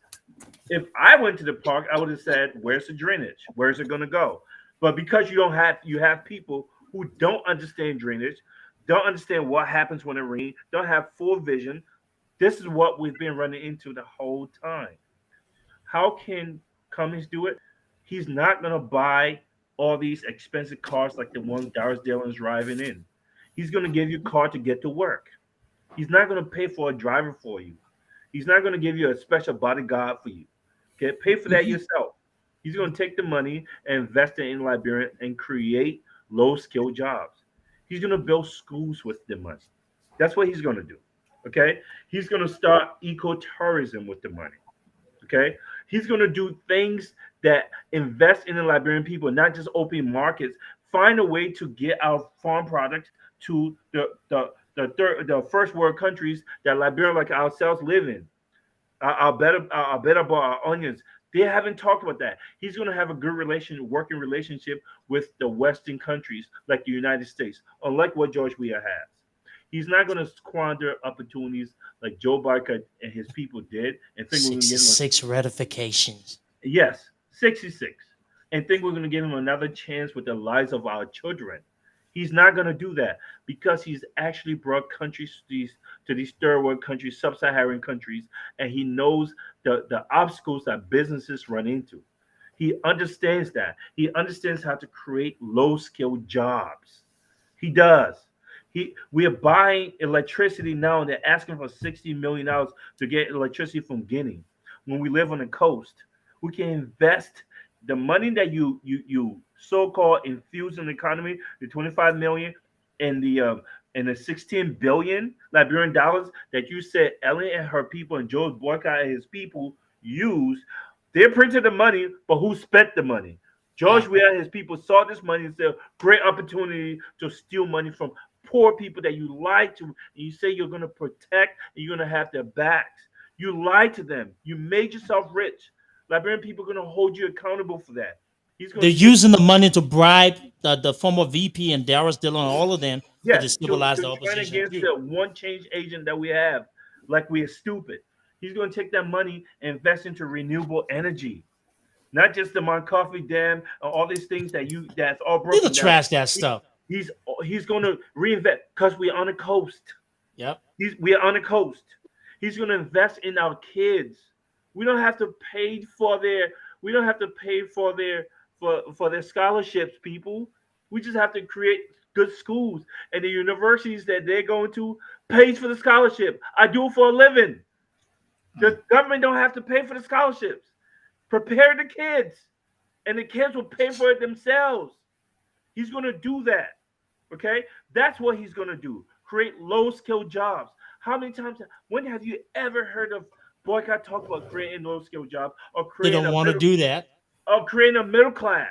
if I went to the park, I would have said, where's the drainage? Where's it going to go? But because you have people who don't understand drainage, don't understand what happens when it rains, don't have full vision. This is what we've been running into the whole time. How can Cummings do it? He's not going to buy all these expensive cars like the one Darius Dillon's driving in. He's going to give you a car to get to work. He's not going to pay for a driver for you. He's not going to give you a special bodyguard for you. Okay, pay for that yourself. He's going to take the money and invest it in Liberia and create low skill jobs. He's going to build schools with the money. That's what he's going to do. Okay, he's going to start ecotourism with the money. Okay, he's going to do things that invest in the Liberian people, not just open markets. Find a way to get our farm products to the first world countries that Liberia like ourselves live in. Our better about our onions. They haven't talked about that. He's going to have a good working relationship with the Western countries like the United States, unlike what George Weah has. He's not going to squander opportunities like Joe Biden and his people did and think we're going to get him 66 ratifications. yes, 66, and think we're going to give him another chance with the lives of our children. He's not going to do that because he's actually brought countries to these third world countries, sub-Saharan countries, and he knows the obstacles that businesses run into. He understands that. He understands how to create low-skilled jobs. He does. We are buying electricity now, and they're asking for $60 million to get electricity from Guinea. When we live on the coast, we can invest the money that you so-called infuse in the economy, the 25 million and the 16 billion Liberian dollars that you said Ellen and her people and Joe's boycott and his people used. They printed the money, but who spent the money? George Weah and his people saw this money and said, great opportunity to steal money from poor people that you lied to, and you say you're going to protect and you're going to have their backs. You lied to them. You made yourself rich. Liberian people are going to hold you accountable for that. They're using the money to bribe the former VP and Darius Dillon and all of them to destabilize the to turn opposition. against the one change agent that we have, like we are stupid. He's going to take that money and invest into renewable energy, not just the Mount Coffee Dam and all these things that's all broken Need to trash that stuff. He's going to reinvest because we're on the coast. Yep. We're on the coast. He's going to invest in our kids. We don't have to pay for their for their scholarships, people. We just have to create good schools, and the universities that they're going to pays for the scholarship. I do it for a living. The government don't have to pay for the scholarships. Prepare the kids, and the kids will pay for it themselves. He's going to do that. Okay, that's what he's going to do. Create low-skilled jobs. How many times? When have you ever heard of boycott talk about creating low-skilled jobs or They creating? don't want to do that. Or creating a middle class.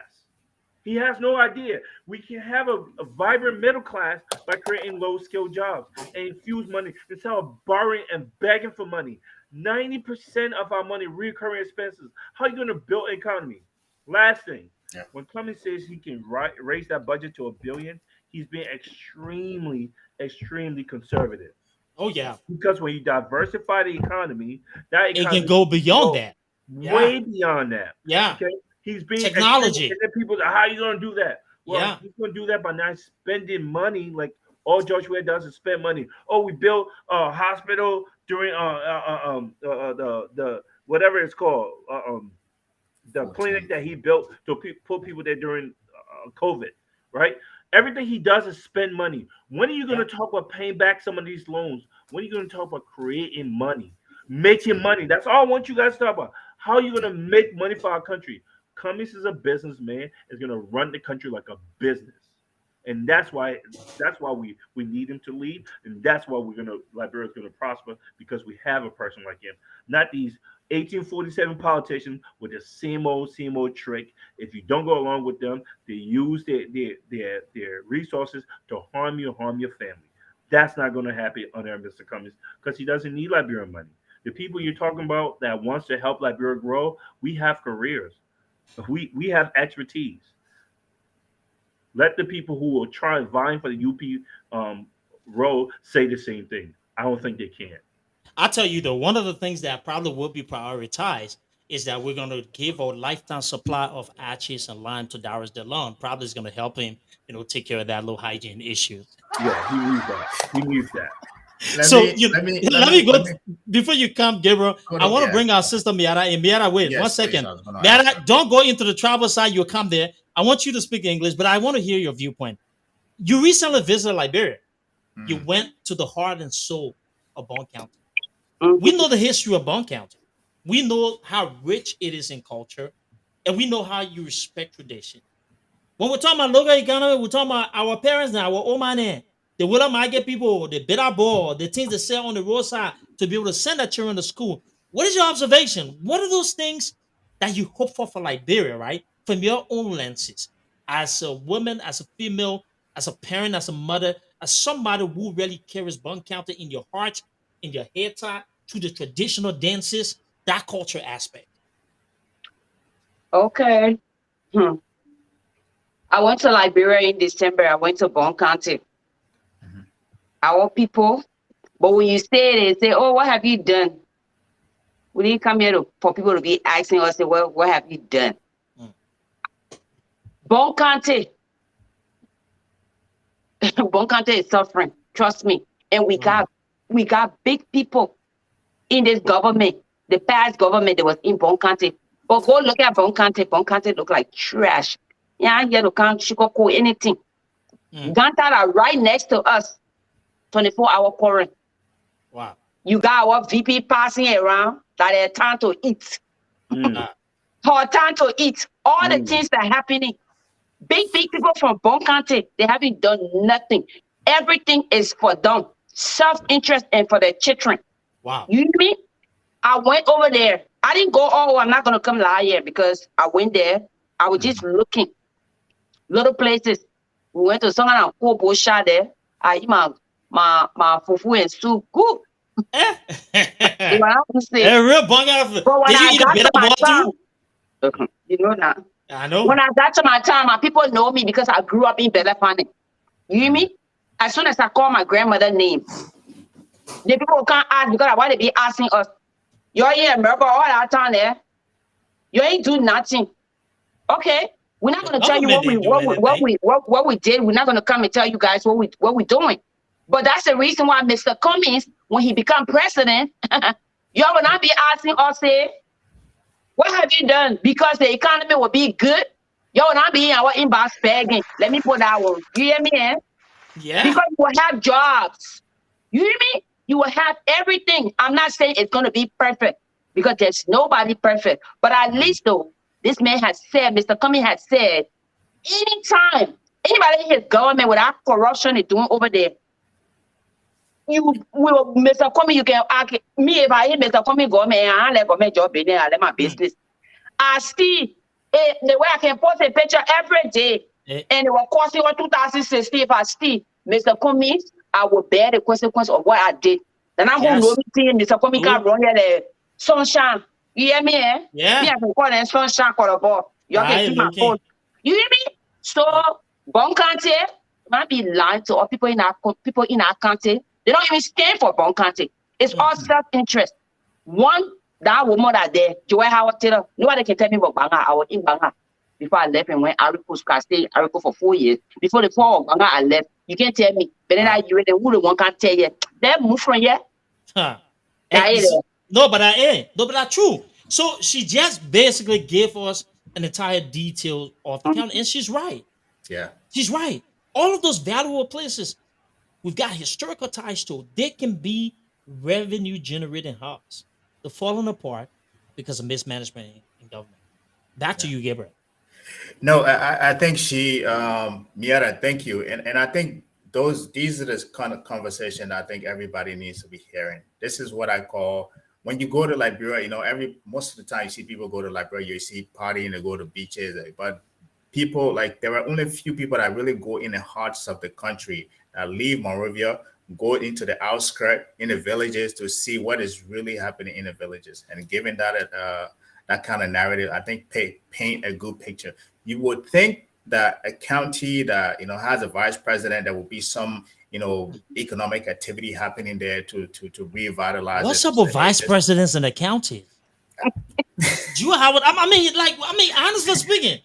He has no idea. We can have a vibrant middle class by creating low-skilled jobs and infuse money instead of borrowing and begging for money. 90% of our money, recurring expenses. How are you going to build an economy? Last thing, when Cummings says he can raise that budget to $1 billion, he's being extremely, extremely conservative. Oh yeah, because when you diversify the economy, that it can go beyond that. Way beyond that. Yeah. Okay. He's being technology. And people, how are you going to do that? Well, he's going to do that by not spending money like all George Weah does is spend money. Oh, we built a hospital during the whatever it's called, the clinic that he built to put people there during COVID, right? Everything he does is spend money. When are you going to talk about paying back some of these loans? When are you going to talk about creating money, making money? That's all I want you guys to talk about. How are you going to make money for our country? Cummings is a businessman, is going to run the country like a business. And that's why we need him to lead, and that's why Liberia is going to prosper, because we have a person like him, not these 1847 politicians with the same old trick. If you don't go along with them, they use their resources to harm your family. That's not going to happen under Mr. Cummings, because he doesn't need Liberian money. The people you're talking about that wants to help Liberia grow, we have careers. We have expertise. Let the people who will try vying for the UP role say the same thing. I don't think they can. I tell you though, one of the things that probably will be prioritized is that we're going to give a lifetime supply of ashes and lime to Darius DeLon. Probably is going to help him, take care of that low hygiene issues. Yeah, he needs that. He needs that. Let me go before you come, Gabriel. I want to bring our sister Miara in. Miara, wait 1 second. Miara, don't go into the tribal side. You'll come there. I want you to speak English, but I want to hear your viewpoint. You recently visited Liberia. You went to the heart and soul of Bone County. We know the history of Bone County. We know how rich it is in culture, and we know how you respect tradition. When we're talking about local economy, we're talking about our parents and our old man. The Willa Market people, the bitter ball, the things that sell on the roadside to be able to send their children to school. What is your observation? What are those things that you hope for Liberia, right? From your own lenses, as a woman, as a female, as a parent, as a mother, as somebody who really carries Bone County in your heart, in your head tie, to the traditional dances, that culture aspect. Okay. I went to Liberia in December. I went to Bone County. Our people, but when you say it, they say, "Oh, what have you done?" We didn't come here for people to be asking us, "Well, what have you done?" Bone County, Bone County is suffering. Trust me, and we got big people in this government. The past government that was in Bone County, but go look at Bone County. Bone County look like trash. Yeah, here to can't sugar anything. Gantara are right next to us. 24-hour current. Wow. You got our VP passing around that they time to eat. Her time to eat. All the things that are happening. Big people from Bone County, they haven't done nothing. Everything is for them. Self-interest and for their children. Wow. You know me? I went over there. I didn't go, I'm not going to come last year because I went there. I was just looking. Little places. We went to some kind of cool bush there. I eat my fufu and soup. Good. Real bang. But when Did you I eat got a to my bit town, too? you know that. I know. When I got to my town, my people know me because I grew up in Belefane. You hear me? As soon as I call my grandmother's name, the people can't ask because why they be asking us. You're here in America all that time there. You ain't do nothing. Okay. We're not going to tell you what we did. We're not going to come and tell you guys what we're doing. But that's the reason why Mr. Cummings, when he become president, y'all will not be asking us, say, what have you done? Because the economy will be good. Y'all will not be in our inbox begging. Let me put that one. You hear me? Yeah. Because you will have jobs. You hear me? You will have everything. I'm not saying it's going to be perfect because there's nobody perfect. But at least though, this man has said, Mr. Cummings has said, anytime anybody in his government without corruption is doing over there, you will, Mr. Cummings, you can ask me if I hear Mr. Cummings government, I let government job in there, I let my business. I see the way I can post a picture every day, and it will cost you 2016 if I see Mr. Cummings, I will bear the consequence of what I did. Then I'm going to see Mr. Cummings can run here the sunshine. You hear me? Yeah. Me, I can call them sunshine for the ball. You can see my phone. You hear me? So, Bone County might be lying to all people in our country. They don't even stand for Bone County. It's all self-interest. One, that woman that there, Joy Howard Taylor, nobody can tell me about Banga. I was in Banga before I left and went Arico school. I stayed Arico for 4 years. Before the fall of Banga, I left. You can't tell me. But then I you who the one can't tell you. They move from here. No, but that's true. So she just basically gave us an entire detail of the county, and she's right. Yeah. She's right. All of those valuable places we've got historical ties to, they can be revenue generating hubs. They're falling apart because of mismanagement in government. Back to you, Gabriel. No, I think Miara, thank you. And I think these are the kind of conversation I think everybody needs to be hearing. This is what I call, when you go to Liberia, most of the time you see people go to Liberia, you see partying, they go to beaches, but people, like, there are only a few people that really go in the hearts of the country that leave Monrovia, go into the outskirts in the villages to see what is really happening in the villages, and giving that that kind of narrative, I think paint a good picture. You would think that a county that has a vice president, there will be some economic activity happening there to revitalize. What's up with vice presidents in the county? Honestly speaking,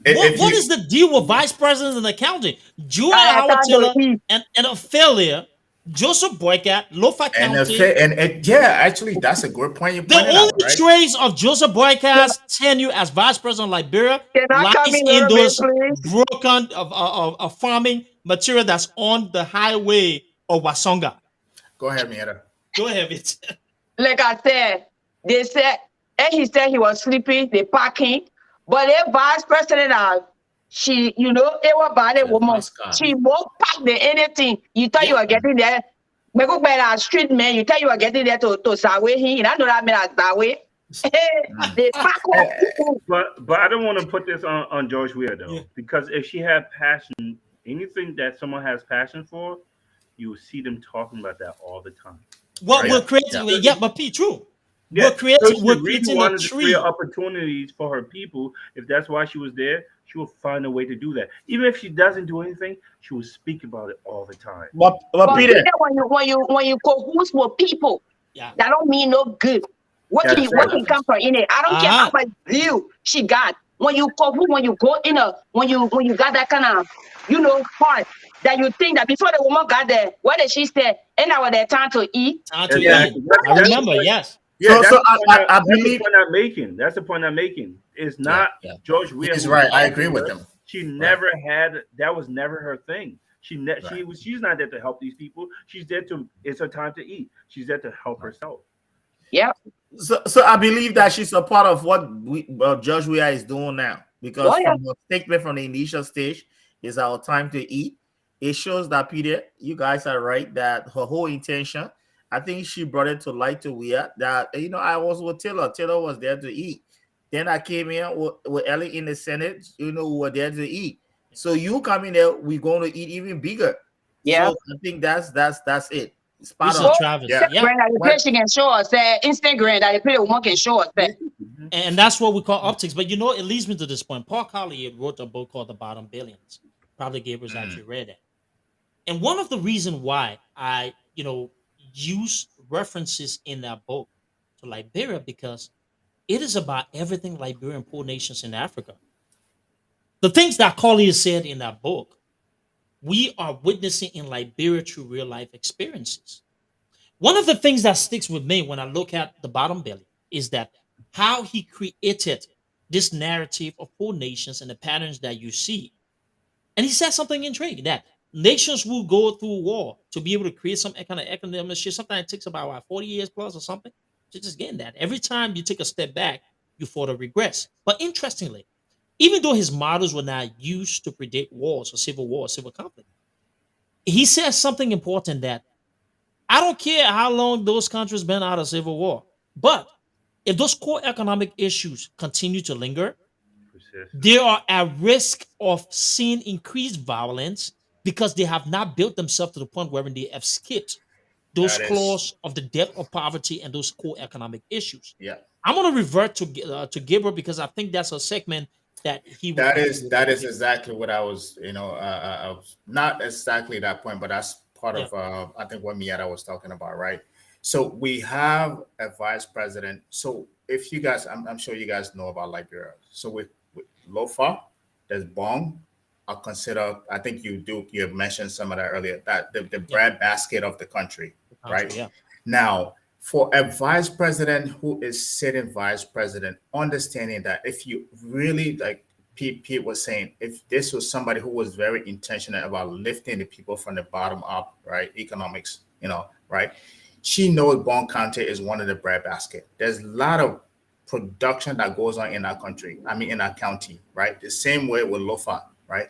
what is the deal with vice presidents in the county? Howard Taylor and Ophelia, Joseph Boycott, Lofa County. Actually, that's a good point. The only trace of Joseph Boycott's tenure as vice president of Liberia lies in those broken of farming material that's on the highway of Wasonga. Go ahead, Mieta. Go ahead, Mitch. Like I said, they said, and he said he was sleeping, they parking, but the vice president, she, it was bad woman. She won't pack the anything. You thought you were getting there. Me go by the street, man. You thought you were getting there to Sawe. I know that mean as Sawe. They pack up. But I don't want to put this on George Weah though, because if she had passion, anything that someone has passion for, you will see them talking about that all the time. What we're creating, but P, true. Yeah, we're creating wanted to create opportunities for her people. If that's why she was there, she will find a way to do that. Even if she doesn't do anything, she will speak about it all the time. But Peter, when you cahoots with people, that don't mean no good. What can come from in it? I don't care how much view she got. When you cahoot, when you go in when you got that kind of heart that you think that before the woman got there, what did she say? And now their time to eat. Time to eat. I remember, yes. Yeah, I believe that's the point I'm making. It's not George Weah. He's right. I agree with him. She never had that. Was never her thing. She's not there to help these people. She's there to. It's her time to eat. She's there to help herself. Yeah. So I believe that she's a part of what Judge Weah is doing now, because from the statement from the initial stage is our time to eat. It shows that, Peter, you guys are right, that her whole intention, I think she brought it to light to Weah that, I was with Taylor. Taylor was there to eat. Then I came in with Ellie in the Senate, we were there to eat. So you come in there, we're going to eat even bigger. Yeah. So I think that's it. Spot on, Travis. She can show us Instagram that the woman can show us that. And that's what we call optics. But it leads me to this point. Paul Collier wrote a book called The Bottom Billions. Probably Gabriel's actually read it. And one of the reasons why I, use references in that book to Liberia, because it is about everything Liberian poor nations in Africa. The things that Collier said in that book, we are witnessing in Liberia through real life experiences. One of the things that sticks with me when I look at The Bottom Billion is that how he created this narrative of poor nations and the patterns that you see. And he said something intriguing, that nations will go through war to be able to create some kind of economic shit. Sometimes it takes about 40 years plus or something. Just getting that. Every time you take a step back, you further regress. But interestingly, even though his models were not used to predict wars or civil conflict, he says something important, that I don't care how long those countries been out of civil war, but if those core economic issues continue to linger, they are at risk of seeing increased violence because they have not built themselves to the point where they have skipped those claws of the depth of poverty and those core economic issues. Yeah, I'm going to revert to Gabriel, because I think that's a segment that he. That is exactly what I was. I was not exactly that point, but that's part of I think what Mieta was talking about, right? So we have a vice president. So if you guys, I'm sure you guys know about Liberia. So with Lofa, there's Bong. I'll consider, I think you have mentioned some of that earlier, that the bread basket of the country, right? Yeah. Now, for a vice president who is sitting vice president, understanding that if you really, like Pete was saying, if this was somebody who was very intentional about lifting the people from the bottom up, right? Economics, right? She knows Bong County is one of the bread basket. There's a lot of production that goes on in our country, in our county, right? The same way with Lofa, right?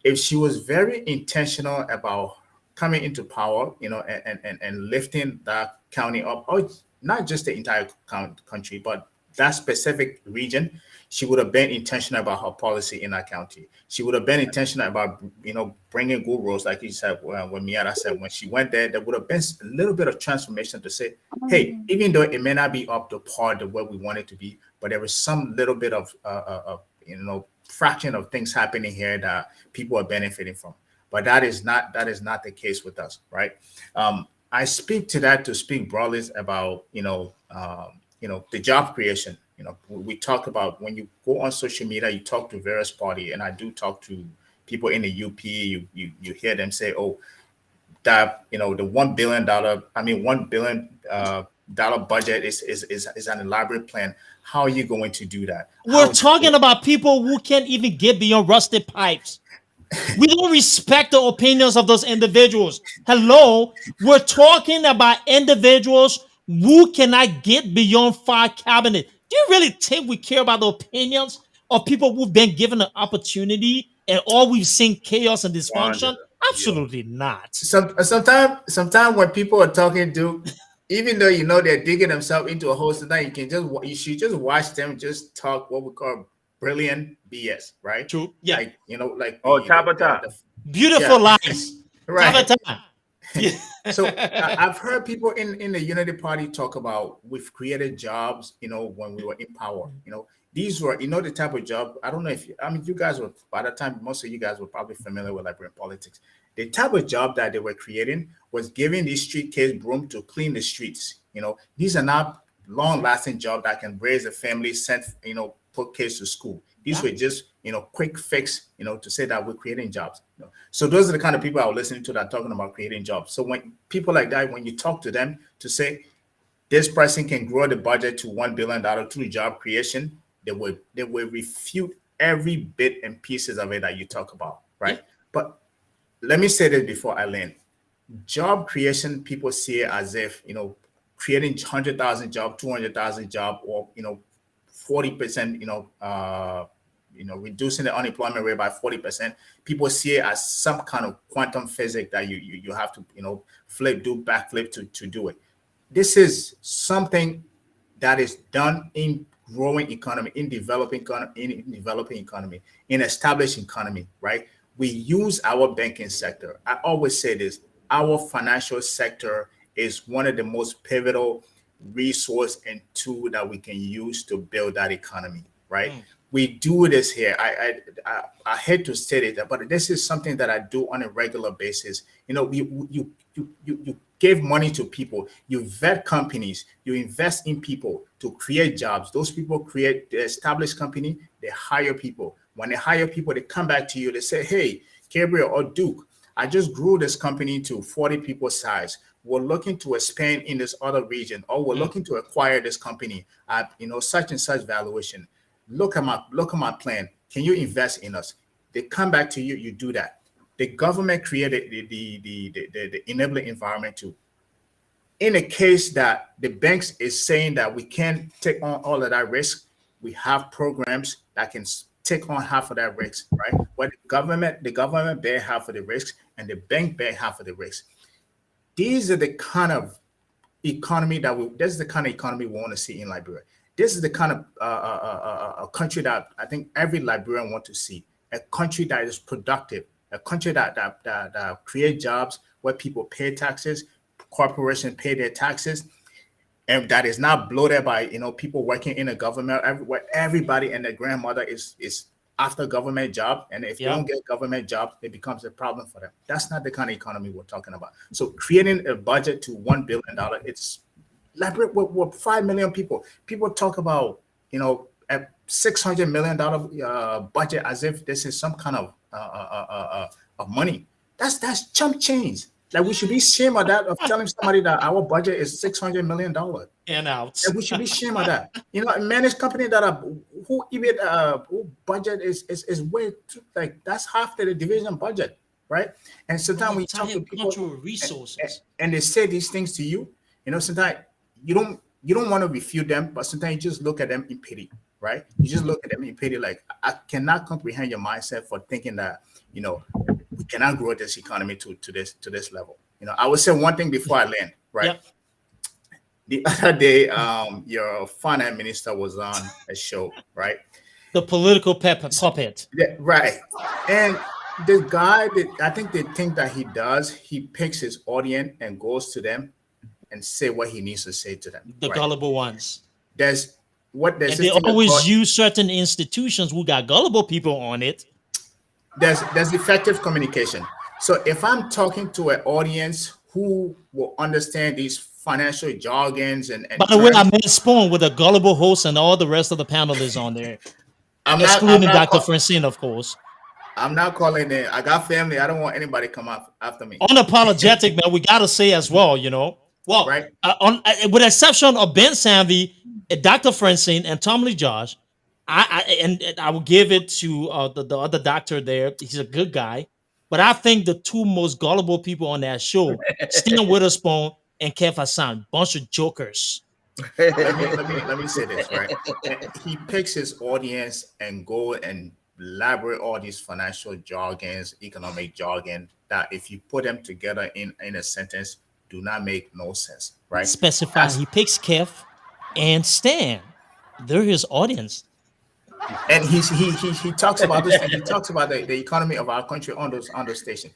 If she was very intentional about coming into power, and lifting that county up, or not just the entire country, but that specific region, she would have been intentional about her policy in that county. She would have been intentional about, bringing good rules, like you said, when Miata said, when she went there, there would have been a little bit of transformation to say, hey, even though it may not be up to par to where we want it to be, but there is some little bit of, fraction of things happening here that people are benefiting from. But that is not the case with us, right? I speak to that to speak broadly about, the job creation. We talk about, when you go on social media, you talk to various parties, and I do talk to people in the UP. You hear them say, "Oh, that the $1 billion dollar budget is an elaborate plan. How are you going to do that?" We're talking about people who can't even get beyond rusted pipes. We don't respect the opinions of those individuals. Hello, we're talking about individuals who cannot get beyond file cabinet. Do you really think we care about the opinions of people who've been given an opportunity and all we've seen chaos and dysfunction? Absolutely not. Sometimes when people are talking, Duke, even though they're digging themselves into a hole, sometimes you should just watch them just talk what we call brilliant BS, right? True. Yeah. Tabata. Beautiful lies. Right. Tabata. Yeah. So I've heard people in the Unity Party talk about, we've created jobs, when we were in power. These were, the type of job. I don't know if you guys were, by the time, most of you guys were probably familiar with Liberian politics. The type of job that they were creating was giving these street kids broom to clean the streets. These are not long-lasting jobs that can raise a family, send, put kids to school. These were just, quick fix, to say that we're creating jobs. So those are the kind of people I was listening to that are talking about creating jobs. So when people like that, when you talk to them to say this person can grow the budget to $1 billion through job creation, they will refute every bit and pieces of it that you talk about, right? But let me say this before I land. Job creation, people see it as if, creating 100,000 jobs, 200,000 jobs, or, 40%, reducing the unemployment rate by 40%. People see it as some kind of quantum physics that you have to, do backflip to do it. This is something that is done in growing economy, in developing economy, in established economy, right? We use our banking sector. I always say this, our financial sector is one of the most pivotal resource and tool that we can use to build that economy, right? We do this here. I hate to say it, but this is something that I do on a regular basis. You give money to people, you vet companies, you invest in people to create jobs. Those people create the established company, they hire people. When they hire people, they come back to you, they say, hey, Gabriel or Duke, I just grew this company to 40 people size. We're looking to expand in this other region, or we're looking to acquire this company at such and such valuation. Look at my plan. Can you invest in us? They come back to you, you do that. The government created the enabling environment too. In a case that the banks is saying that we can't take on all of that risk, we have programs that can take on half of that risk, right? But the government bear half of the risk and the bank bear half of the risk. These are the kind of economy this is the kind of economy we want to see in Liberia. This is the kind of a country that I think every Liberian wants to see. A country that is productive, a country that create jobs where people pay taxes, corporations pay their taxes, and that is not bloated by people working in a government where everybody and their grandmother is after government job, and if they don't get government jobs, it becomes a problem for them. That's not the kind of economy we're talking about. So creating a budget to $1 billion, it's like with 5 million people. People talk about a $600 million budget as if this is some kind of money. That's chump change. Like, we should be ashamed of that, of telling somebody that our budget is $600 million. And out. Like, we should be ashamed of that. Managed company that who budget is way too, like, that's half the division budget, right? And sometimes we talk to people resources and they say these things to you, sometimes you don't want to refute them, but sometimes you just look at them in pity, right? You just look at them in pity, like, I cannot comprehend your mindset for thinking that, we cannot grow this economy to this level. I would say one thing before I land, right? Yep. The other day, your finance minister was on a show, right? The political puppet. Yeah, right. And this guy, I think the thing that he does, he picks his audience and goes to them and say what he needs to say to them, The right? gullible ones. There's And this they thing always called, use certain institutions who got gullible people on it. there's effective communication. So if I'm talking to an audience who will understand these financial jargons By and the way, I terms, met Spoon with a gullible host and all the rest of the panelists on there, I'm not I'm excluding not Dr. call, Francine, of course. I'm not calling it. I got family. I don't want anybody come after me. Unapologetic, man. We gotta say as well, Well, Right? with the exception of Ben Sanvi, Dr. Francine, and Tom Lee Josh, and I will give it to the other doctor there. He's a good guy, but I think the two most gullible people on that show, Stan Witherspoon and Kev Hassan, bunch of jokers. Let me say this, right? He picks his audience and go and elaborate all these financial jargons, economic jargon that if you put them together in a sentence, do not make no sense, right? Specify. He picks Kev and Stan. They're his audience. And he talks about this thing. He talks about the economy of our country on those stations.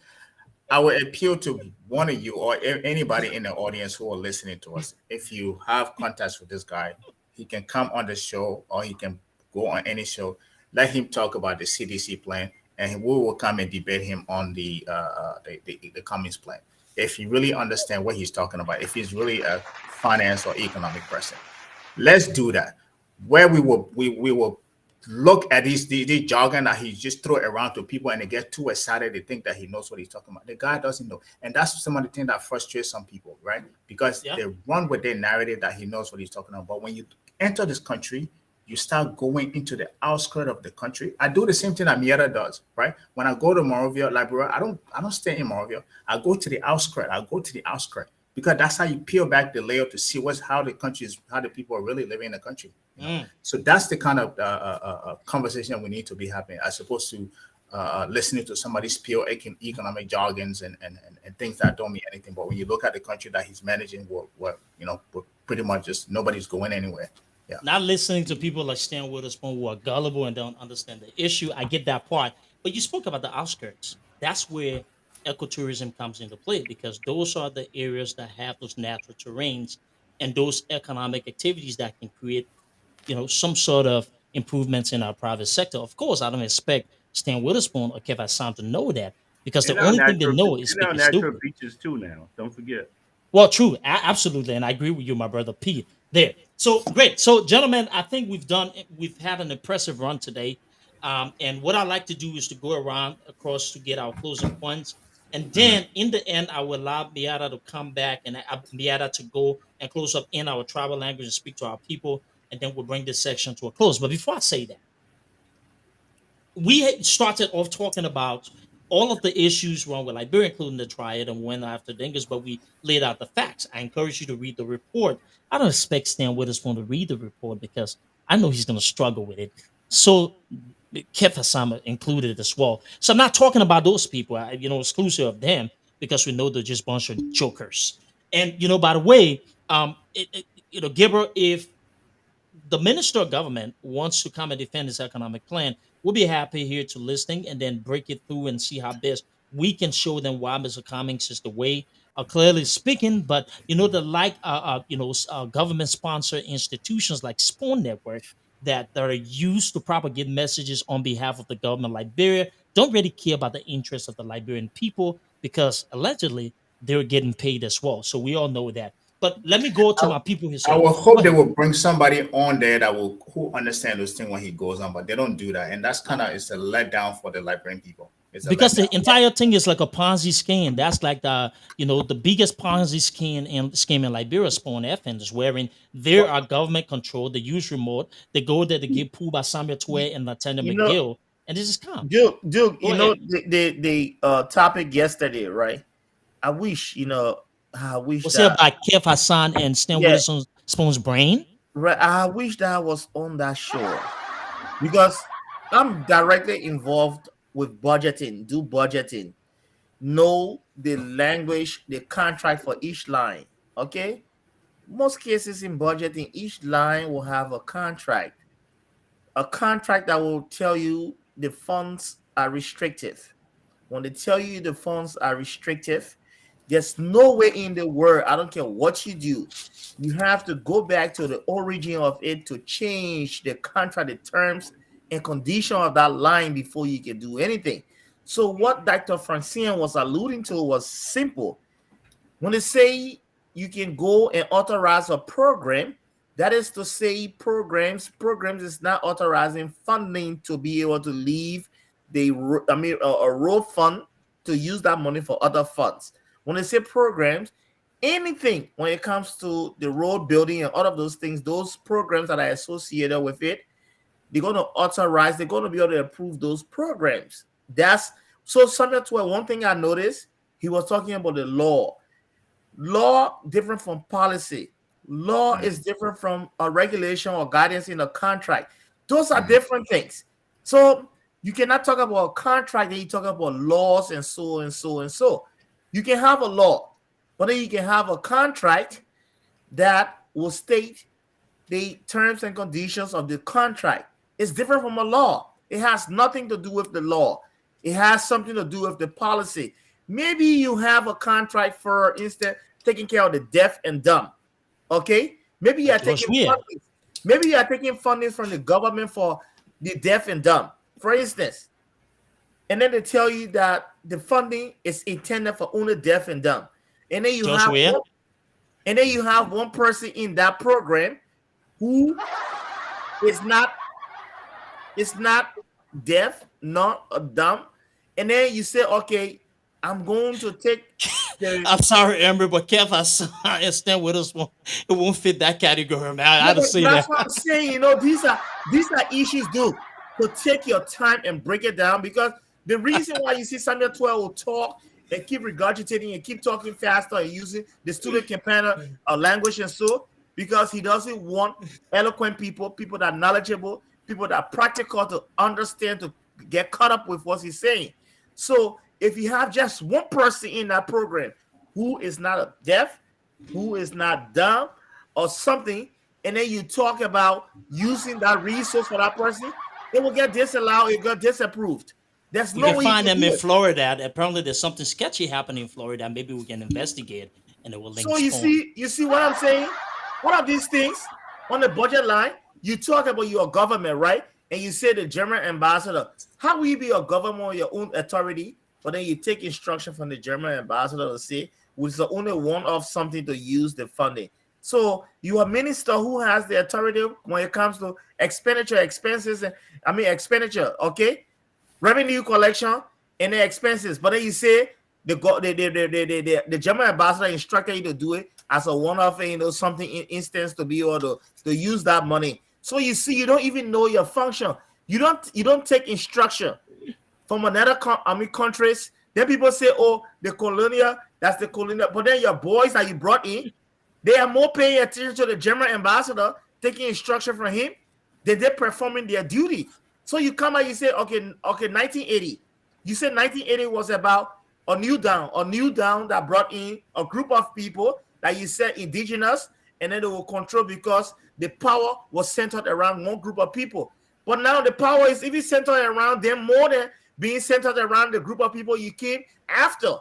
I would appeal to one of you or anybody in the audience who are listening to us. If you have contacts with this guy, he can come on the show or he can go on any show. Let him talk about the CDC plan, and we will come and debate him on the Cummings plan. If he really understand what he's talking about, if he's really a finance or economic person, let's do that. Where we will look at these jargon that he just throw around to people and they get too excited. They think that he knows what he's talking about. The guy doesn't know. And that's some of the things that frustrates some people, right? Because they run with their narrative that he knows what he's talking about. But when you enter this country, you start going into the outskirts of the country. I do the same thing that Mieta does, right? When I go to Monrovia, Liberia, I don't stay in Monrovia. I go to the outskirts. Because that's how you peel back the layer to see how the people are really living in the country. So that's the kind of conversation we need to be having, as opposed to listening to somebody spill economic jargons and things that don't mean anything. But when you look at the country that he's managing, we're pretty much just nobody's going anywhere. Yeah. Not listening to people like Stan Witherspoon who are gullible and don't understand the issue. I get that part. But you spoke about the outskirts. That's where ecotourism comes into play, because those are the areas that have those natural terrains and those economic activities that can create, some sort of improvements in our private sector. Of course, I don't expect Stan Witherspoon or Kev Hassan to know that, because the only thing they know is now speaking natural stupid. beaches too now. Don't forget. Well, true, absolutely, and I agree with you, my brother P. There. So great. So, gentlemen, I think we've had an impressive run today. And what I like to do is to go around across to get our closing points, and then in the end, I will allow Miata to come back and Miata to go and close up in our tribal language and speak to our people, and then we'll bring this section to a close. But before I say that, we had started off talking about all of the issues wrong with Liberia, including the triad, and went after Dingus, but we laid out the facts. I encourage you to read the report. I don't expect Stan Witherspoon to read the report because I know he's going to struggle with it. So Kev Hassan included as well. So I'm not talking about those people, exclusive of them, because we know they're just a bunch of jokers. And, by the way, Gabriel, if the minister of government wants to come and defend his economic plan, we'll be happy here to listen and then break it through and see how best we can show them why Mr. Cummings is the way. Clearly speaking, but government sponsored institutions like Spoon Network that are used to propagate messages on behalf of the government of Liberia don't really care about the interests of the Liberian people, because allegedly they're getting paid as well. So we all know that. But let me go to my people here. I will hope they will bring somebody on there who understand those things when he goes on, but they don't do that, and that's it's a letdown for the Liberian people. Because the entire thing is like a Ponzi scheme. That's like the biggest Ponzi scheme in Liberia, Spawn FNs, wherein there are government control. They use remote. They go there to get pulled by Samuel Twe and Lieutenant McGill, and this is calm. Duke, the topic yesterday, right? I wish Was it about Kev Hassan and Stan Witherspoon's brain? Right. I wish that I was on that show, because I'm directly involved with budgeting, know the language, the contract for each line. Okay. Most cases in budgeting, each line will have a contract that will tell you the funds are restrictive. When they tell you the funds are restrictive, there's no way in the world, I don't care what you do, you have to go back to the origin of it to change the contract, the terms and condition of that line before you can do anything. So what Dr. Francine was alluding to was simple. When they say you can go and authorize a program, that is to say programs is not authorizing funding to be able to leave a road fund to use that money for other funds. When they say programs, anything when it comes to the road building and all of those things, those programs that are associated with it, they're going to authorize, they're going to be able to approve those programs. That's so subject to one thing I noticed, he was talking about the law. Law different from policy. Law is different from a regulation or guidance in a contract. Those are different things. So you cannot talk about a contract and you talk about laws and so and so and so. You can have a law, but then you can have a contract that will state the terms and conditions of the contract. It's different from a law. It has nothing to do with the law. It has something to do with the policy. Maybe you have a contract, for instance, taking care of the deaf and dumb. Okay? Maybe you are taking funding. Maybe you are taking funding from the government for the deaf and dumb, for instance. And then they tell you that the funding is intended for only deaf and dumb. And then you have one person in that program who is not deaf, not dumb. And then you say, okay, I'm going to take I'm sorry, Amber, but Kev, I understand with us. It won't fit that category, man. I had to say that's that. what I'm saying. These are issues, dude. To take your time and break it down, because the reason why you see Samuel 12 will talk and keep regurgitating and keep talking faster and using the student campaigner language and so, because he doesn't want eloquent people that are knowledgeable, people that are practical to understand, to get caught up with what he's saying. So if you have just one person in that program who is not deaf, who is not dumb or something, and then you talk about using that resource for that person, it will get disallowed, it got disapproved. There's You no can way find you can them do in it. Florida. Apparently, there's something sketchy happening in Florida. Maybe we can investigate, and it will link. So you see what I'm saying? One of these things on the budget line, you talk about your government, right? And you say the German ambassador. How will you be a government on your own authority, but then you take instruction from the German ambassador to say, which is the only one of something to use the funding. So you are a minister who has the authority when it comes to expenditure, okay? Revenue collection and the expenses. But then you say the German ambassador instructed you to do it as a one-off, something instance to be able to use that money. So you see, you don't even know your function. You don't take instruction from another countries. Then people say, oh, the colonial, that's the colonial. But then your boys that you brought in, they are more paying attention to the German ambassador, taking instruction from him, than they're performing their duty. So you come out, you say, okay, 1980. You said 1980 was about a new down that brought in a group of people that you said indigenous, and then they will control because the power was centered around one group of people. But now the power is even centered around them more than being centered around the group of people you came after.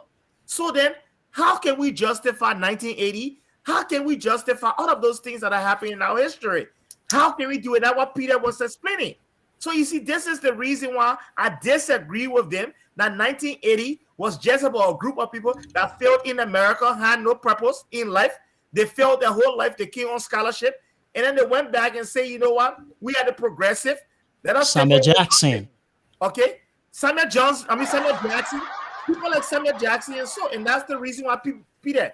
So then, how can we justify 1980? How can we justify all of those things that are happening in our history? How can we do it? That's what Peter was explaining. So you see, this is the reason why I disagree with them that 1980 was just about a group of people that failed in America, had no purpose in life. They failed their whole life. They came on scholarship. And then they went back and say, you know what? We are the progressive. Let us Samuel Jackson. Okay? Samuel Jackson. People like Samuel Jackson and that's the reason why Peter,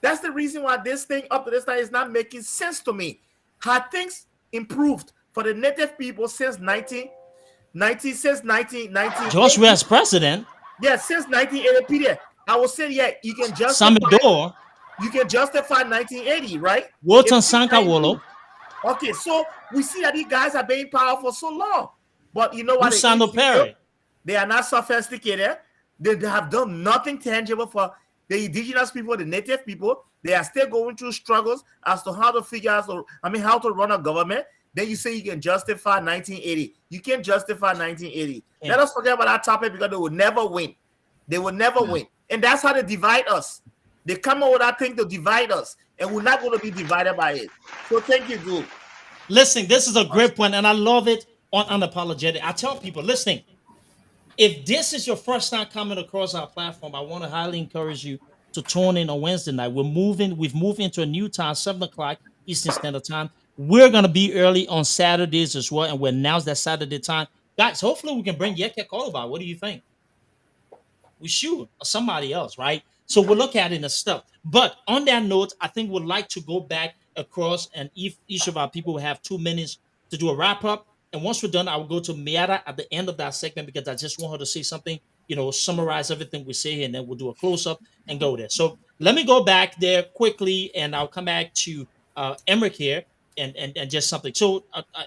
that's the reason why this thing up to this time is not making sense to me. Had things improved for the native people since 1990? George Weah's president. Yeah, since 1980, Peter. I will say, yeah, you can justify. You can justify 1980, right? Walton Sankawolo. Okay, so we see that these guys are being powerful so long, but you know what? Perry. They are not sophisticated. They have done nothing tangible for the indigenous people, the native people, they are still going through struggles as to how to figure out, how to run a government. Then you say you can justify 1980. You can't justify 1980. Yeah. Let us forget about that topic because they will never win. They will never win. And that's how they divide us. They come up with that thing to divide us, and we're not going to be divided by it. So thank you, Drew. Listen, this is a great point, and I love it on Unapologetic. I tell people, listening, if this is your first time coming across our platform, I want to highly encourage you to tune in on Wednesday night. We've moved into a new time, 7 o'clock Eastern Standard Time. We're gonna be early on Saturdays as well, and we announce that Saturday time. Guys, hopefully we can bring Yeke Koloba. What do you think? We should, or somebody else, right? So we'll look at it and stuff. But on that note, I think we'd like to go back across, and if each of our people will have 2 minutes to do a wrap up. And once we're done, I will go to Miata at the end of that segment because I just want her to say something, summarize everything we say here, and then we'll do a close up and go there. So let me go back there quickly, and I'll come back to Emmerich here and just something. So,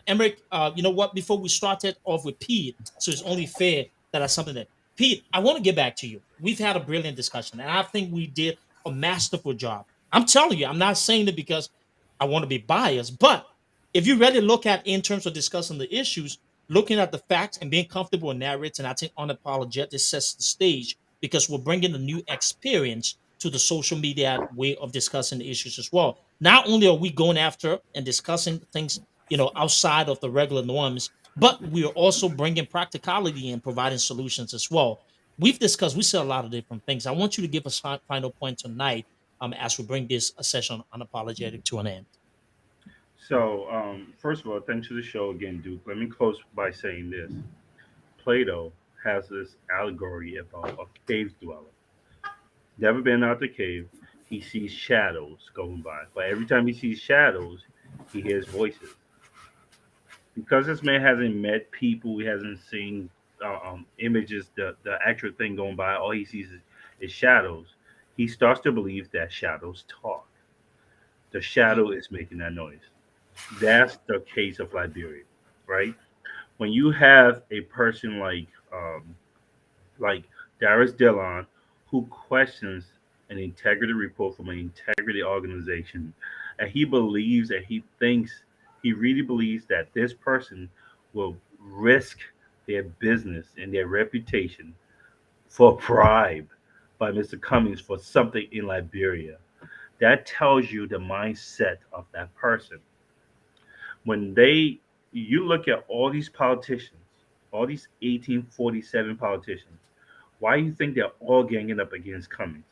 Emmerich, you know what? Before we started off with Pete, so it's only fair that I something that Pete, I want to get back to you. We've had a brilliant discussion, and I think we did a masterful job. I'm telling you, I'm not saying it because I want to be biased, but if you really look at in terms of discussing the issues, looking at the facts and being comfortable in narrating, I think unapologetic sets the stage because we're bringing a new experience to the social media way of discussing the issues as well. Not only are we going after and discussing things, outside of the regular norms, but we are also bringing practicality and providing solutions as well. We said a lot of different things. I want you to give us final point tonight as we bring this session unapologetic to an end. So, first of all, thanks for the show again, Duke. Let me close by saying this. Plato has this allegory about a cave dweller. Never been out the cave. He sees shadows going by. But every time he sees shadows, he hears voices. Because this man hasn't met people, he hasn't seen images, the actual thing going by, all he sees is shadows. He starts to believe that shadows talk. The shadow is making that noise. That's the case of Liberia, right? When you have a person like Darius Dillon who questions an integrity report from an integrity organization, and he really believes that this person will risk their business and their reputation for a bribe by Mr. Cummings for something in Liberia. That tells you the mindset of that person. When you look at all these politicians, all these 1847 politicians, why do you think they're all ganging up against Cummings?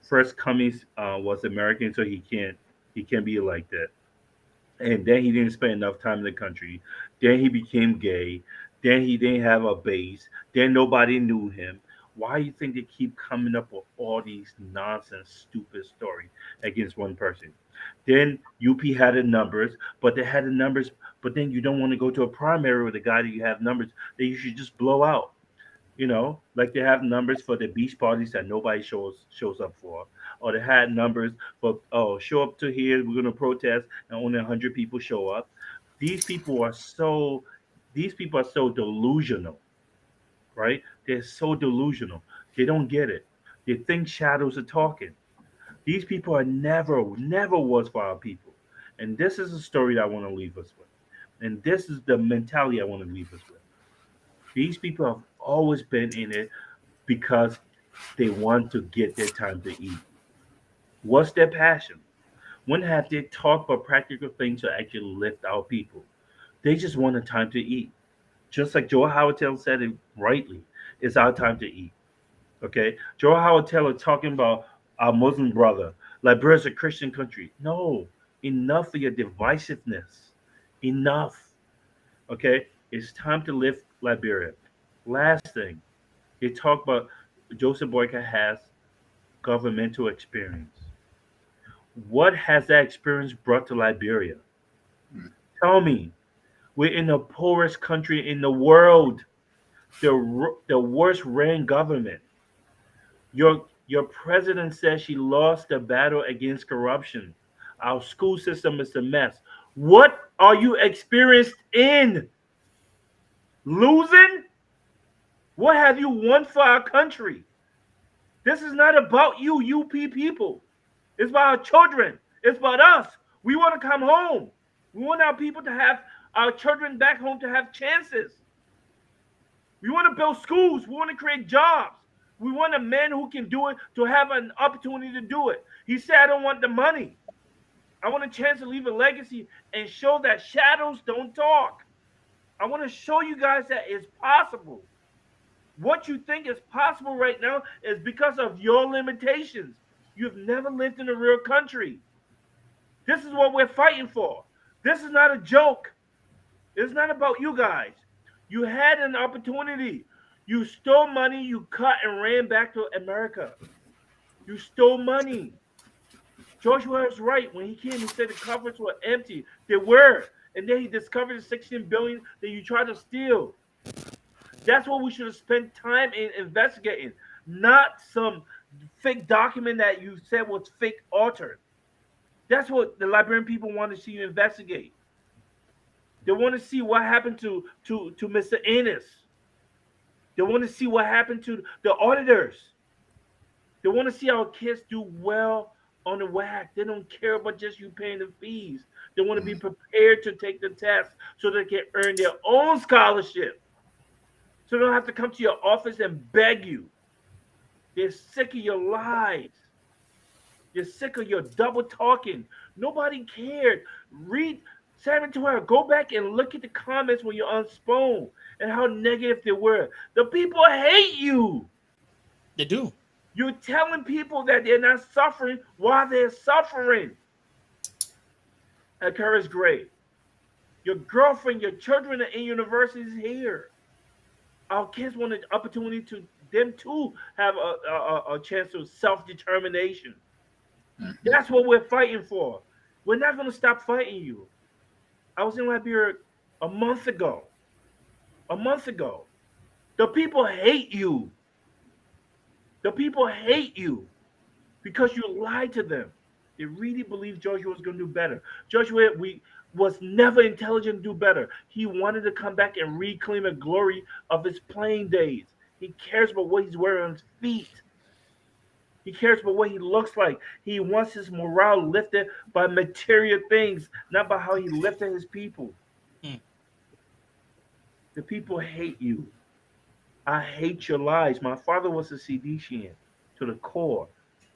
First, Cummings was American, so he can't be like that. And then he didn't spend enough time in the country. Then he became gay. Then he didn't have a base. Then nobody knew him. Why do you think they keep coming up with all these nonsense, stupid stories against one person? Then UP had the numbers, but they had the numbers, but then you don't want to go to a primary with a guy that you have numbers that you should just blow out. Like they have numbers for the beach parties that nobody shows up for, or they had numbers for show up to here, we're gonna protest, and only 100 people show up. These people are so delusional, right? They're so delusional. They don't get it. They think shadows are talking. These people are never was for our people, and this is a story that I want to leave us with, and this is the mentality I want to leave us with. These people have always been in it because they want to get their time to eat. What's their passion? When have they talked about practical things to actually lift our people? They just want a time to eat. Just like Joe Howartel said it rightly, it's our time to eat. Okay? Joe Howartel talking about our Muslim brother. Liberia's a Christian country. No, enough of your divisiveness. Enough. Okay? It's time to lift Liberia. Last thing, they talk about Joseph Boyka has governmental experience. What has that experience brought to Liberia? Tell me. We're in the poorest country in the world, the worst ran government. Your president says she lost the battle against corruption. Our school system is a mess. What are you experienced in? Losing? What have you won for our country? This is not about you, UP people. It's about our children. It's about us. We want to come home. We want our people to have our children back home to have chances. We want to build schools. We want to create jobs. We want a man who can do it to have an opportunity to do it. He said, I don't want the money. I want a chance to leave a legacy and show that shadows don't talk. I want to show you guys that it's possible. What you think is possible right now is because of your limitations. You've never lived in a real country. This is what we're fighting for. This is not a joke. It's not about you guys. You had an opportunity. You stole money, you cut and ran back to America. You stole money. Joshua was right. When he came, he said the coffers were empty. They were. And then he discovered the 16 billion that you tried to steal. That's what we should have spent time in investigating, not some fake document that you said was fake altered. That's what the Liberian people want to see you investigate. They want to see what happened to Mr. Ennis. They want to see what happened to the auditors. They want to see our kids do well on the WAC. They don't care about just you paying the fees. They want to be prepared to take the test so they can earn their own scholarship. So they don't have to come to your office and beg you. They're sick of your lies. They're sick of your double talking. Nobody cared. Read 712. Go back and look at the comments when you're on Spoon and how negative they were. The people hate you. They do. You're telling people that they're not suffering while they're suffering. Occur is great. Your girlfriend, your children are in universities here. Our kids want an opportunity to them too have a chance of self-determination. That's what we're fighting for. We're not going to stop fighting you. I was in Liberia a month ago. A month ago. The people hate you. The people hate you because you lied to them. They really believed Joshua was going to do better. Joshua was never intelligent to do better. He wanted to come back and reclaim the glory of his playing days. He cares about what he's wearing on his feet. He cares about what he looks like. He wants his morale lifted by material things, not by how he lifted his people. The people hate you. I hate your lies. My father was a CDCian to the core,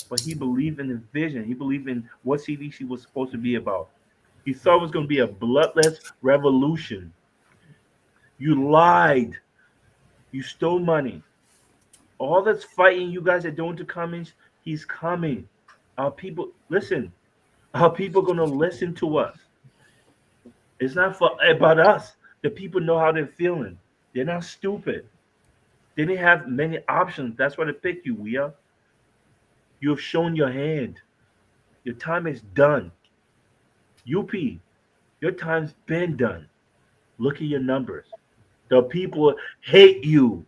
but he believed in the vision. He believed in what CDC was supposed to be about. He thought it was going to be a bloodless revolution. You lied. You stole money. All that's fighting you guys are doing to Cummings, he's coming. Our people, listen. Our people are going to listen to us. It's not about us. The people know how they're feeling. They're not stupid. They didn't have many options. That's why they picked you, Wea. You have shown your hand. Your time is done. UP, your time's been done. Look at your numbers. The people hate you.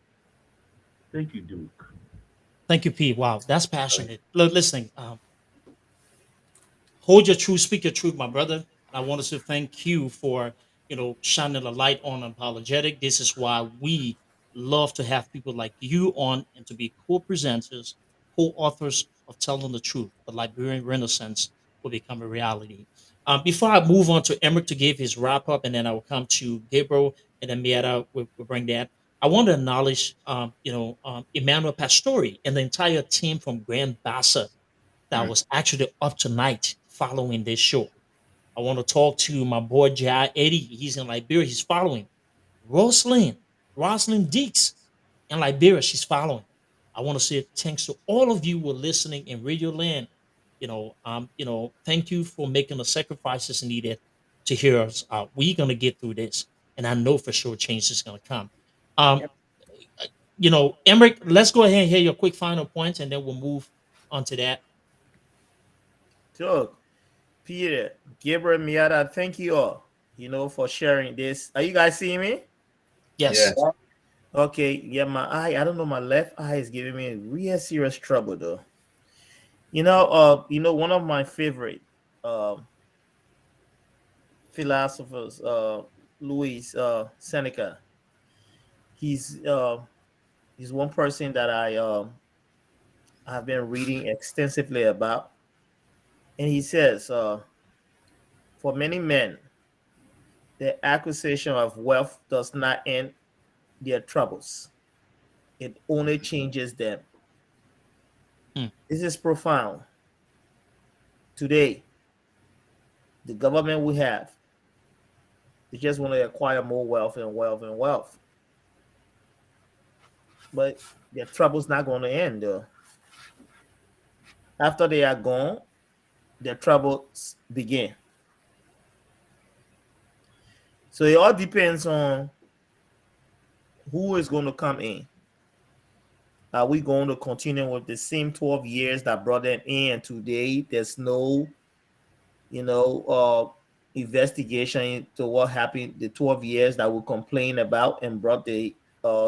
Thank you, Duke. Thank you, P. Wow, that's passionate. Look, listen, hold your truth, speak your truth, my brother. I want to thank you for shining a light on unapologetic. This is why we love to have people like you on and to be co-presenters, co-authors of telling the truth. The Liberian Renaissance will become a reality. Before I move on to Emmerich to give his wrap up, and then I will come to Gabriel, and then Mieta will bring that. I want to acknowledge, Emmanuel Pastori and the entire team from Grand Bassa that was actually up tonight following this show. I want to talk to my boy Jai Eddie. He's in Liberia. He's following. Rosalind Deeks in Liberia. She's following. I want to say thanks to all of you who are listening in Radio Land. Thank you for making the sacrifices needed to hear us out. We're gonna get through this, and I know for sure change is gonna come. Um, Emmerich, let's go ahead and hear your quick final points, and then we'll move on to that. Sure. Peter, Gabriel, Miata, thank you all, for sharing this. Are you guys seeing me? Yes. Yeah. Okay. Yeah, my eye, I don't know, my left eye is giving me real serious trouble though. One of my favorite philosophers, Louis Seneca. He's one person that I I've been reading extensively about. And he says, for many men, the acquisition of wealth does not end their troubles, it only changes them. Hmm. This is profound. Today, the government we have, they just want to acquire more wealth and wealth and wealth. But their trouble's not going to end, though. After they are gone, their troubles begin. So it all depends on who is going to come in. Are we going to continue with the same 12 years that brought them in? Today, there's no, investigation into what happened the 12 years that we complained about and brought the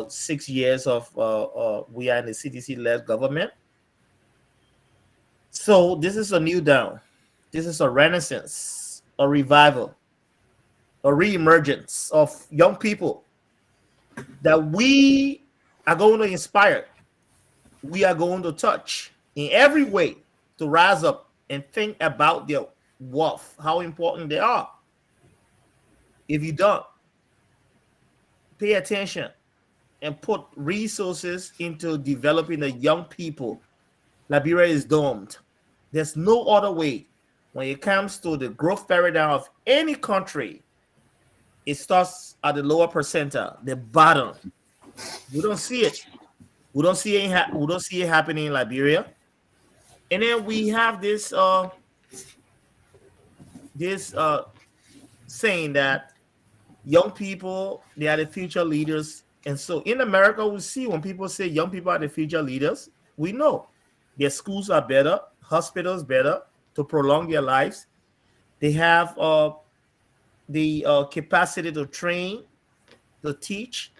6 years of we are in the CDC-led government. So this is a new dawn. This is a renaissance, a revival, a reemergence of young people that we are going to inspire. We are going to touch in every way to rise up and think about their worth, how important they are. If you don't pay attention and put resources into developing the young people, Liberia is doomed. There's no other way. When it comes to the growth paradigm of any country, it starts at the lower percentile, the bottom. We don't see it. We don't see it happening in Liberia. And then we have this saying that young people, they are the future leaders. And so in America, we see when people say young people are the future leaders, we know their schools are better, hospitals better to prolong their lives. They have the capacity to train, to teach,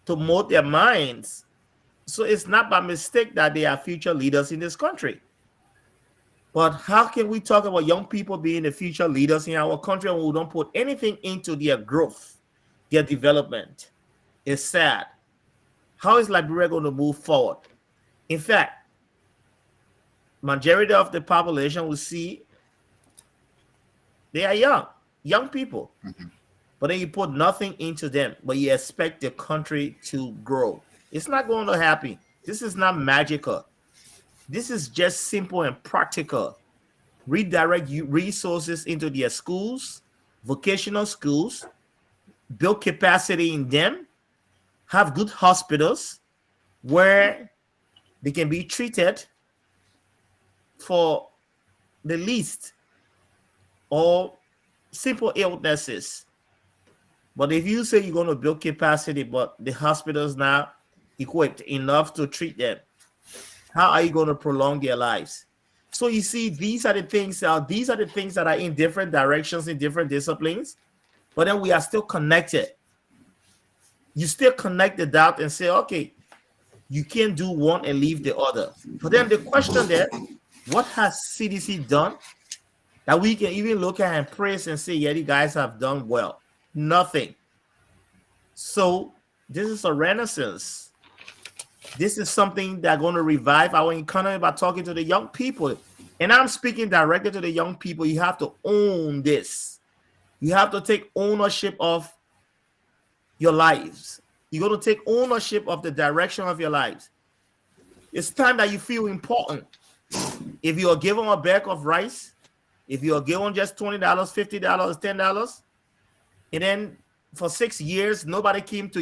to mold their minds. So it's not by mistake that they are future leaders in this country. But how can we talk about young people being the future leaders in our country when we don't put anything into their growth, their development? It's sad. How is Liberia going to move forward? In fact, majority of the population will see they are young people. Mm-hmm. But then you put nothing into them, but you expect the country to grow. It's not going to happen. This is not magical. This is just simple and practical. Redirect resources into their schools, vocational schools, build capacity in them, have good hospitals where they can be treated for the least or simple illnesses. But if you say you're going to build capacity, but the hospital's not equipped enough to treat them, how are you going to prolong their lives? So you see, these are the things that are in different directions, in different disciplines, but then we are still connected. You still connect the dot and say, okay, you can't do one and leave the other. But then the question there, what has CDC done that we can even look at and praise and say, yeah, you guys have done well? Nothing. So this is a renaissance. This is something that's going to revive our economy by talking to the young people. And I'm speaking directly to the young people. You have to own this. You have to take ownership of your lives. You're going to take ownership of the direction of your lives. It's time that you feel important. If you are given a bag of rice, if you are given just $20, $50, $10, and then for 6 years, nobody came to